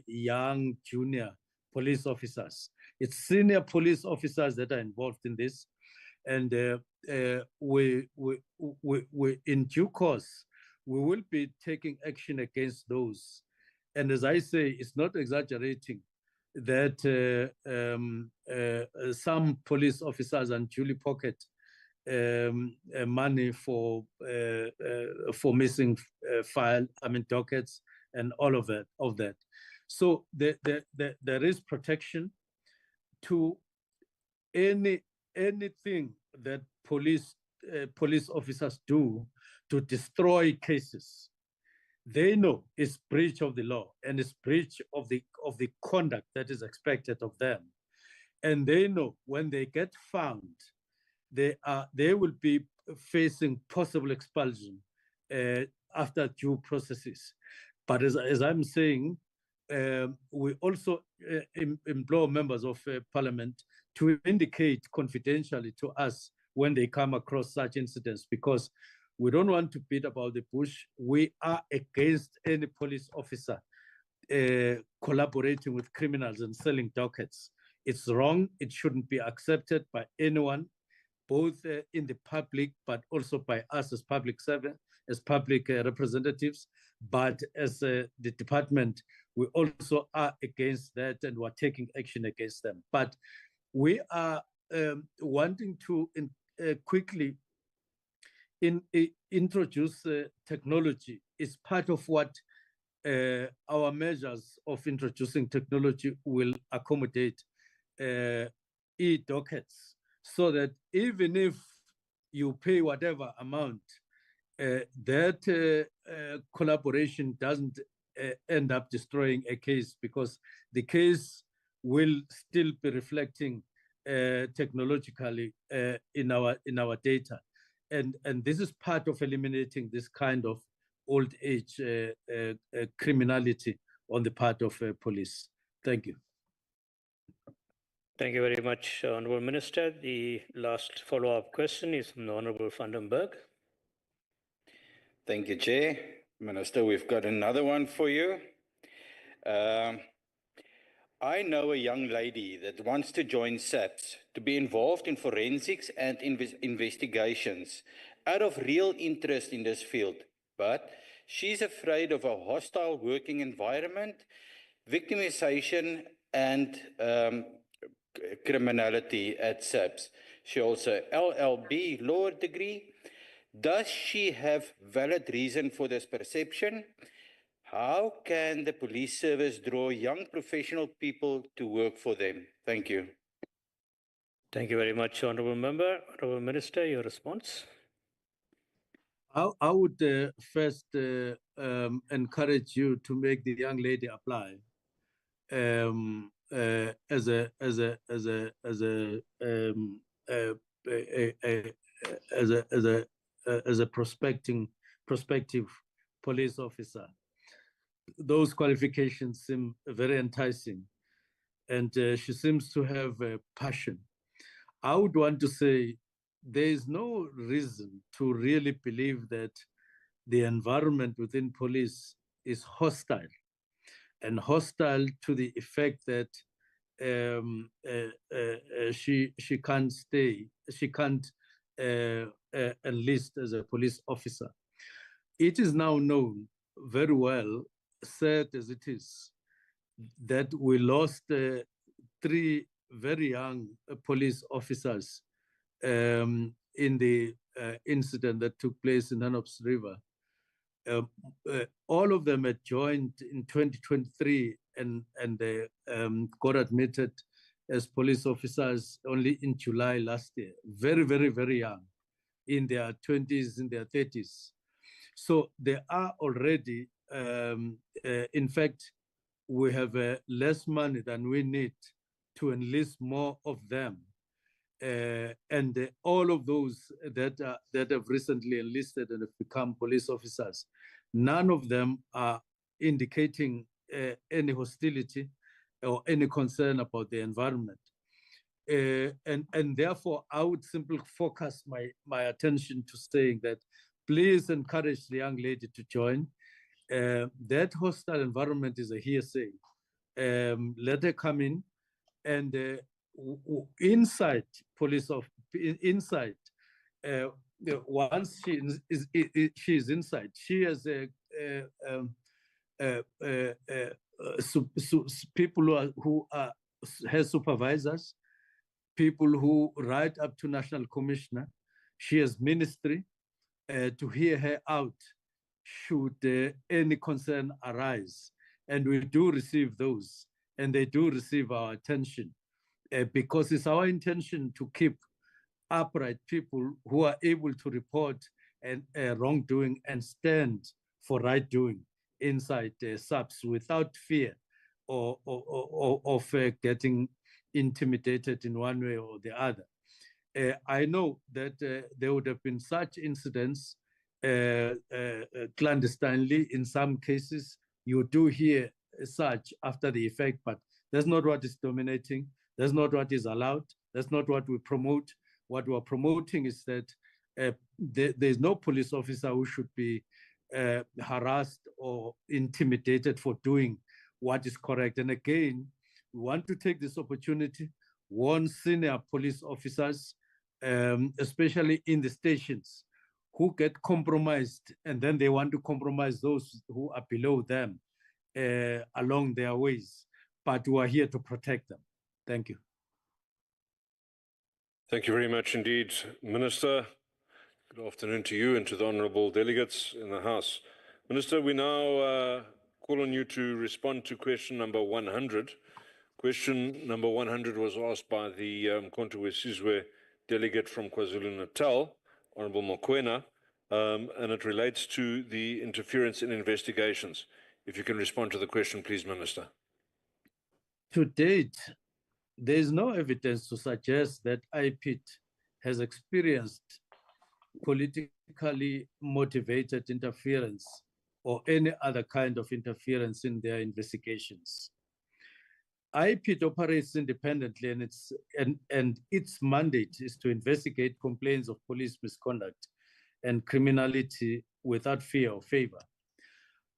young junior police officers. It's senior police officers that are involved in this. And we in due course, we will be taking action against those. And as I say, it's not exaggerating that some police officers unduly pocket money for missing dockets and all of that. So there is protection to anything that police officers do to destroy cases. They know it's breach of the law and it's breach of the conduct that is expected of them. And they know when they get found, they will be facing possible expulsion after due processes. But as I'm saying, we also implore members of parliament to indicate confidentially to us when they come across such incidents, because we don't want to beat about the bush. We are against any police officer collaborating with criminals and selling dockets. It's wrong. It shouldn't be accepted by anyone, both in the public, but also by us as public servants, as public representatives. But as the department, we also are against that, and we're taking action against them. But we are wanting to quickly introduce technology. Is part of what our measures of introducing technology will accommodate e-dockets, so that even if you pay whatever amount, that collaboration doesn't end up destroying a case, because the case will still be reflecting technologically in our data. And this is part of eliminating this kind of old age criminality on the part of police. Thank you. Thank you very much, Honourable Minister. The last follow-up question is from the Honourable van den Berg. Thank you, Chair. Minister, we've got another one for you. I know a young lady that wants to join SAPS to be involved in forensics and investigations out of real interest in this field, but she's afraid of a hostile working environment, victimization, and criminality at SAPS. She also LLB law degree. Does she have valid reason for this perception? How can the police service draw young professional people to work for them? Thank you. Thank you very much, Honourable Member. Honourable Minister, your response. I would first encourage you to make the young lady apply as a prospective police officer. Those qualifications seem very enticing, and she seems to have a passion. I would want to say there is no reason to really believe that the environment within police is hostile, and hostile to the effect that she can't stay, she can't enlist as a police officer. It is now known very well, sad as it is, that we lost 3 very young police officers in the incident that took place in Hanops River. All of them had joined in 2023 and they got admitted as police officers only in July last year. Very, very, very young, in their 20s, in their 30s. So they are already, in fact, we have less money than we need to enlist more of them. And all of those that have recently enlisted and have become police officers, none of them are indicating any hostility or any concern about the environment. And therefore, I would simply focus my attention to saying that please encourage the young lady to join. That hostile environment is a hearsay. Let her come in, and inside police inside, once she is inside, she has people who are her supervisors, people who write up to national commissioner. She has ministry to hear her out should any concern arise. And we do receive those, and they do receive our attention, because it's our intention to keep upright people who are able to report wrongdoing and stand for right doing inside SAPS without fear of getting intimidated in one way or the other. I know that there would have been such incidents clandestinely. In some cases, you do hear such after the effect, but that's not what is dominating. That's not what is allowed. That's not what we promote. What we're promoting is that there's no police officer who should be harassed or intimidated for doing what is correct. And again, we want to take this opportunity, warn senior police officers, especially in the stations, who get compromised, and then they want to compromise those who are below them along their ways. But we are here to protect them. Thank you. Thank you very much indeed, Minister. Good afternoon to you and to the honourable delegates in the House. Minister, we now call on you to respond to question number 100. Question number 100 was asked by the Mkhonto Wesizwe delegate from KwaZulu-Natal, Honourable Mokoena, and it relates to the interference in investigations. If you can respond to the question, please, Minister. To date, there is no evidence to suggest that IPID has experienced politically motivated interference or any other kind of interference in their investigations. IPID operates independently, and its mandate is to investigate complaints of police misconduct and criminality without fear or favor.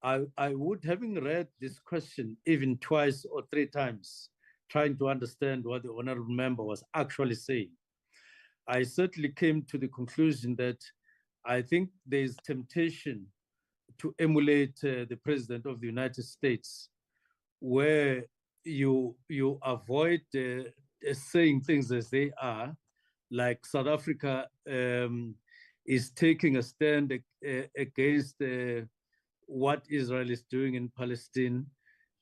I would, having read this question even 2 or 3 times, trying to understand what the honourable member was actually saying, I certainly came to the conclusion that I think there is temptation to emulate the President of the United States, where you avoid saying things as they are, like South Africa is taking a stand against what Israel is doing in Palestine,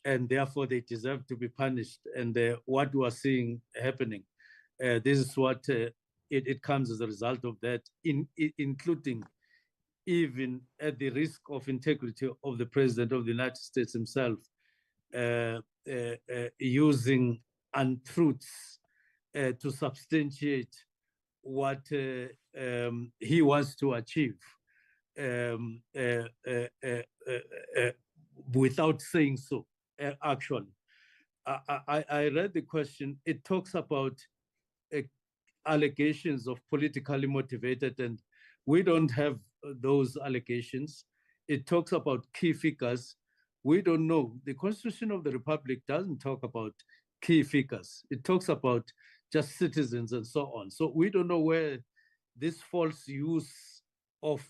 and therefore they deserve to be punished. And what we are seeing happening, this is what it comes as a result of that, including even at the risk of integrity of the President of the United States himself, using untruths to substantiate what he wants to achieve without saying so, actually. I read the question. It talks about allegations of politically motivated, and we don't have those allegations. It talks about key figures. We don't know. The Constitution of the Republic doesn't talk about key figures. It talks about just citizens and so on. So we don't know where this false use of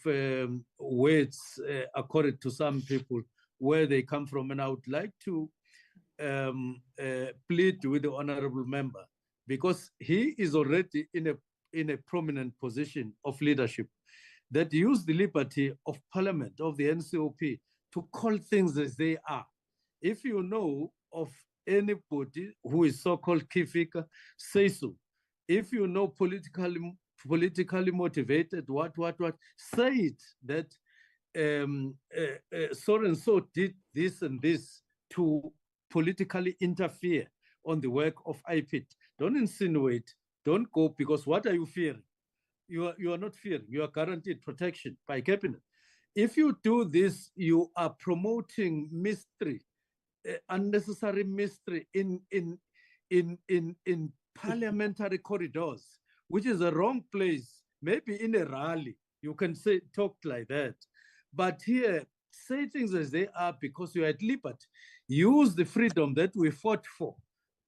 words, according to some people, where they come from. And I would like to plead with the honorable member, because he is already in a prominent position of leadership, that use the liberty of parliament, of the NCOP, to call things as they are. If you know of anybody who is so-called key figure, say so. If you know politically motivated, what, say it, that so-and-so did this and this to politically interfere on the work of IPID. Don't insinuate, don't go, because what are you fearing? You are not fearing, you are guaranteed protection by cabinet. If you do this, you are promoting mystery, unnecessary mystery in parliamentary corridors, which is a wrong place. Maybe in a rally, you can say, talk like that. But here, say things as they are, because you are at liberty. Use the freedom that we fought for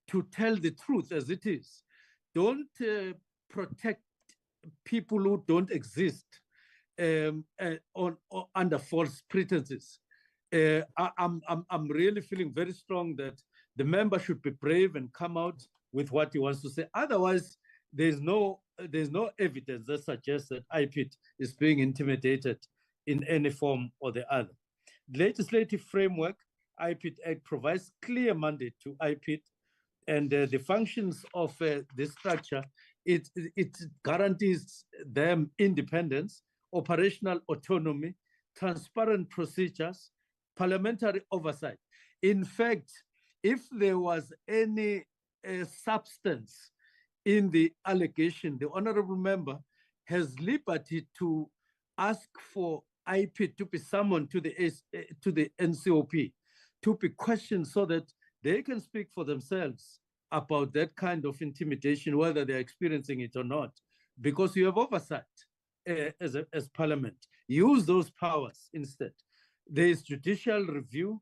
to tell the truth as it is. Don't protect people who don't exist under false pretenses. I'm really feeling very strong that the member should be brave and come out with what he wants to say. Otherwise, there's no evidence that suggests that IPID is being intimidated in any form or the other. The legislative framework, IPID Act, provides clear mandate to IPID, and the functions of this structure, it guarantees them independence, operational autonomy, transparent procedures, parliamentary oversight. In fact, if there was any substance in the allegation, the honorable member has liberty to ask for IPID to be summoned to the NCOP, to be questioned, so that they can speak for themselves about that kind of intimidation, whether they're experiencing it or not, because you have oversight as parliament. Use those powers instead. There is judicial review.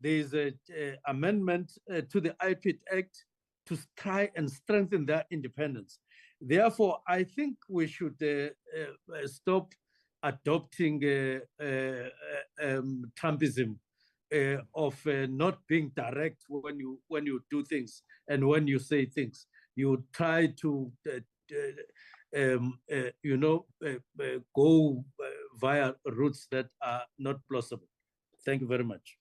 There is an amendment to the IPID Act to try and strengthen their independence. Therefore, I think we should stop adopting Trumpism of not being direct when you do things and when you say things. You try to go via routes that are not plausible. Thank you very much.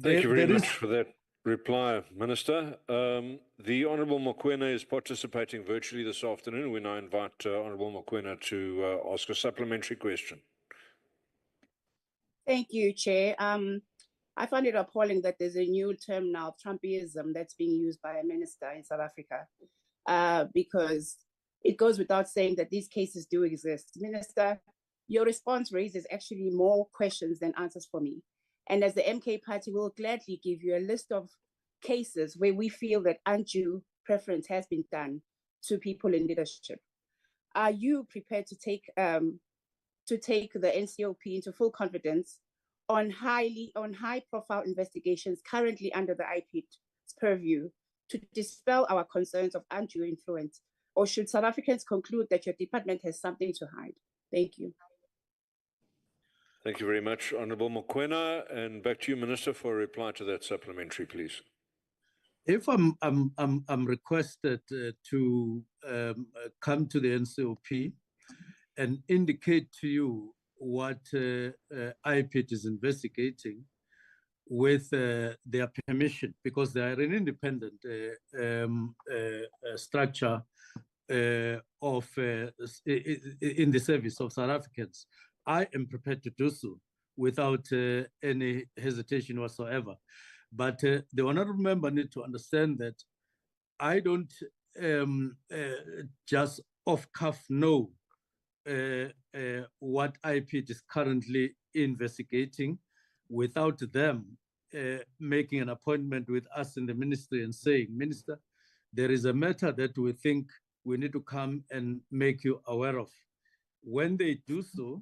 Thank you very much for that reply, Minister. The Honourable Mokoena is participating virtually this afternoon. We now invite Honourable Mokoena to ask a supplementary question. Thank you, Chair. I find it appalling that there's a new term now, Trumpism, that's being used by a minister in South Africa, because it goes without saying that these cases do exist. Minister, your response raises actually more questions than answers for me. And as the MK party, we'll gladly give you a list of cases where we feel that undue preference has been done to people in leadership. Are you prepared to take the NCOP into full confidence on high-profile investigations currently under the IPID's purview to dispel our concerns of undue influence? Or should South Africans conclude that your department has something to hide? Thank you. Thank you very much, Honourable Mokoena. And back to you, Minister, for a reply to that supplementary, please. If I'm requested to come to the NCOP and indicate to you what IPID is investigating with their permission, because they are an independent structure in the service of South Africans, I am prepared to do so without any hesitation whatsoever. But the honourable member needs to understand that I don't just off-cuff know what IPID is currently investigating without them making an appointment with us in the ministry and saying, Minister, there is a matter that we think we need to come and make you aware of. When they do so,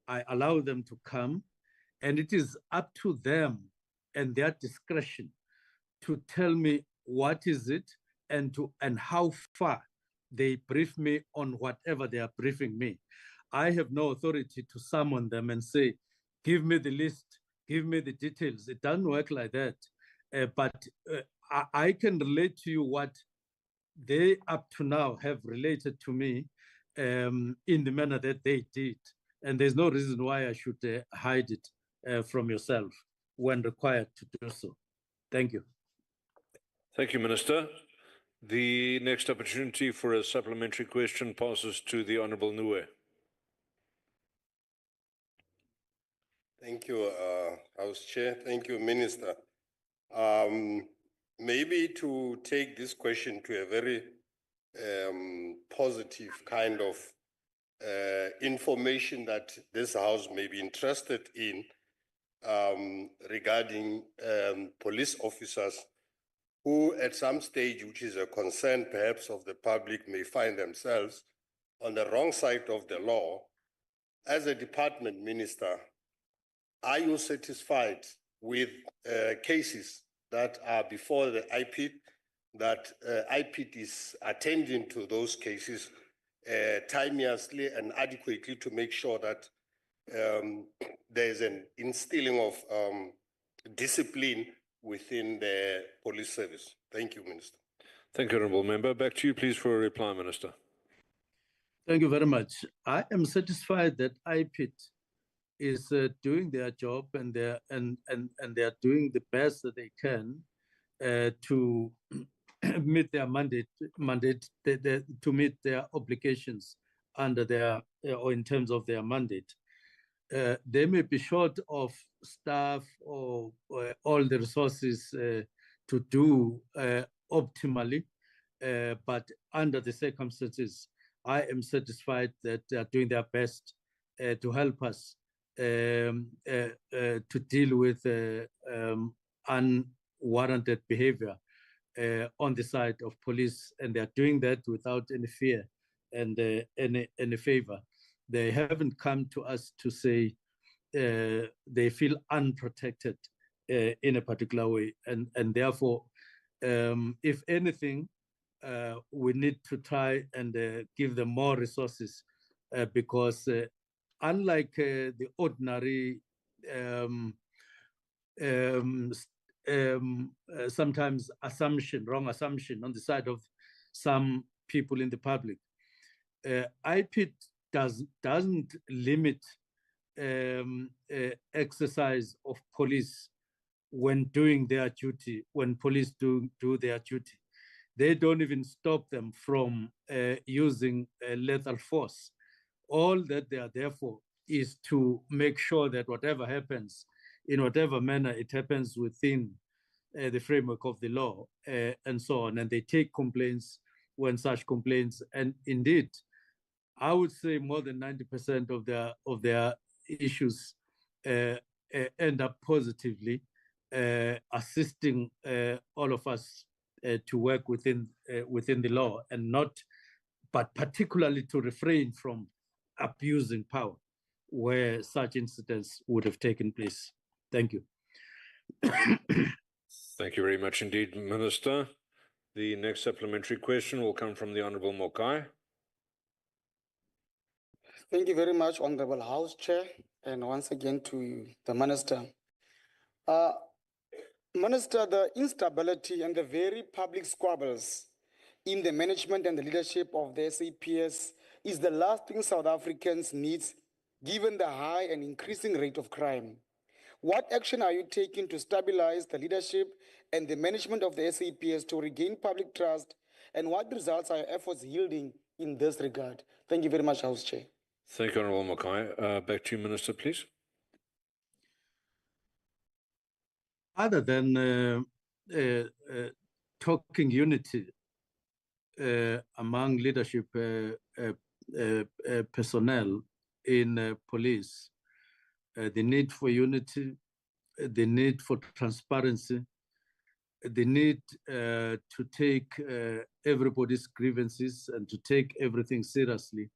I allow them to come, and it is up to them and their discretion to tell me what is it, and how far they brief me on whatever they are briefing me. I have no authority to summon them and say, give me the list, give me the details. It doesn't work like that. But I can relate to you what they up to now have related to me in the manner that they did. And there's no reason why I should hide it from yourself when required to do so. Thank you. Thank you, Minister. The next opportunity for a supplementary question passes to the Honourable Nue. Thank you, House Chair. Thank you, Minister. Maybe to take this question to a very positive kind of information that this House may be interested in regarding police officers who at some stage, which is a concern perhaps of the public, may find themselves on the wrong side of the law. As a department minister, are you satisfied with cases that are before the IPID, that IPID is attending to those cases timeously and adequately to make sure that there's an instilling of discipline within the police service? Thank you, Minister. Thank you, Honourable Member. Back to you, please, for a reply, Minister. Thank you very much. I am satisfied that IPID is doing their job, and they are doing the best that they can to meet their mandate to meet their obligations under their or in terms of their mandate. They may be short of staff or all the resources to do optimally, but under the circumstances, I am satisfied that they are doing their best to help us to deal with unwarranted behavior on the side of police, and they are doing that without any fear and any favor. They haven't come to us to say they feel unprotected in a particular way, and therefore, if anything, we need to try and give them more resources because unlike the ordinary sometimes wrong assumption on the side of some people in the public, IPID doesn't limit exercise of police when doing their duty, when police do their duty. They don't even stop them from using lethal force. All that they are there for is to make sure that whatever happens, in whatever manner it happens within the framework of the law and so on. And they take complaints when such complaints, and indeed, I would say more than 90% of their issues end up positively assisting all of us to work within the law, and not, but particularly to refrain from abusing power where such incidents would have taken place. Thank you. Thank you very much indeed, Minister. The next supplementary question will come from the Honourable Mokai. Thank you very much, Honorable House Chair, and once again to the Minister. Minister, the instability and the very public squabbles in the management and the leadership of the SAPS is the last thing South Africans need, given the high and increasing rate of crime. What action are you taking to stabilize the leadership and the management of the SAPS to regain public trust, and what results are your efforts yielding in this regard? Thank you very much, House Chair. Thank you, Honourable Mokai. Back to you, Minister, please. Other than talking unity among leadership personnel in police, the need for unity, the need for transparency, the need to take everybody's grievances and to take everything seriously.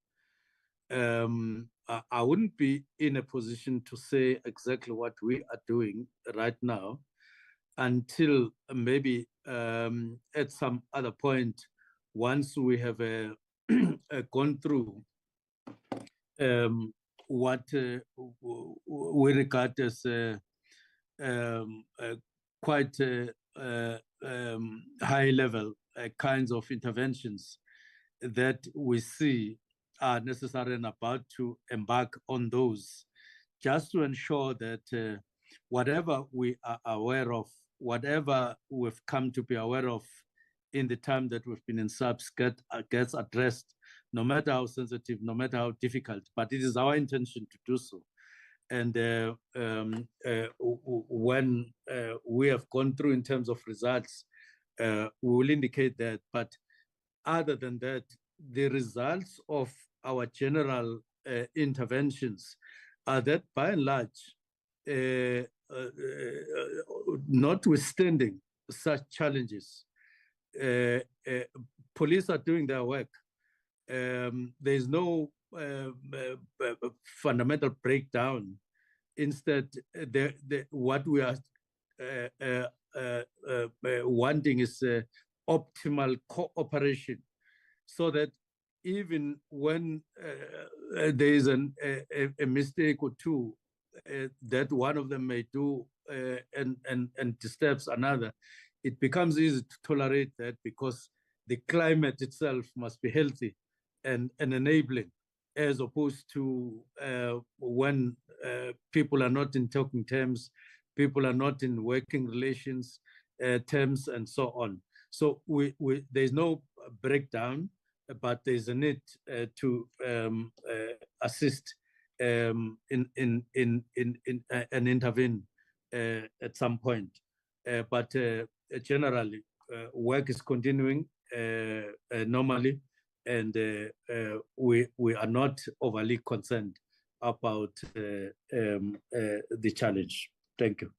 I wouldn't be in a position to say exactly what we are doing right now, until maybe at some other point, once we have gone through what we regard as quite high level kinds of interventions that we see are necessary and about to embark on those, just to ensure that whatever we are aware of, whatever we've come to be aware of in the time that we've been in SAPS gets addressed, no matter how sensitive, no matter how difficult, but it is our intention to do so. And when we have gone through in terms of results, we will indicate that. But other than that, the results of our general interventions are that by and large, notwithstanding such challenges, police are doing their work. There's no fundamental breakdown. Instead, what we are wanting is optimal cooperation, so that even when there is a mistake or two that one of them may do and disturbs another, it becomes easy to tolerate that, because the climate itself must be healthy and enabling, as opposed to when people are not in talking terms, people are not in working relations terms, and so on. So there's no breakdown, but there's a need to assist and intervene at some point. But generally, work is continuing normally, and we are not overly concerned about the challenge. Thank you.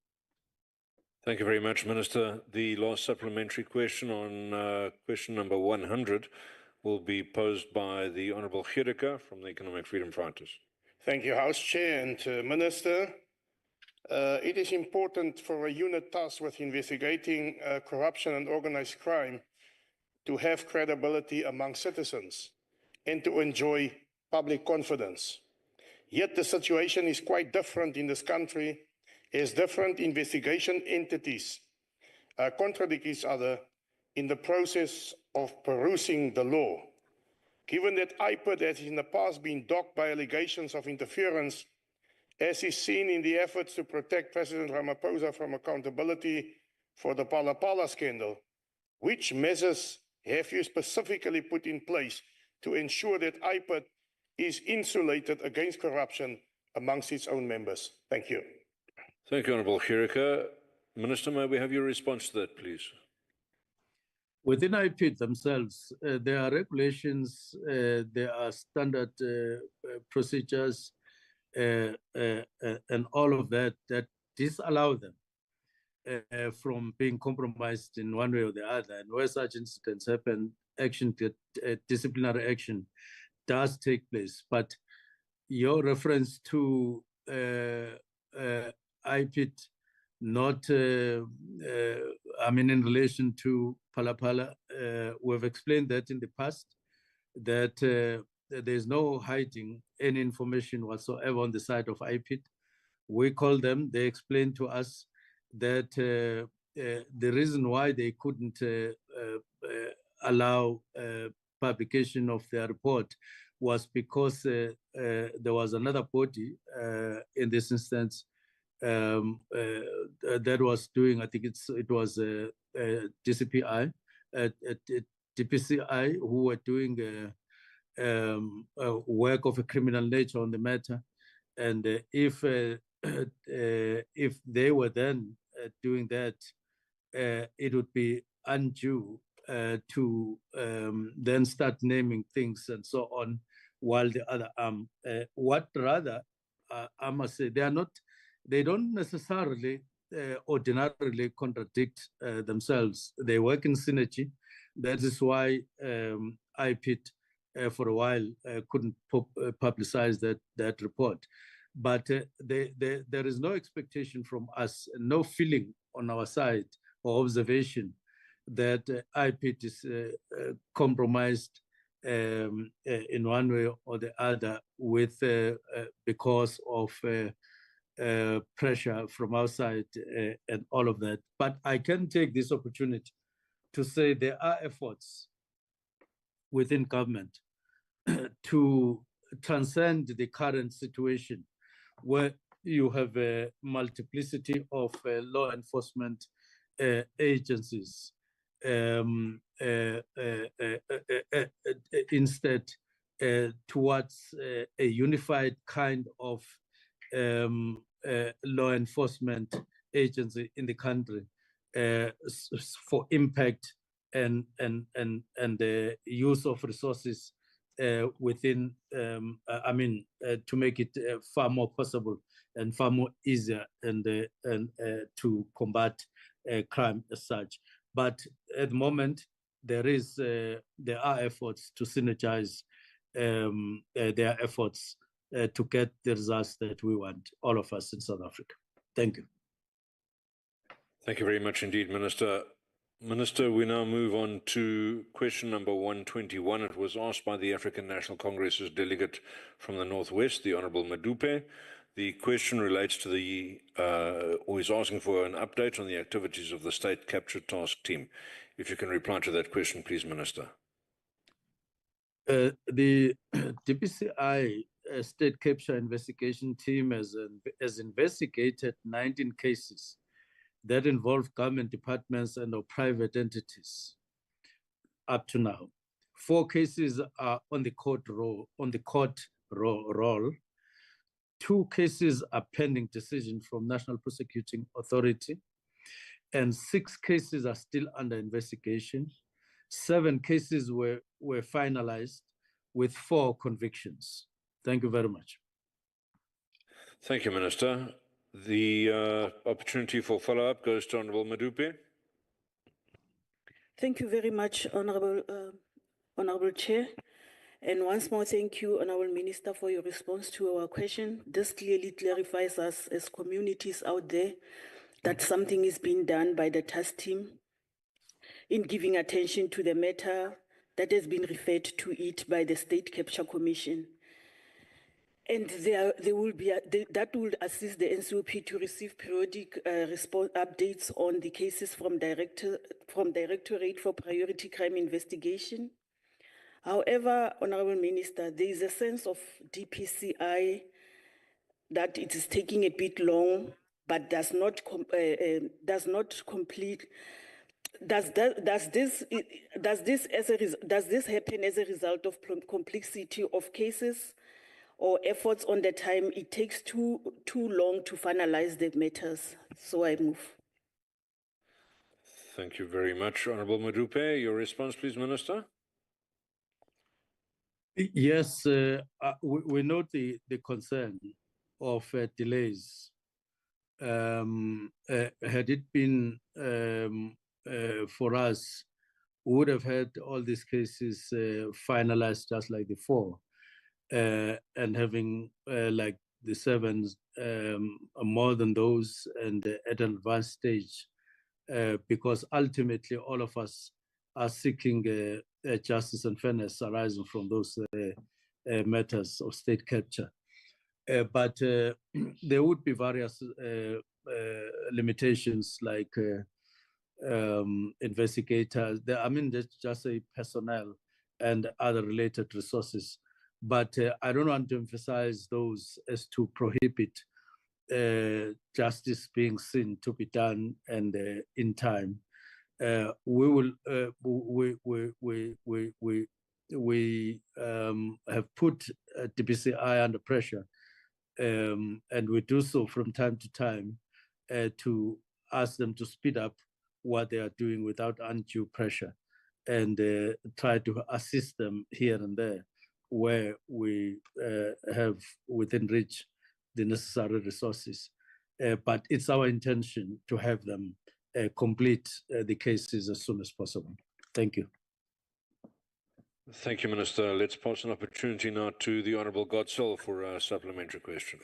Thank you very much, Minister. The last supplementary question on question number 100 will be posed by the Honourable Khirika from the Economic Freedom Fighters. Thank you, House Chair and Minister. It is important for a unit tasked with investigating corruption and organized crime to have credibility among citizens and to enjoy public confidence. Yet the situation is quite different in this country, as different investigation entities contradict each other in the process of perusing the law. Given that IPID has in the past been docked by allegations of interference, as is seen in the efforts to protect President Ramaphosa from accountability for the Pala scandal, which measures have you specifically put in place to ensure that IPID is insulated against corruption amongst its own members? Thank you. Thank you, Honourable Khirika. Minister, may we have your response to that, please? Within IPID themselves, there are regulations, there are standard procedures, and all of that disallow them from being compromised in one way or the other. And where such incidents happen, disciplinary action does take place. But your reference to IPID not, in relation to Pala, we've explained that in the past, that there's no hiding any information whatsoever on the side of IPID. We call them, they explained to us that the reason why they couldn't allow publication of their report was because there was another body in this instance that was doing, I think it was DCPI, DPCI, who were doing work of a criminal nature on the matter. And if they were then doing that, it would be undue to then start naming things and so on, while the other arm, what rather, I must say, they don't necessarily ordinarily contradict themselves. They work in synergy. That is why IPID for a while couldn't publicize that report. But there is no expectation from us, no feeling on our side or observation that IPID is compromised in one way or the other with because of pressure from outside and all of that. But I can take this opportunity to say there are efforts within government to transcend the current situation where you have a multiplicity of law enforcement agencies. Instead, towards a unified kind of law enforcement agency in the country for impact and the use of resources within, to make it far more possible and far more easier and to combat crime as such. But at the moment, there are efforts to synergize their efforts to get the results that we want, all of us in South Africa. Thank you. Thank you very much indeed, Minister. Minister, we now move on to question number 121. It was asked by the African National Congress's delegate from the Northwest, the Honorable Madupe. The question relates to or is asking for an update on the activities of the State Capture Task Team. If you can reply to that question, please, Minister. The DPCI State Capture Investigation Team has investigated 19 cases that involve government departments and or private entities up to now. 4 cases are on the court roll. 2 cases are pending decision from National Prosecuting Authority, and 6 cases are still under investigation. 7 cases were finalized with 4 convictions. Thank you very much. Thank you, Minister. The opportunity for follow-up goes to Honorable Madupe. Thank you very much, Honorable Chair. And once more, thank you, Honorable Minister, for your response to our question. This clearly clarifies us as communities out there that something is being done by the task team in giving attention to the matter that has been referred to it by the State Capture Commission. And that will assist the NCOP to receive periodic response updates on the cases from Directorate for Priority Crime Investigation. However, Honorable Minister, there is a sense of DPCI that it is taking a bit long, but does not complete. Does this happen as a result of complexity of cases or efforts on the time it takes too long to finalize the matters? So I move. Thank you very much, Honorable Madupe. Your response, please, Minister. Yes, we note the concern of delays. Had it been for us, we would have had all these cases finalized just like before, and having like the 7 more than those and at an advanced stage, because ultimately all of us are seeking justice and fairness arising from those matters of state capture. But there would be various limitations like investigators. Just say personnel and other related resources. But I don't want to emphasize those as to prohibit justice being seen to be done and in time. We will. We have put DPCI under pressure, and we do so from time to time to ask them to speed up what they are doing without undue pressure, and try to assist them here and there where we have within reach the necessary resources. But it's our intention to have them complete the cases as soon as possible. Thank you. Thank you, Minister. Let's pass an opportunity now to the Honourable Godsell for a supplementary question.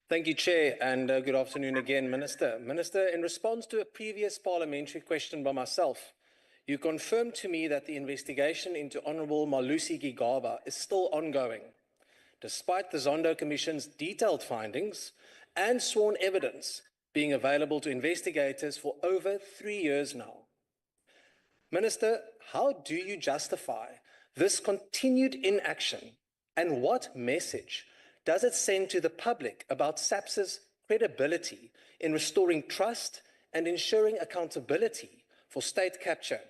Thank you, Chair, and good afternoon again, Minister. Minister, in response to a previous parliamentary question by myself, you confirmed to me that the investigation into Honourable Malusi Gigaba is still ongoing, despite the Zondo Commission's detailed findings and sworn evidence being available to investigators for over 3 years now. Minister, how do you justify this continued inaction, and what message does it send to the public about SAPS's credibility in restoring trust and ensuring accountability for state capture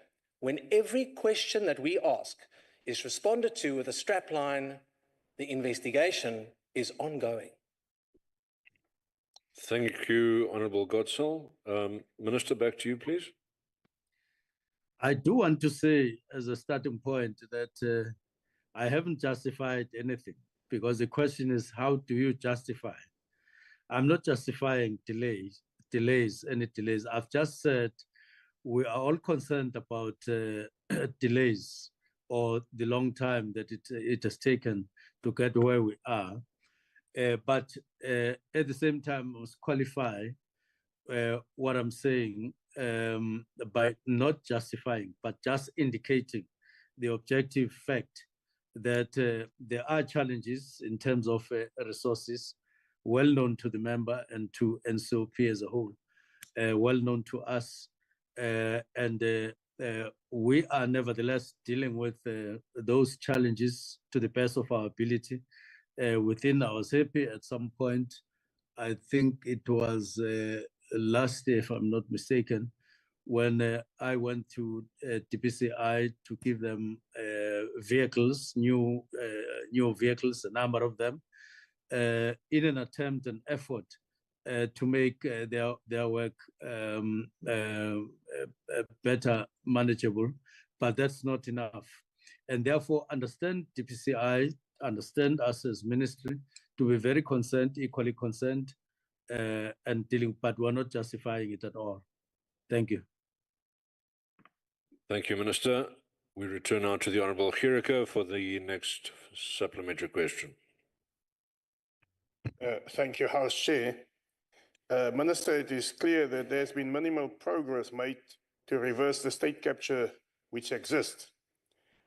when every question that we ask is responded to with a strapline, the investigation is ongoing? Thank you, Honourable Godsall. Minister, back to you, please. I do want to say as a starting point that I haven't justified anything, because the question is, how do you justify? I'm not justifying any delays. I've just said we are all concerned about delays or the long time that it has taken to get where we are. But at the same time, I must qualify what I'm saying by not justifying, but just indicating the objective fact that there are challenges in terms of resources, well known to the member and to NCOP as a whole, well known to us. And we are nevertheless dealing with those challenges to the best of our ability within our SAP. At some point, I think it was last year, if I'm not mistaken, when I went to DPCI to give them vehicles, new vehicles, a number of them, in an attempt and effort to make their work better manageable, but that's not enough. And therefore, understand DPCI, understand us as ministry to be very concerned, equally concerned, and dealing, but we're not justifying it at all. Thank you. Thank you, Minister. We return now to the Honourable Chirika for the next supplementary question. Thank you, House Chair. Minister, it is clear that there's been minimal progress made to reverse the state capture which exists.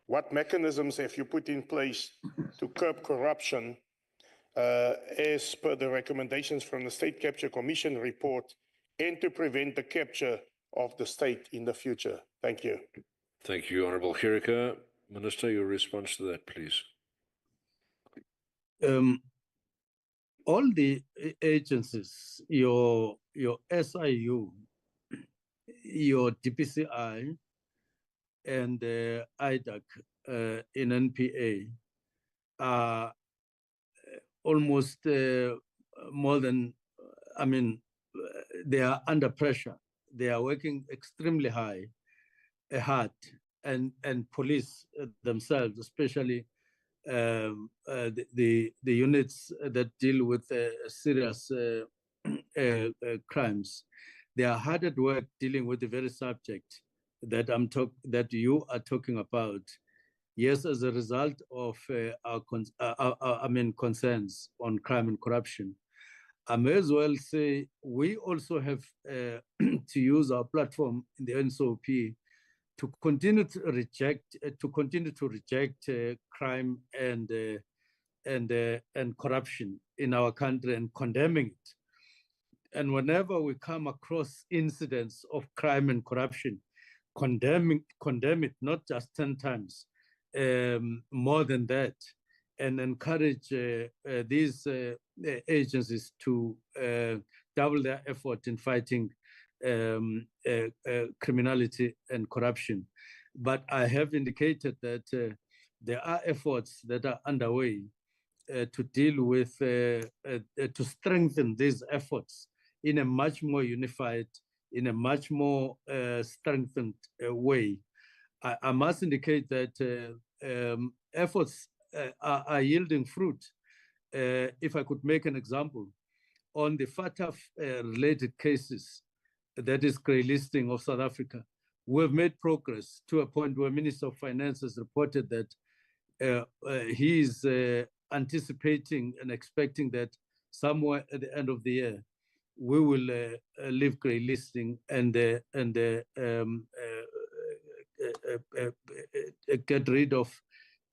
What mechanisms have you put in place to curb corruption as per the recommendations from the State Capture Commission report and to prevent the capture of the state in the future? Thank you. Thank you, Honourable Chirika. Minister, your response to that, please. All the agencies, your SIU, your DPCI, and IDAC in NPA are almost more than, they are under pressure. They are working extremely hard, and police themselves, especially the units that deal with serious crimes, they are hard at work dealing with the very subject that that you are talking about. Yes, as a result of our concerns on crime and corruption, I may as well say we also have to use our platform in the NCOP to continue to reject crime and corruption in our country and condemning it. And whenever we come across incidents of crime and corruption, condemn it not just 10 times, more than that, and encourage these agencies to double their effort in fighting criminality and corruption. But I have indicated that there are efforts that are underway to deal with, to strengthen these efforts in a much more unified, in a much more strengthened way. I must indicate that efforts are yielding fruit. If I could make an example, on the FATF-related cases, that is grey listing of South Africa, we've made progress to a point where Minister of Finance has reported that he is anticipating and expecting that somewhere at the end of the year, we will leave grey listing and get rid of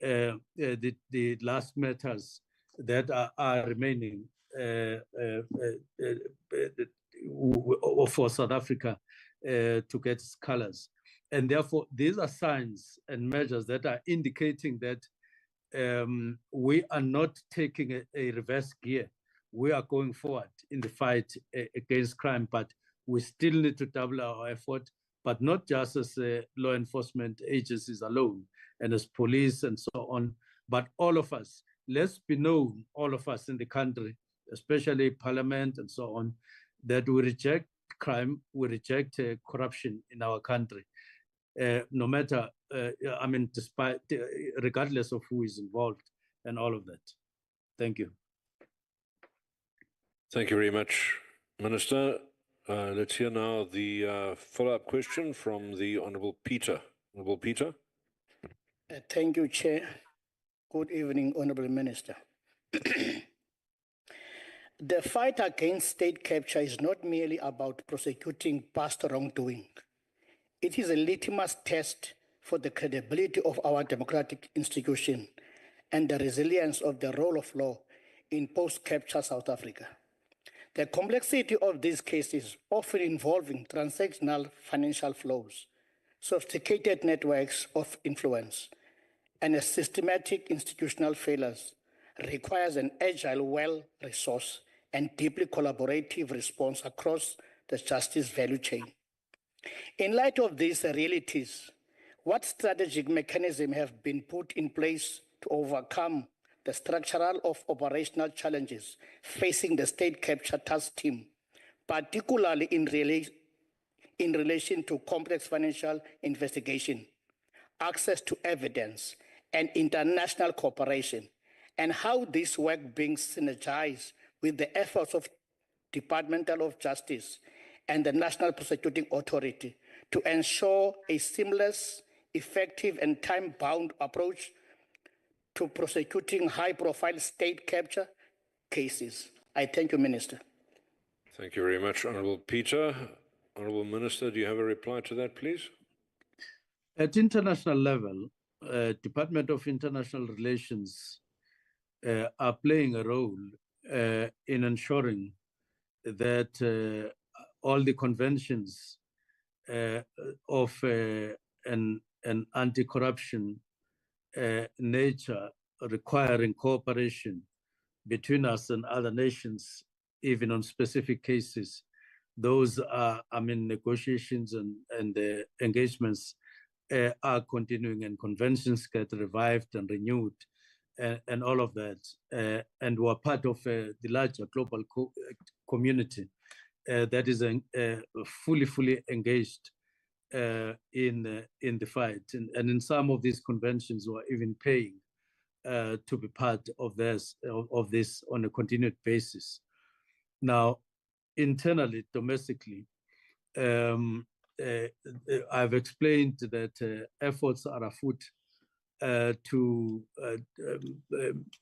the last matters that are remaining for South Africa to get its colors. And therefore, these are signs and measures that are indicating that we are not taking a reverse gear. We are going forward in the fight against crime, but we still need to double our effort, but not just as law enforcement agencies alone and as police and so on, but all of us. Let's be known, all of us in the country, especially parliament and so on, that we reject crime, we reject corruption in our country. No matter, I mean, despite, regardless of who is involved and all of that. Thank you. Thank you very much, Minister. Let's hear now the follow-up question from the Honourable Peter. Honourable Peter. Thank you, Chair. Good evening, Honourable Minister. The fight against state capture is not merely about prosecuting past wrongdoing. It is a litmus test for the credibility of our democratic institution and the resilience of the rule of law in post-capture South Africa. The complexity of these cases, often involving transactional financial flows, sophisticated networks of influence, and a systematic institutional failures, requires an agile, well-resourced, and deeply collaborative response across the justice value chain. In light of these realities, what strategic mechanisms have been put in place to overcome the structural of operational challenges facing the state capture task team, particularly in relation to complex financial investigation, access to evidence, and international cooperation, and how this work being synergized with the efforts of Departmental of Justice and the National Prosecuting Authority to ensure a seamless, effective, and time-bound approach to prosecuting high-profile state capture cases. I thank you, Minister. Thank you very much, Honourable Peter. Honourable Minister, do you have a reply to that, please? At international level, Department of International Relations are playing a role in ensuring that all the conventions of an anti-corruption nature requiring cooperation between us and other nations, even on specific cases, those are, I mean, negotiations and engagements are continuing, and conventions get revived and renewed, and all of that. And we're part of the larger global community that is fully engaged in the fight. And in some of these conventions, we're even paying to be part of this on a continued basis. Now, internally, domestically, I've explained that efforts are afoot to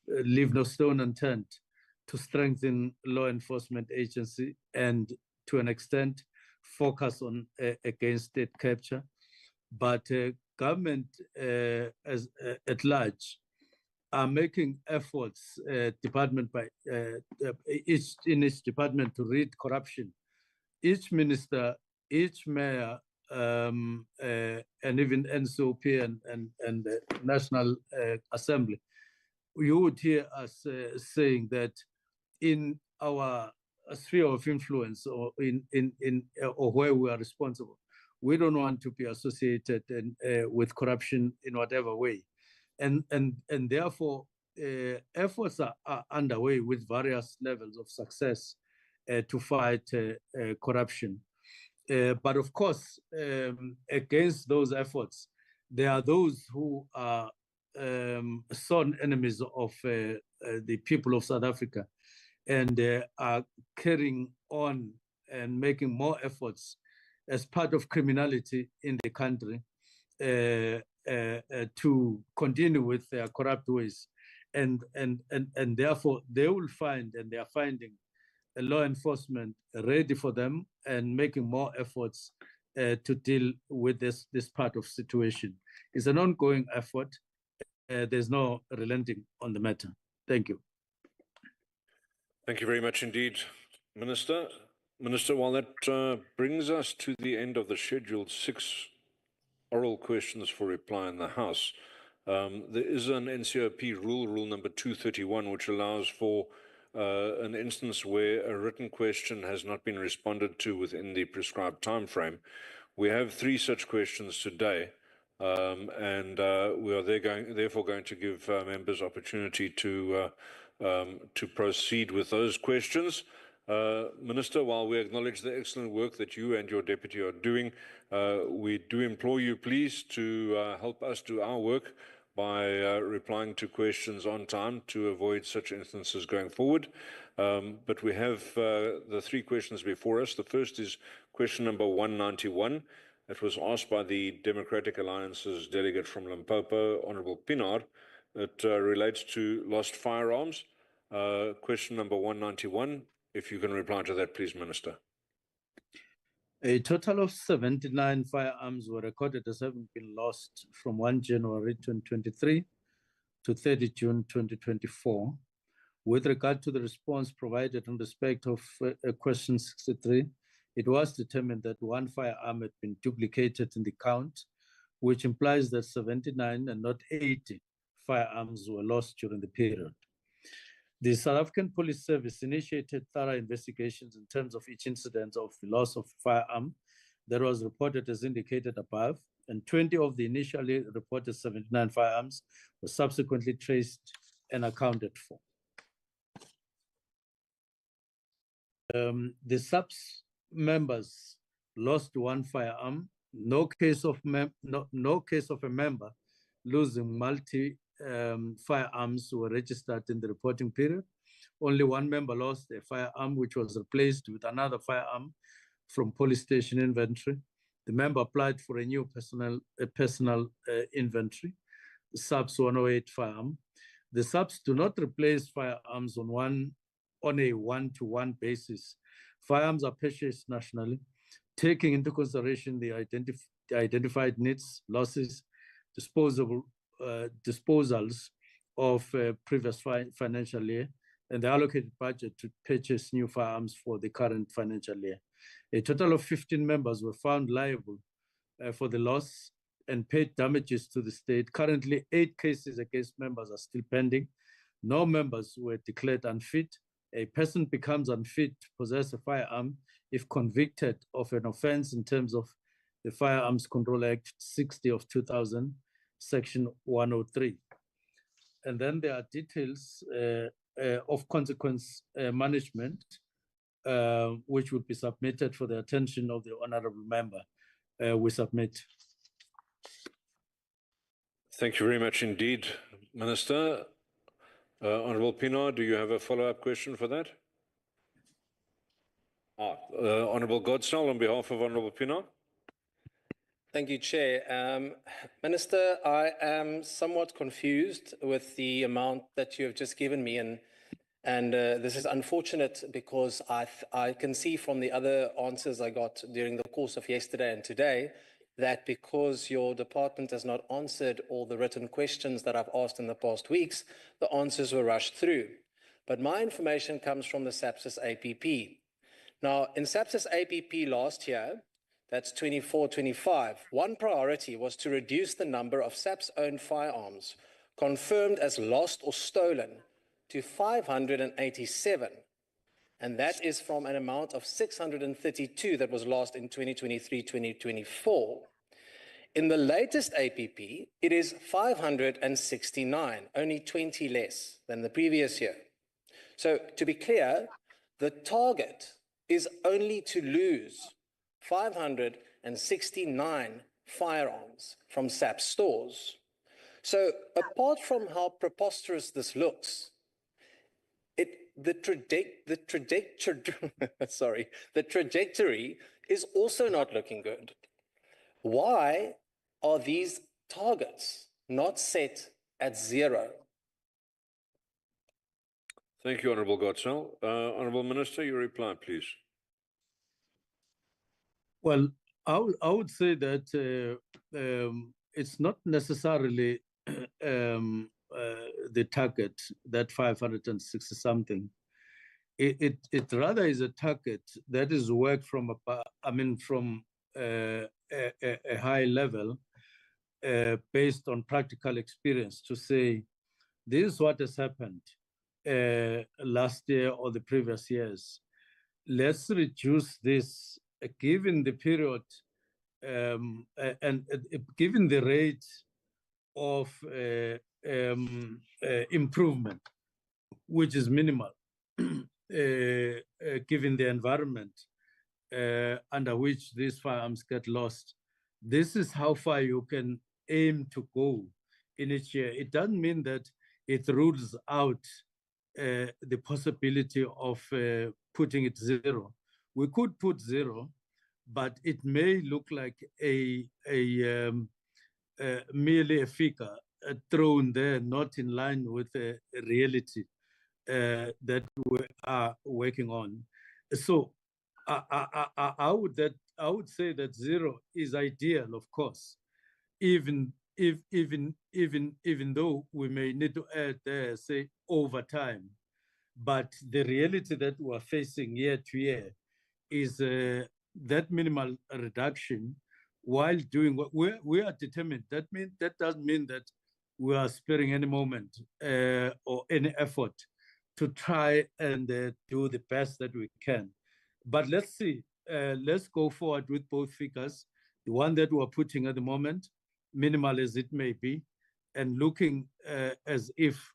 leave no stone unturned to strengthen law enforcement agency and, to an extent, focus on against state capture. But government at large are making efforts, department by in each department, to rid corruption. Each minister, each mayor, and even NCOP and the National Assembly, you would hear us saying that in our sphere of influence, or or where we are responsible, we don't want to be associated with corruption in whatever way, and therefore efforts are underway with various levels of success to fight corruption. But of course, against those efforts, there are those who are sworn enemies of the people of South Africa, and are carrying on and making more efforts as part of criminality in the country to continue with their corrupt ways. and therefore they will find, and they are finding, a law enforcement ready for them and making more efforts to deal with this part of situation. It's an ongoing effort. There's no relenting on the matter. Thank you. Thank you very much indeed, Minister. Minister, while that brings us to the end of the scheduled 6 oral questions for reply in the House, there is an NCOP rule number 231, which allows for an instance where a written question has not been responded to within the prescribed time frame. We have 3 such questions today, and we are therefore going to give members opportunity to proceed with those questions. Minister, while we acknowledge the excellent work that you and your deputy are doing, we do implore you, please, to help us do our work by replying to questions on time to avoid such instances going forward. But we have the 3 questions before us. The first is question number 191. It was asked by the Democratic Alliance's delegate from Limpopo, Honorable Pinar. It relates to lost firearms. Question number 191. If you can reply to that, please, Minister. A total of 79 firearms were recorded as having been lost from 1 January 2023 to 30 June 2024. With regard to the response provided in respect of question 63, it was determined that 1 firearm had been duplicated in the count, which implies that 79 and not 80 firearms were lost during the period. The South African Police Service initiated thorough investigations in terms of each incident of the loss of firearm that was reported as indicated above, and 20 of the initially reported 79 firearms were subsequently traced and accounted for. The SAPS members lost 1 firearm. No case of a member losing multi firearms were registered in the reporting period. Only 1 member lost a firearm, which was replaced with another firearm from police station inventory. The member applied for a new personal inventory, the SAPS 108 firearm. The SAPS do not replace firearms on a one-to-one basis. Firearms are purchased nationally, taking into consideration the identified needs, losses, disposals of previous financial year, and the allocated budget to purchase new firearms for the current financial year. A total of 15 members were found liable for the loss and paid damages to the state. Currently, 8 cases against members are still pending. No members were declared unfit. A person becomes unfit to possess a firearm if convicted of an offense in terms of the Firearms Control Act 60 of 2000, Section 103. And then there are details of consequence management, which would be submitted for the attention of the honorable member. We submit. Thank you very much indeed, Minister. Honorable Pinar, do you have a follow-up question for that? Honorable Godsnell, on behalf of Honorable Pinar. Thank you, Chair. Minister, I am somewhat confused with the amount that you have just given me, and this is unfortunate because I can see from the other answers I got during the course of yesterday and today that because your department has not answered all the written questions that I've asked in the past weeks, the answers were rushed through. But my information comes from the SAPS APP. Now, in SAPS APP last year, that's 24-25, one priority was to reduce the number of SAPS-owned firearms confirmed as lost or stolen to 587. And that is from an amount of 632 that was lost in 2023-2024. In the latest APP, it is 569, only 20 less than the previous year. So to be clear, the target is only to lose 569 firearms from SAPS stores. So apart from how preposterous this looks, the trajectory is also not looking good. Why are these targets not set at 0? Thank you, Honourable Godsell. Honourable Minister, your reply, please. Well, I would say that it's not necessarily the target, that 560 something. It rather is a target that is worked from from a high level based on practical experience to say, this is what has happened last year or the previous years. Let's reduce this given the period and given the rate of improvement, which is minimal, given the environment under which these firearms get lost. This is how far you can aim to go in each year. It doesn't mean that it rules out the possibility of putting it zero. We could put zero, but it may look like merely a figure thrown there, not in line with the reality that we are working on. So I would say that zero is ideal, of course, even though we may need to add there, say, over time. But the reality that we're facing year to year is that minimal reduction while doing what we are determined. That doesn't mean that we are sparing any moment or any effort to try and do the best that we can. But let's see, let's go forward with both figures. The one that we're putting at the moment, minimal as it may be, and looking as if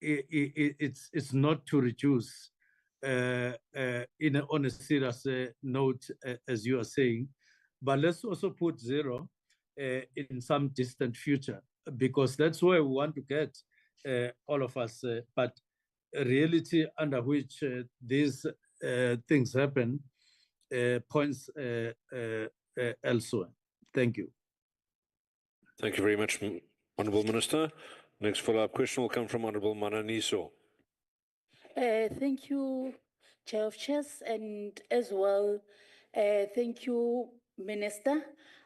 it's not to reduce on a serious note, as you are saying. But let's also put zero in some distant future, because that's where we want to get, all of us. But a reality under which these things happen points elsewhere. Thank you. Thank you very much, Honourable Minister. Next follow-up question will come from Honourable Mananiso. Thank you, Chair of Chairs, and as well, thank you, Minister.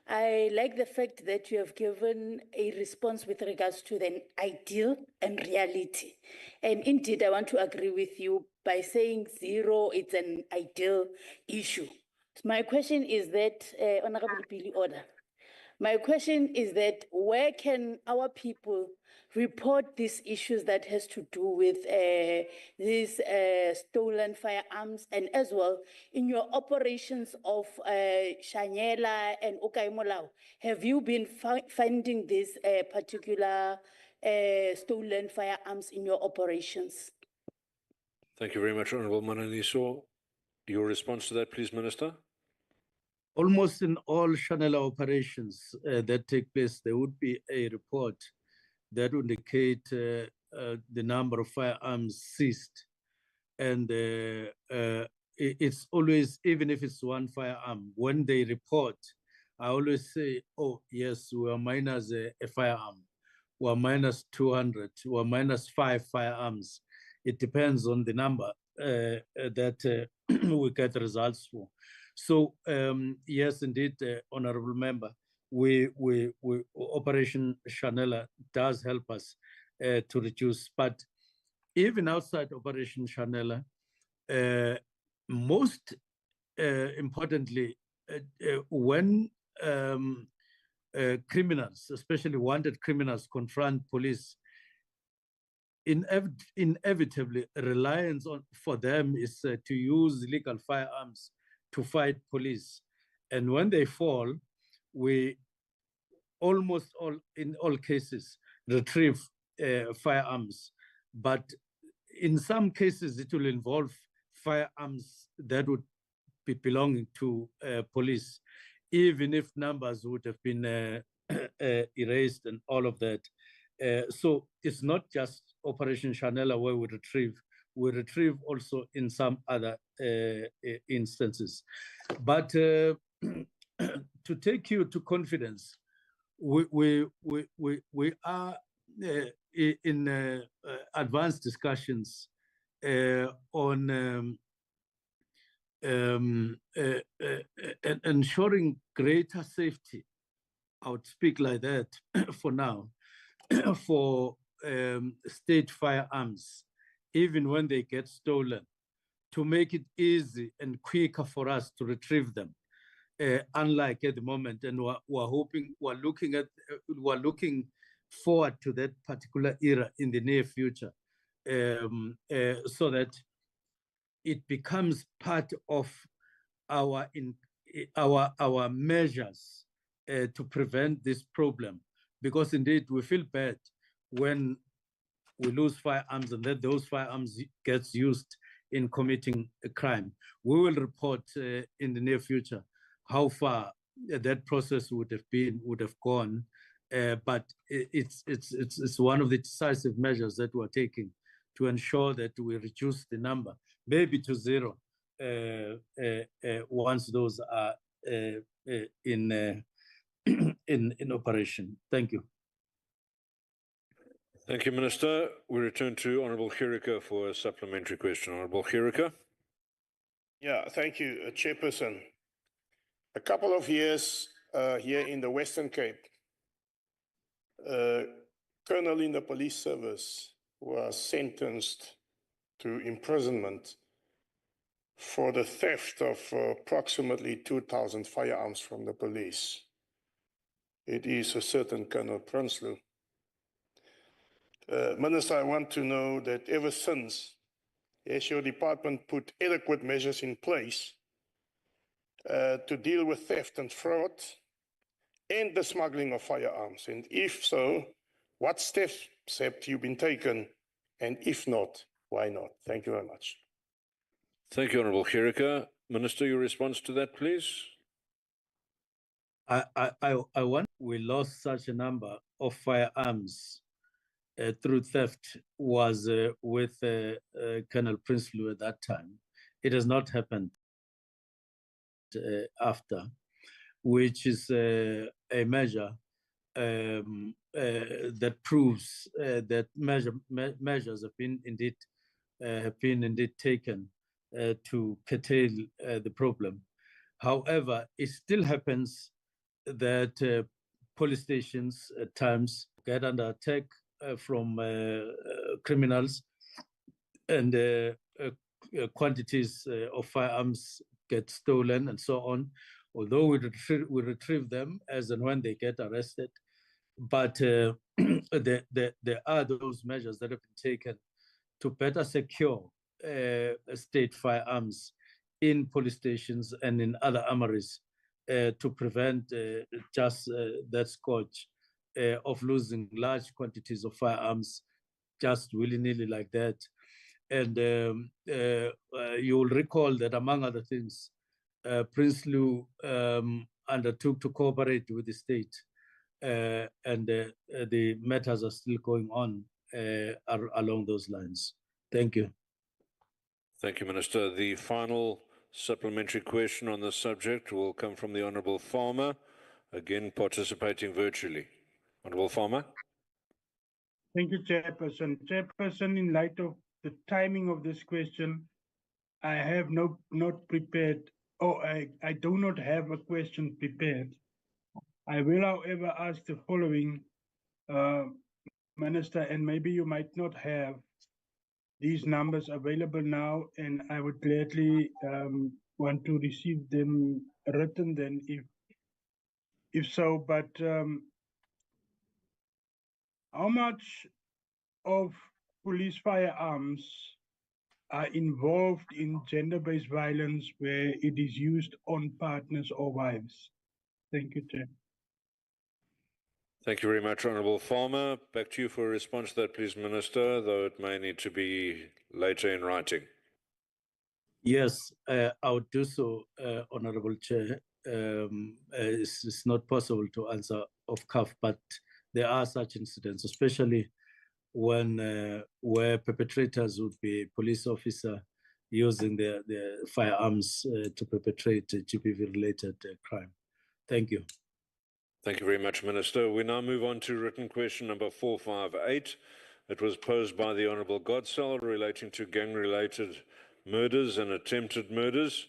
I like the fact that you have given a response with regards to the ideal and reality. And indeed, I want to agree with you by saying zero, it's an ideal issue. My question is that, Honorable Billy Order, my question is that where can our people report these issues that has to do with these stolen firearms, and as well in your operations of Shanyela and Okaimolao, have you been finding these particular stolen firearms in your operations? Thank you very much, Honourable Mananiso. Your response to that, please, Minister. Almost in all Shanyela operations that take place, there would be a report that would indicate the number of firearms seized. And it's always, even if it's one firearm, when they report, I always say, oh, yes, we are minus a firearm. We are minus 200, we are minus 5 firearms. It depends on the number that we get results for. So yes, indeed, Honourable Member, Operation Shanyela does help us to reduce. But even outside Operation Shanyela, most importantly, when criminals, especially wanted criminals, confront police, inevitably reliance for them is to use legal firearms to fight police. And when they fall, we almost in all cases retrieve firearms. But in some cases, it will involve firearms that would be belonging to police, even if numbers would have been erased and all of that. So it's not just Operation Shanyela where we retrieve also in some other instances. But to take you to confidence, we are in advanced discussions on ensuring greater safety. I would speak like that for now, for state firearms, even when they get stolen, to make it easy and quicker for us to retrieve them. Unlike at the moment, and we're looking forward to that particular era in the near future, so that it becomes part of our measures to prevent this problem. Because indeed we feel bad when we lose firearms and that those firearms gets used in committing a crime. We will report in the near future how far that process would have gone, but it's one of the decisive measures that we're taking to ensure that we reduce the number, maybe to zero, once those are in operation. Thank you. Thank you, Minister. We return to Honourable Chirika for a supplementary question. Honourable Chirika. Yeah, thank you, Chairperson. A couple of years here in the Western Cape, colonel in the police service was sentenced to imprisonment for the theft of approximately 2,000 firearms from the police. It is a certain Colonel Prinsloo. Minister, I want to know that ever since, has your department put adequate measures in place to deal with theft and fraud and the smuggling of firearms? And if so, what steps have you been taken? And if not, why not? Thank you very much. Thank you, Honourable Chirika. Minister, your response to that, please. We lost such a number of firearms through theft was with Colonel Prinsloo at that time. It has not happened after, which is a measure that proves that measures have been indeed taken to curtail the problem. However, it still happens that police stations at times get under attack from criminals, and quantities of firearms get stolen and so on. Although we retrieve them as and when they get arrested, but there are those measures that have been taken to better secure state firearms in police stations and in other armories to prevent just that scourge of losing large quantities of firearms just willy-nilly like that. And you will recall that, among other things, Prinsloo undertook to cooperate with the state, and the matters are still going on along those lines. Thank you. Thank you, Minister. The final supplementary question on this subject will come from the Honourable Farmer, again participating virtually. Honourable Farmer. Thank you, Chairperson. Chairperson, in light of the timing of this question, I have not prepared, or I do not have a question prepared. I will, however, ask the following, Minister, and maybe you might not have these numbers available now, and I would gladly want to receive them written then if so, but how much of police firearms are involved in gender-based violence where it is used on partners or wives? Thank you, Chair. Thank you very much, Honourable Farmer. Back to you for a response to that, please, Minister, though it may need to be later in writing. Yes, I would do so, Honourable Chair. It's not possible to answer off cuff, but there are such incidents, especially when where perpetrators would be a police officer using their firearms to perpetrate a GBV-related crime. Thank you. Thank you very much, Minister. We now move on to written question number 458 It was posed by the Honourable Godsell relating to gang-related murders and attempted murders.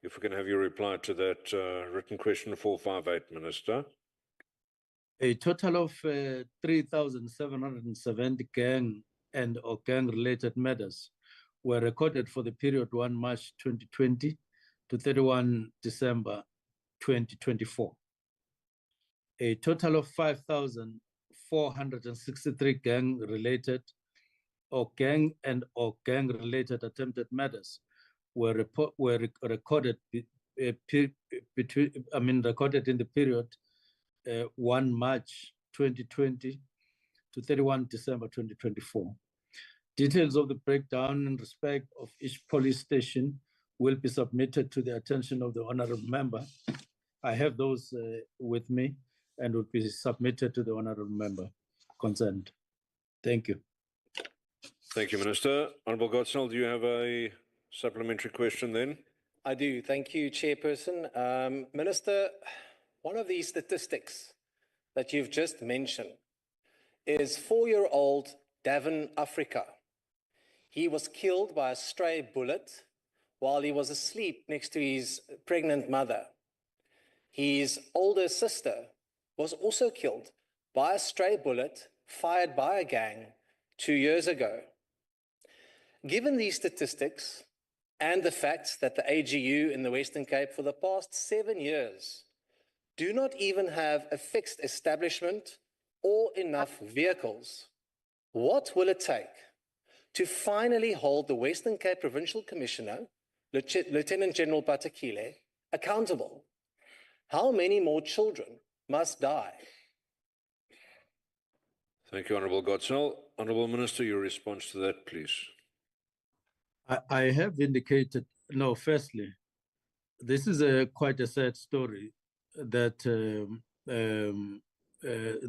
If we can have your reply to that written question 458, Minister. A total of 3,770 gang and or gang-related murders were recorded for the period 1 March 2020 to 31 December 2024. A total of 5,463 gang-related or gang and or gang-related attempted murders were recorded recorded in the period 1 March 2020 to 31 December 2024. Details of the breakdown in respect of each police station will be submitted to the attention of the honourable member. I have those with me and will be submitted to the honourable member concerned. Thank you. Thank you, Minister. Honourable Godsell, do you have a supplementary question then? I do. Thank you, Chairperson. Minister, one of these statistics that you've just mentioned is 4-year-old Davin Africa. He was killed by a stray bullet while he was asleep next to his pregnant mother. His older sister was also killed by a stray bullet fired by a gang 2 years ago. Given these statistics and the fact that the AGU in the Western Cape for the past 7 years do not even have a fixed establishment or enough vehicles, what will it take to finally hold the Western Cape Provincial Commissioner, Lieutenant General Patakile, accountable? How many more children must die? Thank you, Honourable Godsell. Honourable Minister, your response to that, please. I have indicated, no, firstly, this is quite a sad story that the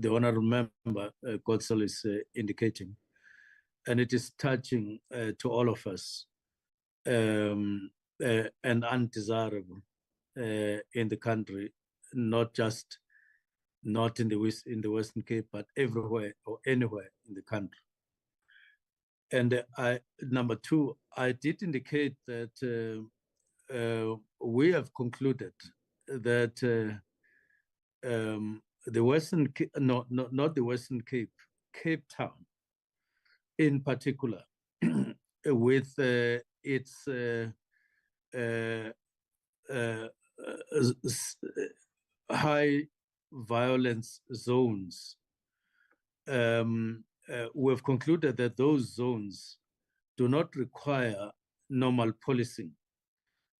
honourable member, Godsell, is indicating. And it is touching to all of us and undesirable in the country, not in the Western Cape, but everywhere or anywhere in the country. And number two, I did indicate that we have concluded that the Western, not the Western Cape, Cape Town in particular, with its high violence zones, we've concluded that those zones do not require normal policing.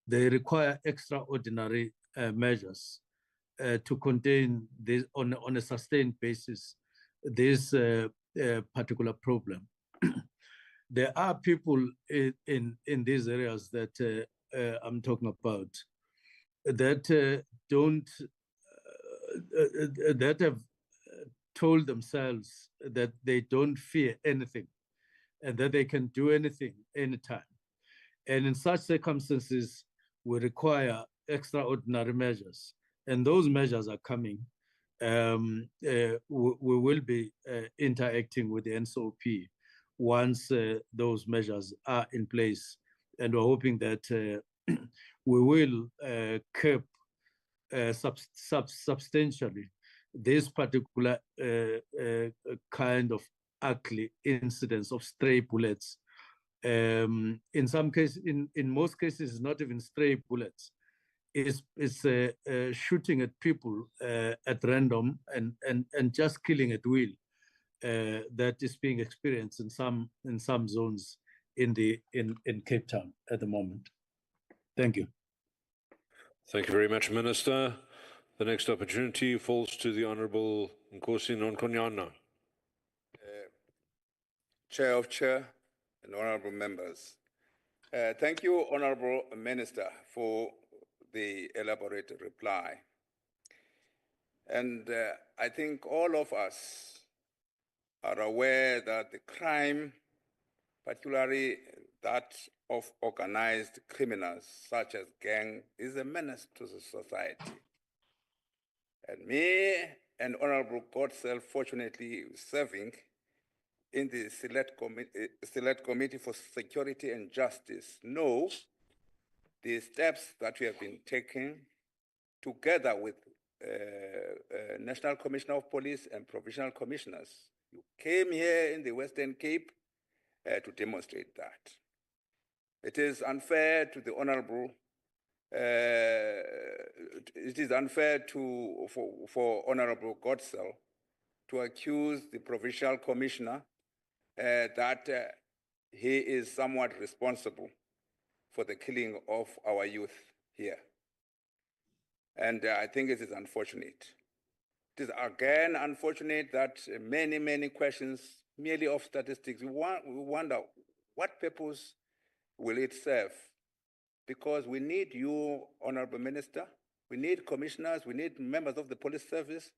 They require extraordinary measures to contain this on a sustained basis, this particular problem. There are people in these areas that I'm talking about that that have told themselves that they don't fear anything and that they can do anything anytime. And in such circumstances, we require extraordinary measures. And those measures are coming. We will be interacting with the NCOP once those measures are in place. And we're hoping that we will curb substantially this particular kind of ugly incidents of stray bullets. In some cases, in most cases, it's not even stray bullets. It's shooting at people at random and just killing at will. That is being experienced in some zones in Cape Town at the moment. Thank you. Thank you very much, Minister. The next opportunity falls to the Honourable Nkosi Nonkonyana. Chair of Chair and honourable members. Thank you, Honourable Minister, for the elaborate reply. And I think all of us are aware that the crime, particularly that of organized criminals such as gang, is a menace to the society. And me and Honourable Godsell, fortunately serving in the Select Committee for Security and Justice know the steps that we have been taking together with National Commissioner of Police and Provincial Commissioners. You came here in the Western Cape to demonstrate that. It is unfair to the Honorable, it is unfair for Honorable Godsell to accuse the Provincial Commissioner that he is somewhat responsible for the killing of our youth here. And I think it is unfortunate. It is again unfortunate that many questions merely of statistics. We wonder what purpose will it serve? Because we need you, Honorable Minister, we need commissioners, we need members of the police service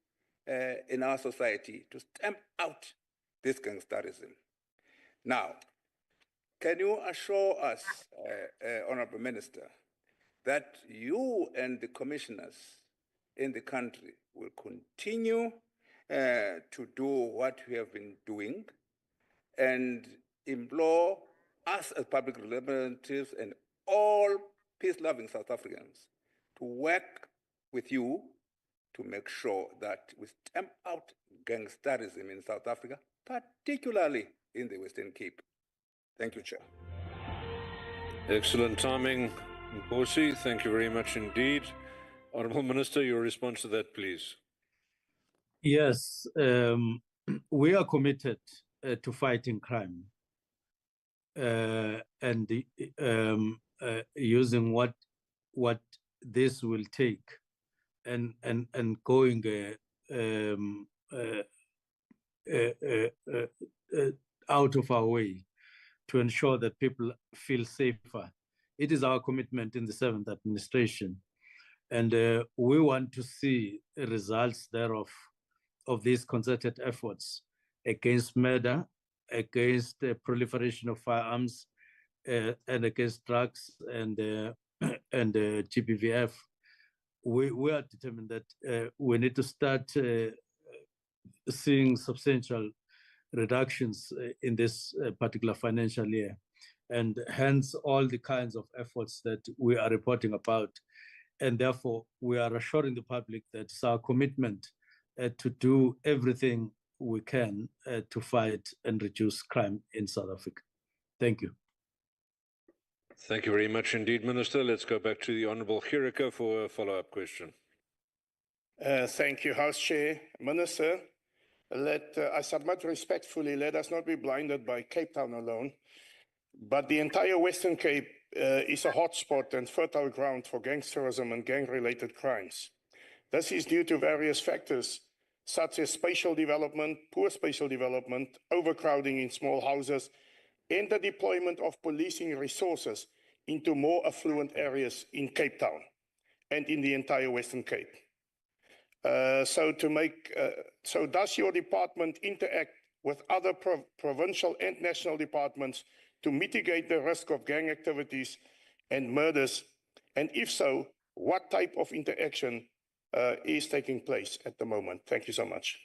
in our society to stamp out this gangsterism. Now, can you assure us, Honorable Minister, that you and the commissioners in the country will continue to do what we have been doing and implore us as public representatives and all peace-loving South Africans to work with you to make sure that we stamp out gangsterism in South Africa, particularly in the Western Cape. Thank you, Chair. Excellent timing, Nkosi. Thank you very much indeed. Honourable Minister, your response to that, please. Yes, we are committed to fighting crime and using what this will take and going out of our way to ensure that people feel safer. It is our commitment in the 7th administration. And we want to see results thereof of these concerted efforts against murder, against the proliferation of firearms, and against drugs and GBVF. We are determined that we need to start seeing substantial reductions in this particular financial year, and hence all the kinds of efforts that we are reporting about. And therefore, we are assuring the public that it's our commitment to do everything we can to fight and reduce crime in South Africa. Thank you. Thank you very much indeed, Minister. Let's go back to the Honourable Chirika for a follow-up question. Thank you, House Chair. Minister, I submit respectfully, let us not be blinded by Cape Town alone, but the entire Western Cape is a hotspot and fertile ground for gangsterism and gang-related crimes. This is due to various factors, such as spatial development, poor spatial development, overcrowding in small houses, and the deployment of policing resources into more affluent areas in Cape Town and in the entire Western Cape. So does your department interact with other provincial and national departments to mitigate the risk of gang activities and murders? And if so, what type of interaction is taking place at the moment? Thank you so much.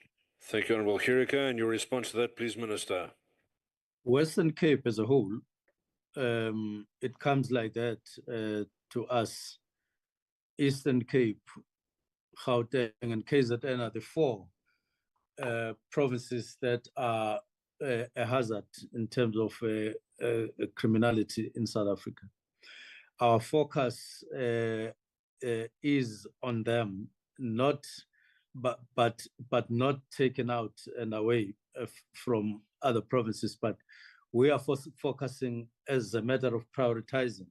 Thank you, Honourable Chirika. And your response to that, please, Minister. Western Cape as a whole, it comes like that to us. Eastern Cape, Gauteng, and KZN are the 4 provinces that are a hazard in terms of criminality in South Africa. Our focus is on them, but not taken out and away from other provinces, but we are focusing as a matter of prioritizing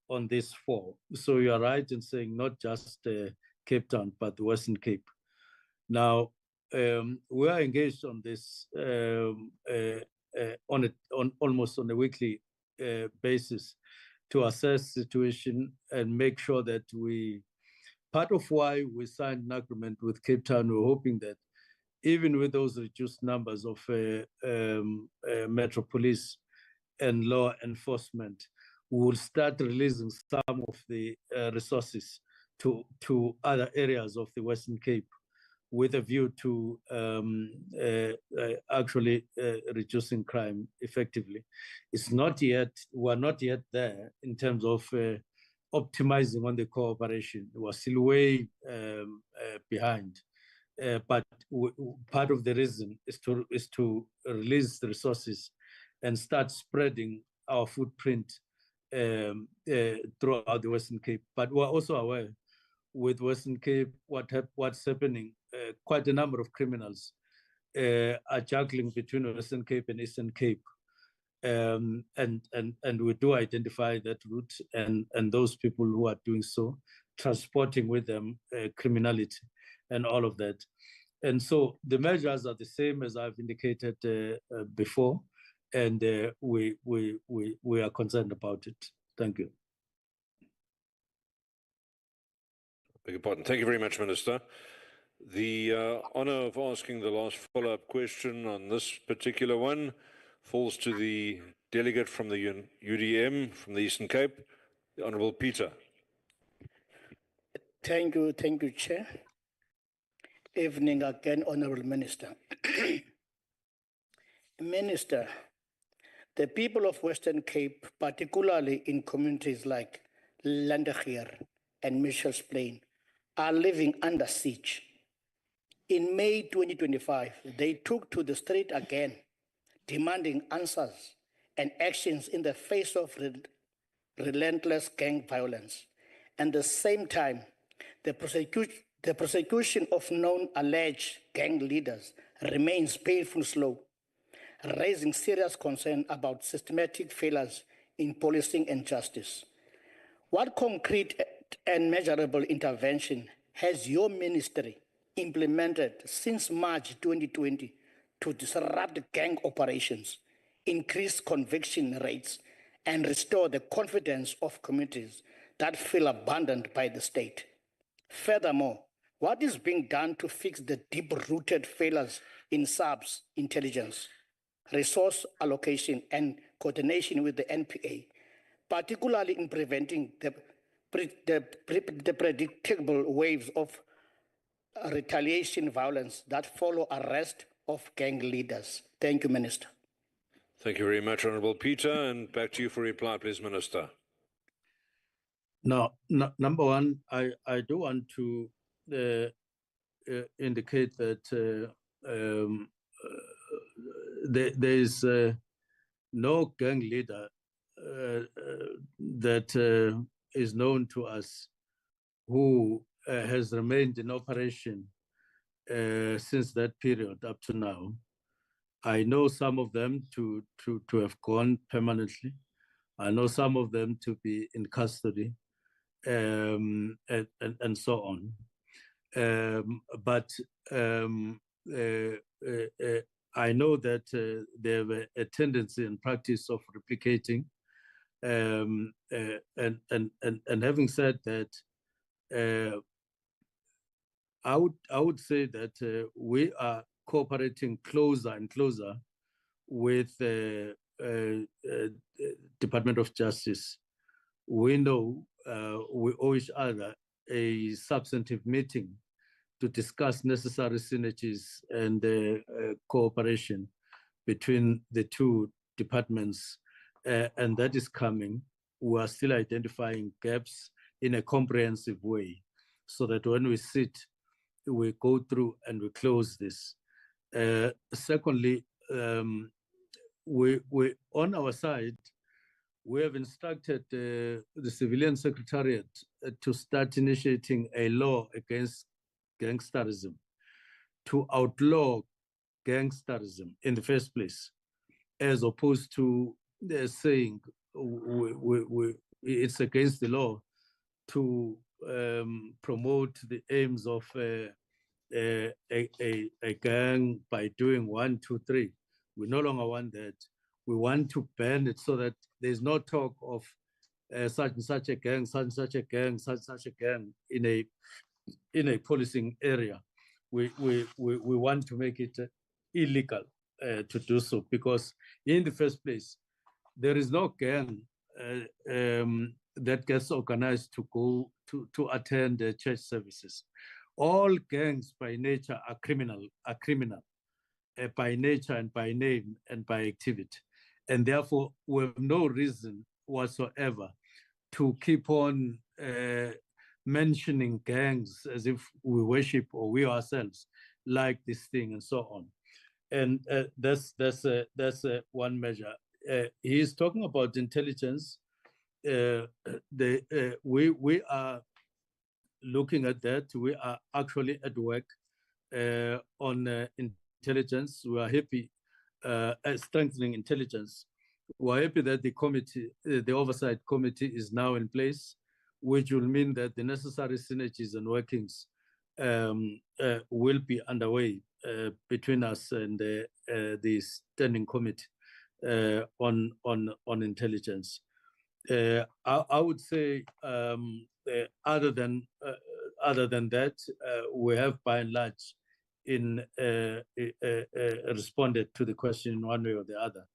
on these 4. So you are right in saying not just Cape Town, but the Western Cape. Now, we are engaged on this almost on a weekly basis to assess the situation and make sure that part of why we signed an agreement with Cape Town, we're hoping that even with those reduced numbers of Metro Police and law enforcement, we will start releasing some of the resources to other areas of the Western Cape with a view to actually reducing crime effectively. It's not yet, we're not yet there in terms of optimizing on the cooperation. We're still way behind. But part of the reason is to release the resources and start spreading our footprint throughout the Western Cape. But we're also aware with Western Cape, what's happening, quite a number of criminals are juggling between Western Cape and Eastern Cape. And we do identify that route and those people who are doing so, transporting with them criminality and all of that. And so the measures are the same as I've indicated before, and we are concerned about it. Thank you. Beg your pardon. Thank you very much, Minister. The honor of asking the last follow-up question on this particular one falls to the delegate from the UDM from the Eastern Cape, the Honorable Peter. Thank you, Chair. Evening again, Honorable Minister. Minister, the people of Western Cape, particularly in communities like Landegier and Mitchell's Plain, are living under siege. In May 2025, they took to the street again, demanding answers and actions in the face of relentless gang violence. At the same time, the prosecution of known alleged gang leaders remains painfully slow, raising serious concern about systematic failures in policing and justice. What concrete and measurable intervention has your ministry implemented since March 2020 to disrupt gang operations, increase conviction rates, and restore the confidence of communities that feel abandoned by the state? Furthermore, what is being done to fix the deep-rooted failures in SAPS intelligence, resource allocation, and coordination with the NPA, particularly in preventing the predictable waves of retaliation violence that follow arrest of gang leaders? Thank you, Minister. Thank you very much, Honorable Peter. And back to you for reply, please, Minister. Now, number one, I do want to indicate that there is no gang leader that is known to us who has remained in operation since that period up to now. I know some of them to have gone permanently. I know some of them to be in custody, and so on. But I know that there have a tendency and practice of replicating. And having said that, I would say that we are cooperating closer and closer with the Department of Justice. We know we owe each other a substantive meeting to discuss necessary synergies and cooperation between the two departments, and that is coming. We are still identifying gaps in a comprehensive way, so that when we sit, we go through and we close this. Secondly, we on our side, we have instructed the Civilian Secretariat to start initiating a law against gangsterism, to outlaw gangsterism in the first place, as opposed to saying it's against the law to promote the aims of a gang by doing 1, 2, 3. We no longer want that. We want to ban it so that there's no talk of such and such a gang, such and such a gang, such and such a gang in a policing area. We want to make it illegal to do so, because in the first place, there is no gang that gets organized to go to attend church services, all gangs by nature are criminal by nature and by name and by activity. And therefore, we have no reason whatsoever to keep on mentioning gangs as if we worship or we ourselves like this thing and so on. And that's one measure. He is talking about intelligence. We are looking at that. We are actually at work on intelligence. We are happy at strengthening intelligence. We're happy that the committee, the oversight committee, is now in place, which will mean that the necessary synergies and workings will be underway between us and the standing committee on intelligence. I would say, other than that, we have by and large responded to the question in one way or the other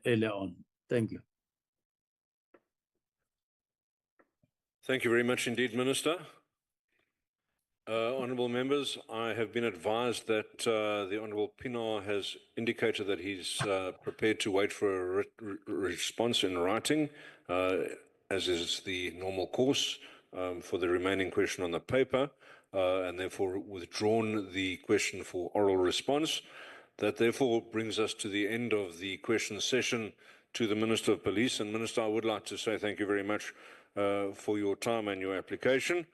earlier on. Thank you. Thank you very much indeed, Minister. Honourable members, I have been advised that the Honourable Pienaar has indicated that he's prepared to wait for a response in writing, as is the normal course, for the remaining question on the paper, and therefore withdrawn the question for oral response. That therefore brings us to the end of the question session to the Minister of Police. And Minister, I would like to say thank you very much for your time and your application.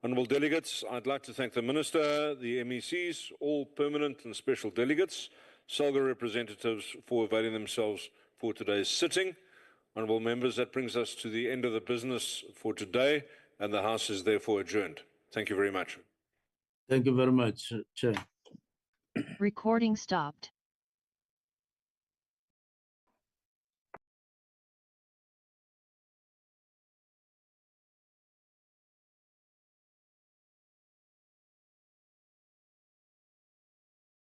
Honourable delegates, I'd like to thank the Minister, the MECs, all permanent and special delegates, SALGA representatives for availing themselves for today's sitting. Honourable members, that brings us to the end of the business for today, and the House is therefore adjourned. Thank you very much. Thank you very much, Chair. Recording stopped.